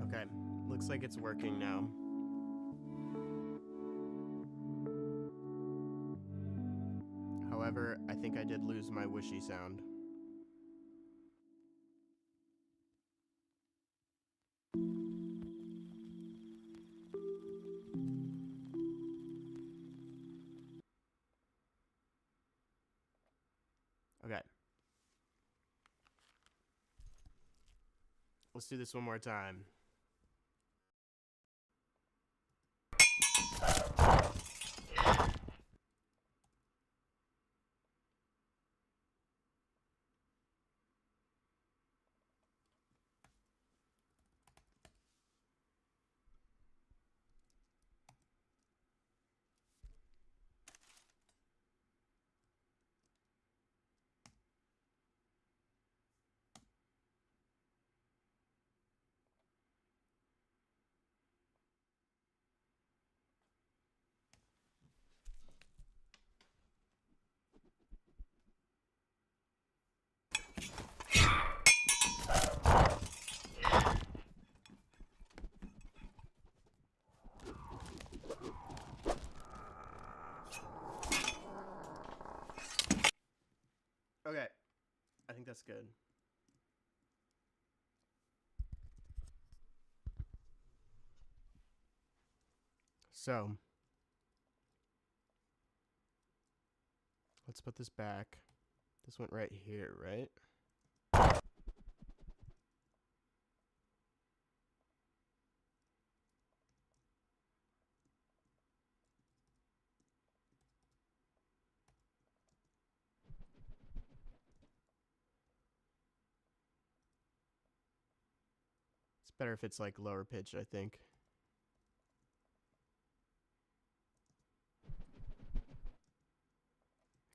Okay, looks like it's working now. However, I think I did lose my whooshy sound. Okay. Let's do this one more time. Okay. I think that's good. So, let's put this back. This went right here, right? It's better if it's like lower pitch, I think.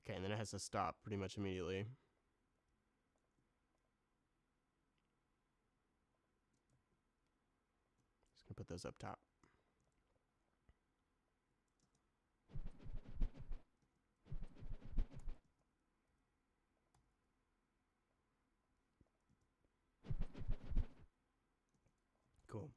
Okay, and then it has to stop pretty much immediately. Just gonna put those up top. Cool.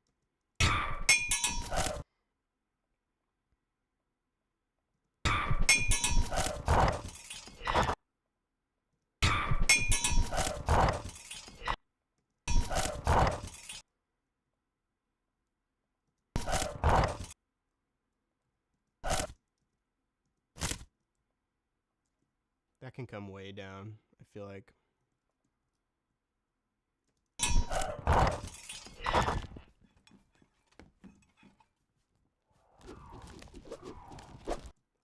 That can come way down, I feel like.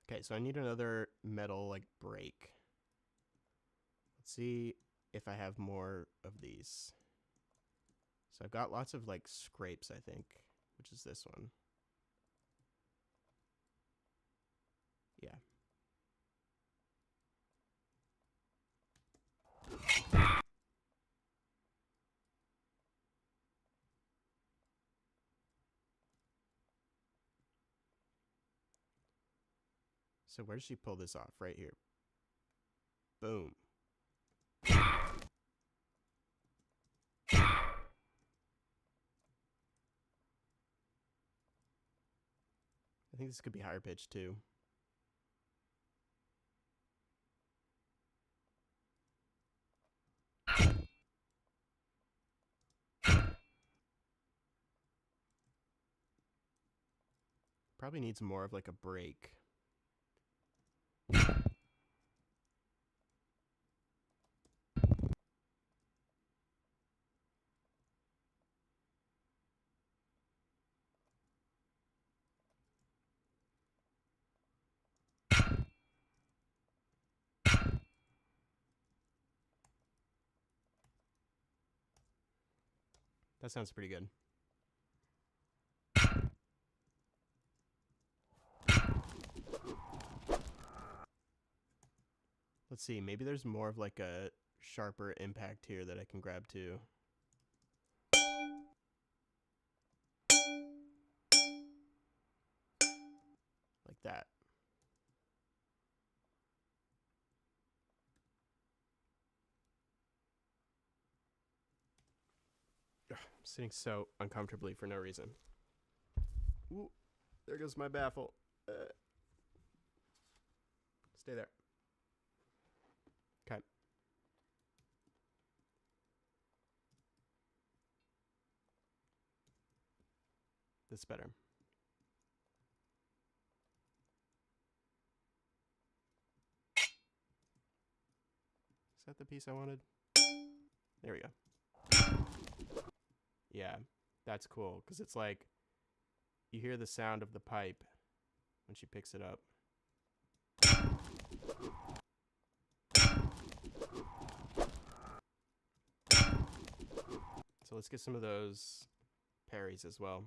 Okay, so I need another metal like break. Let's see if I have more of these. So I've got lots of like scrapes, I think, which is this one. Yeah. So where does she pull this off? Right here. Boom. I think this could be higher pitched too. Probably needs more of like a break. That sounds pretty good. Let's see, maybe there's more of like a sharper impact here that I can grab too. Like that. Ugh, I'm sitting so uncomfortably for no reason. Ooh, there goes my baffle. Stay there. Okay. That's better. Is that the piece I wanted? There we go. Yeah, that's cool, because it's like you hear the sound of the pipe when she picks it up. So let's get some of those parries as well.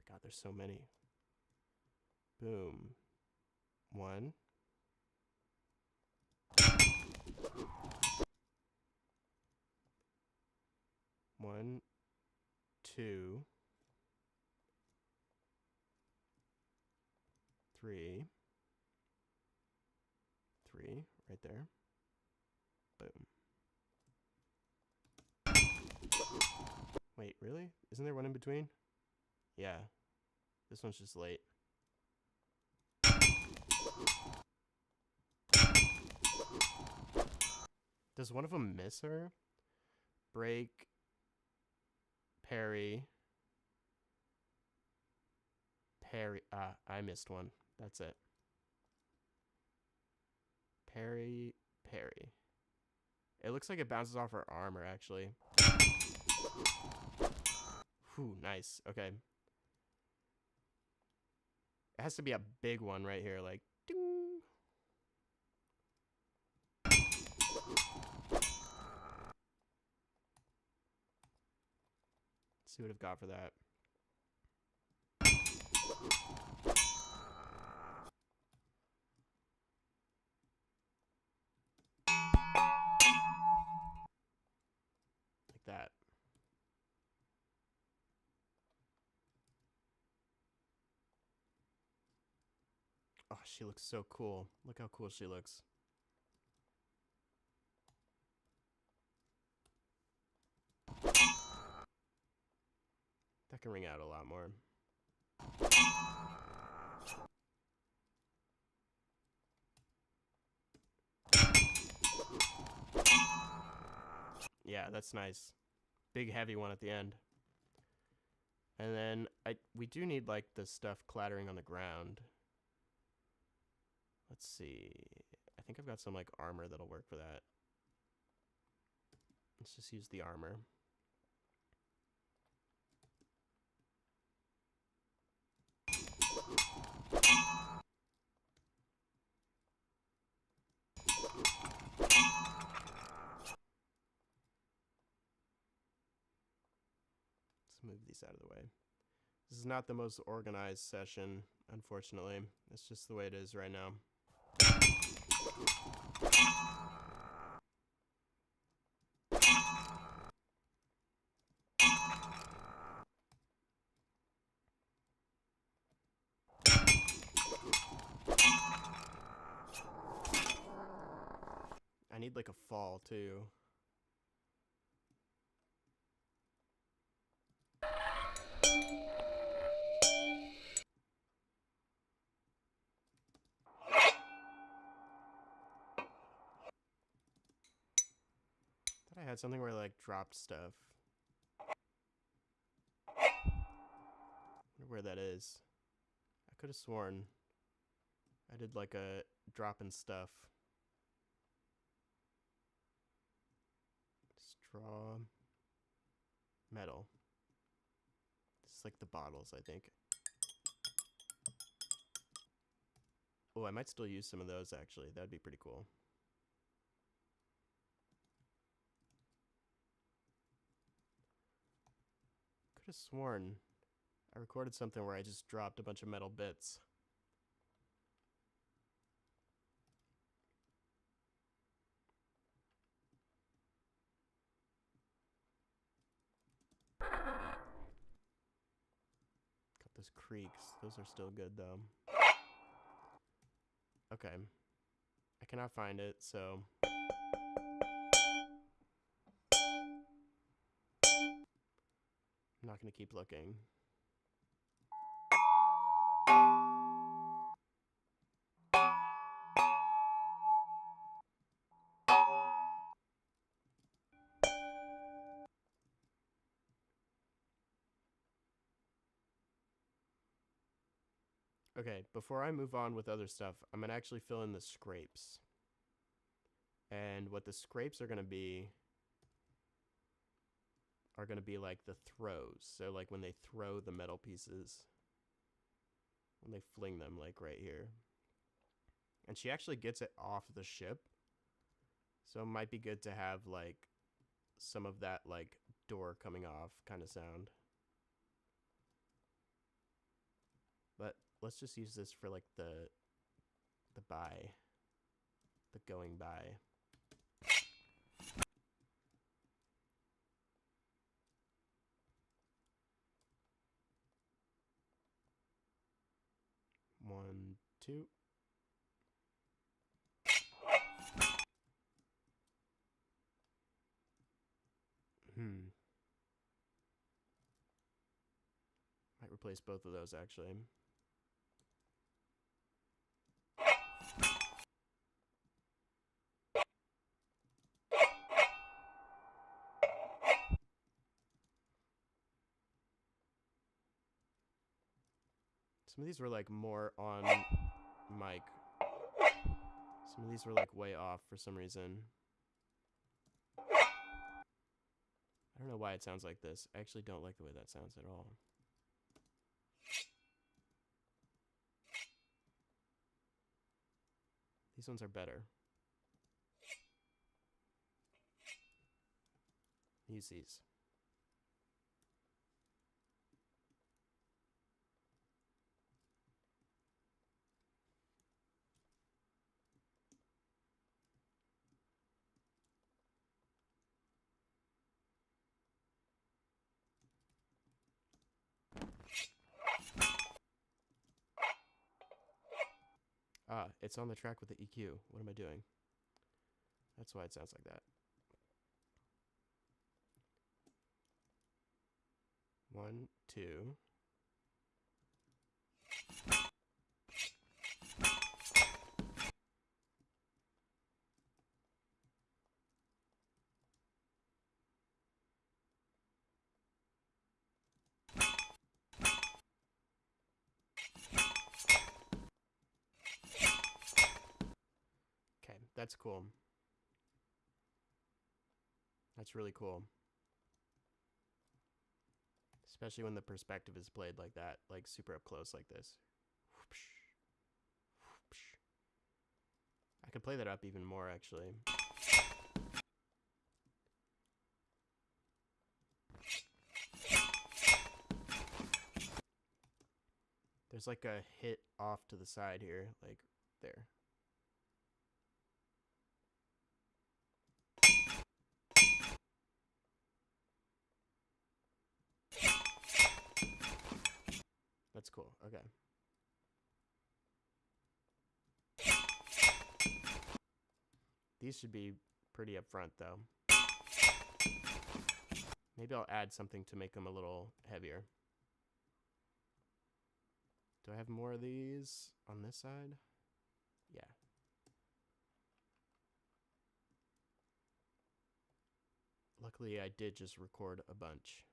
God, there's so many. Boom. One. One, two, three. Three, right there. Boom. Wait, really? Isn't there one in between? Yeah. This one's just late. Does one of them miss her? Break. Parry. Parry. Ah, I missed one. That's it. Parry. Parry. It looks like it bounces off her armor, actually. Whew, nice. Okay. It has to be a big one right here, like, ding. Let's see what I've got for that. Like that. Oh, she looks so cool. Look how cool she looks. That can ring out a lot more. Yeah, that's nice. Big heavy one at the end. And then we do need like the stuff clattering on the ground. Let's see. I think I've got some like armor that'll work for that. Let's just use the armor. Let's move these out of the way. This is not the most organized session, unfortunately. It's just the way it is right now. I need like a fall too. Thought I had something where I like dropped stuff. Wonder where that is. I could have sworn I did like a drop in stuff. Straw. Metal. This is like the bottles, I think. Oh, I might still use some of those actually. That'd be pretty cool. Could have sworn I recorded something where I just dropped a bunch of metal bits. Got those creaks. Those are still good though. Okay. I cannot find it, so I'm not going to keep looking. Okay, before I move on with other stuff, I'm going to actually fill in the scrapes. And what the scrapes are going to be like the throws. So like when they throw the metal pieces, when they fling them like right here. And she actually gets it off the ship. So it might be good to have like some of that like door coming off kind of sound. But let's just use this for like the by, the going by. One, two. Might replace both of those actually. Some of these were like more on mic. Some of these were like way off for some reason. I don't know why it sounds like this. I actually don't like the way that sounds at all. These ones are better. Use these. Ah, it's on the track with the EQ. What am I doing? That's why it sounds like that. 1, 2. Okay, that's cool. That's really cool. Especially when the perspective is played like that, like super up close like this. I could play that up even more actually. There's like a hit off to the side here, like there. That's cool. Okay. These should be pretty upfront though. Maybe I'll add something to make them a little heavier. Do I have more of these on this side? Yeah. Luckily, I did just record a bunch.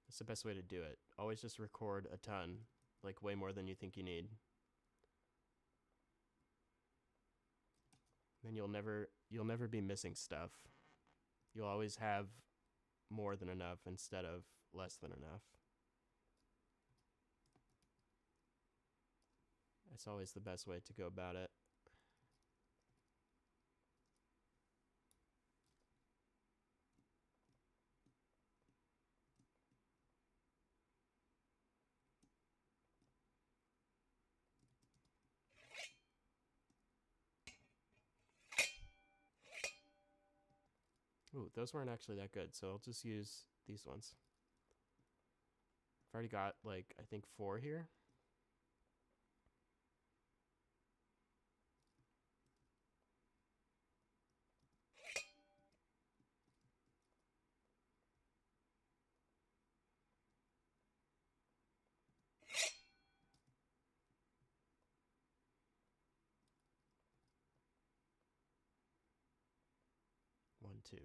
That's the best way to do it. Always just record a ton, like way more than you think you need. Then you'll never be missing stuff. You'll always have more than enough instead of less than enough. That's always the best way to go about it. Ooh, those weren't actually that good, so I'll just use these ones. I've already got, like, I think 4 here. One, two.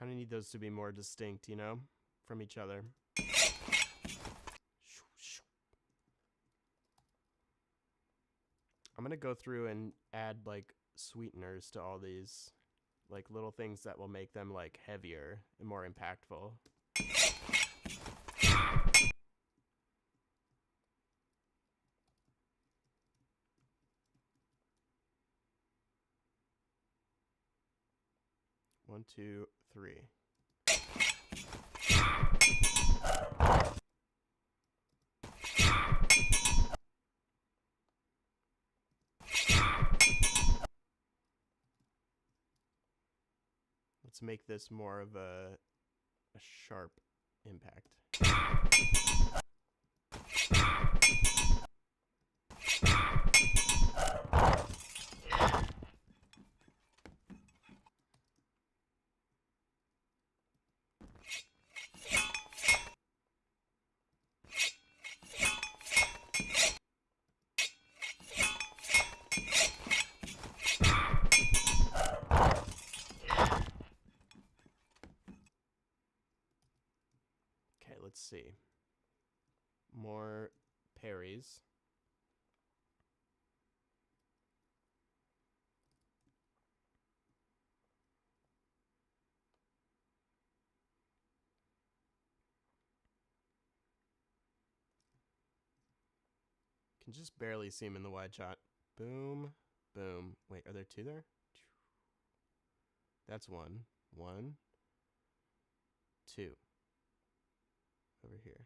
Kind of need those to be more distinct, you know, from each other. I'm going to go through and add like sweeteners to all these, like little things that will make them like heavier and more impactful. One, two, three. Let's make this more of a sharp impact. Okay, let's see. More Perry's. Can just barely see him in the wide shot. Boom, boom. Wait, are there two there? That's one. One, two. Over here.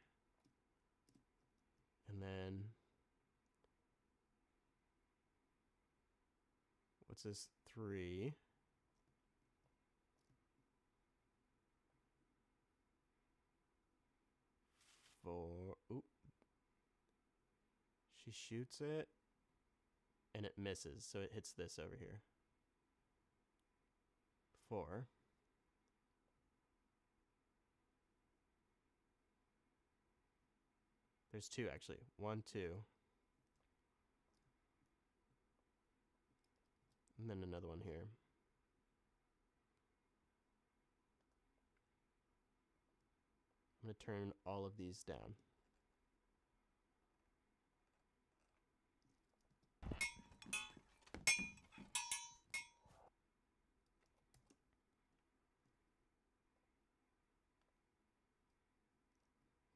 And then, what's this? Three. Four. Oop. She shoots it, and it misses, so it hits this over here. Four. There's two, actually. One, two. And then another one here. I'm going to turn all of these down.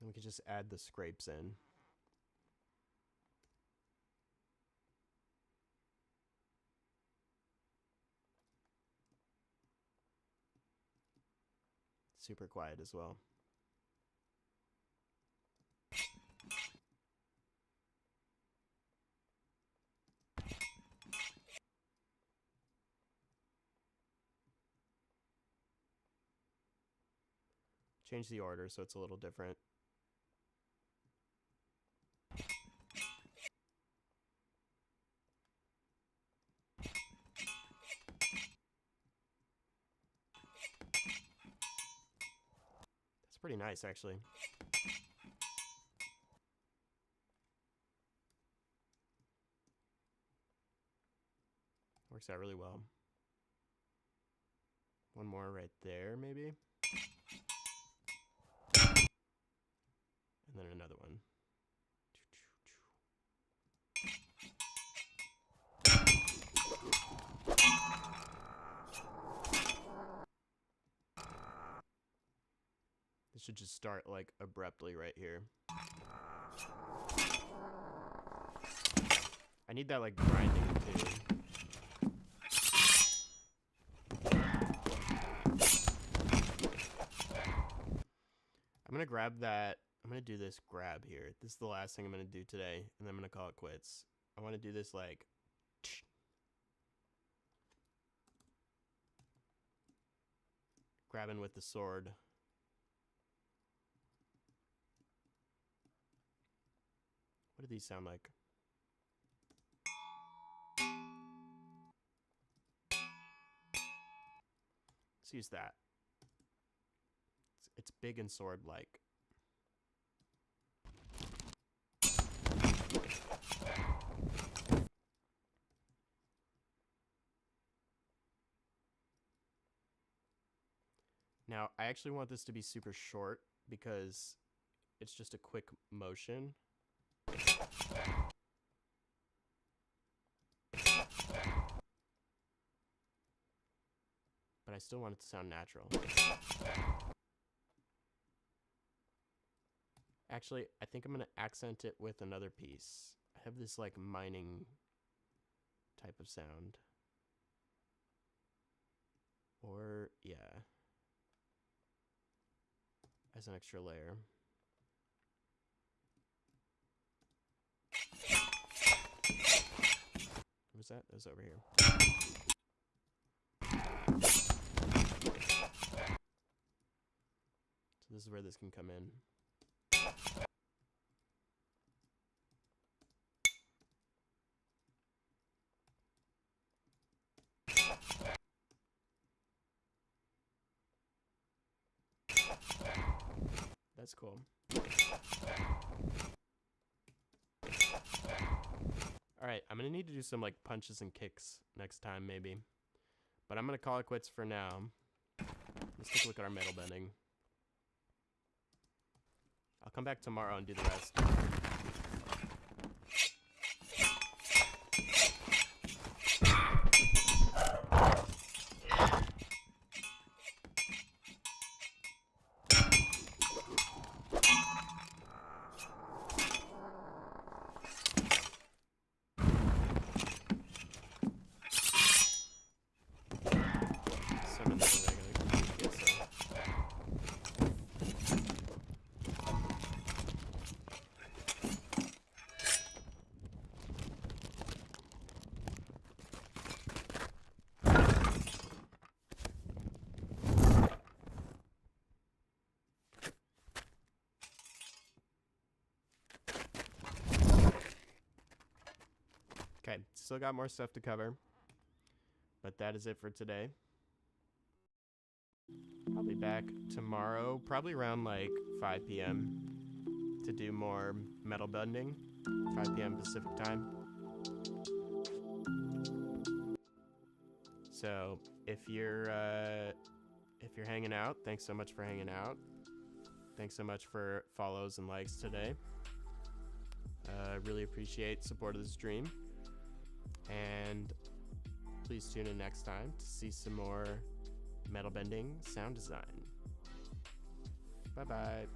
And we can just add the scrapes in. Super quiet as well. Change the order so it's a little different. That's pretty nice, actually. Works out really well. One more right there, maybe. And then another one. This should just start like abruptly right here. I need that like grinding too. I'm gonna grab that. I'm gonna do this grab here. This is the last thing I'm gonna do today, and then I'm gonna call it quits. I want to do this like grabbing with the sword. What do these sound like? Let's use that. It's big and sword-like. Now, I actually want this to be super short because it's just a quick motion. But I still want it to sound natural. Actually, I think I'm going to accent it with another piece. I have this like mining type of sound. Or, yeah. As an extra layer. What was that? That was over here. So this is where this can come in. That's cool. Alright, I'm going to need to do some like punches and kicks next time maybe. But I'm going to call it quits for now. Let's take a look at our metal bending. I'll come back tomorrow and do the rest. Okay, still got more stuff to cover, but that is it for today. I'll be back tomorrow, probably around like 5 p.m. to do more metal bending, 5 p.m. Pacific time. So if you're hanging out, thanks so much for hanging out. Thanks so much for follows and likes today. Really appreciate support of the stream. And please tune in next time to see some more metal bending sound design. Bye-bye.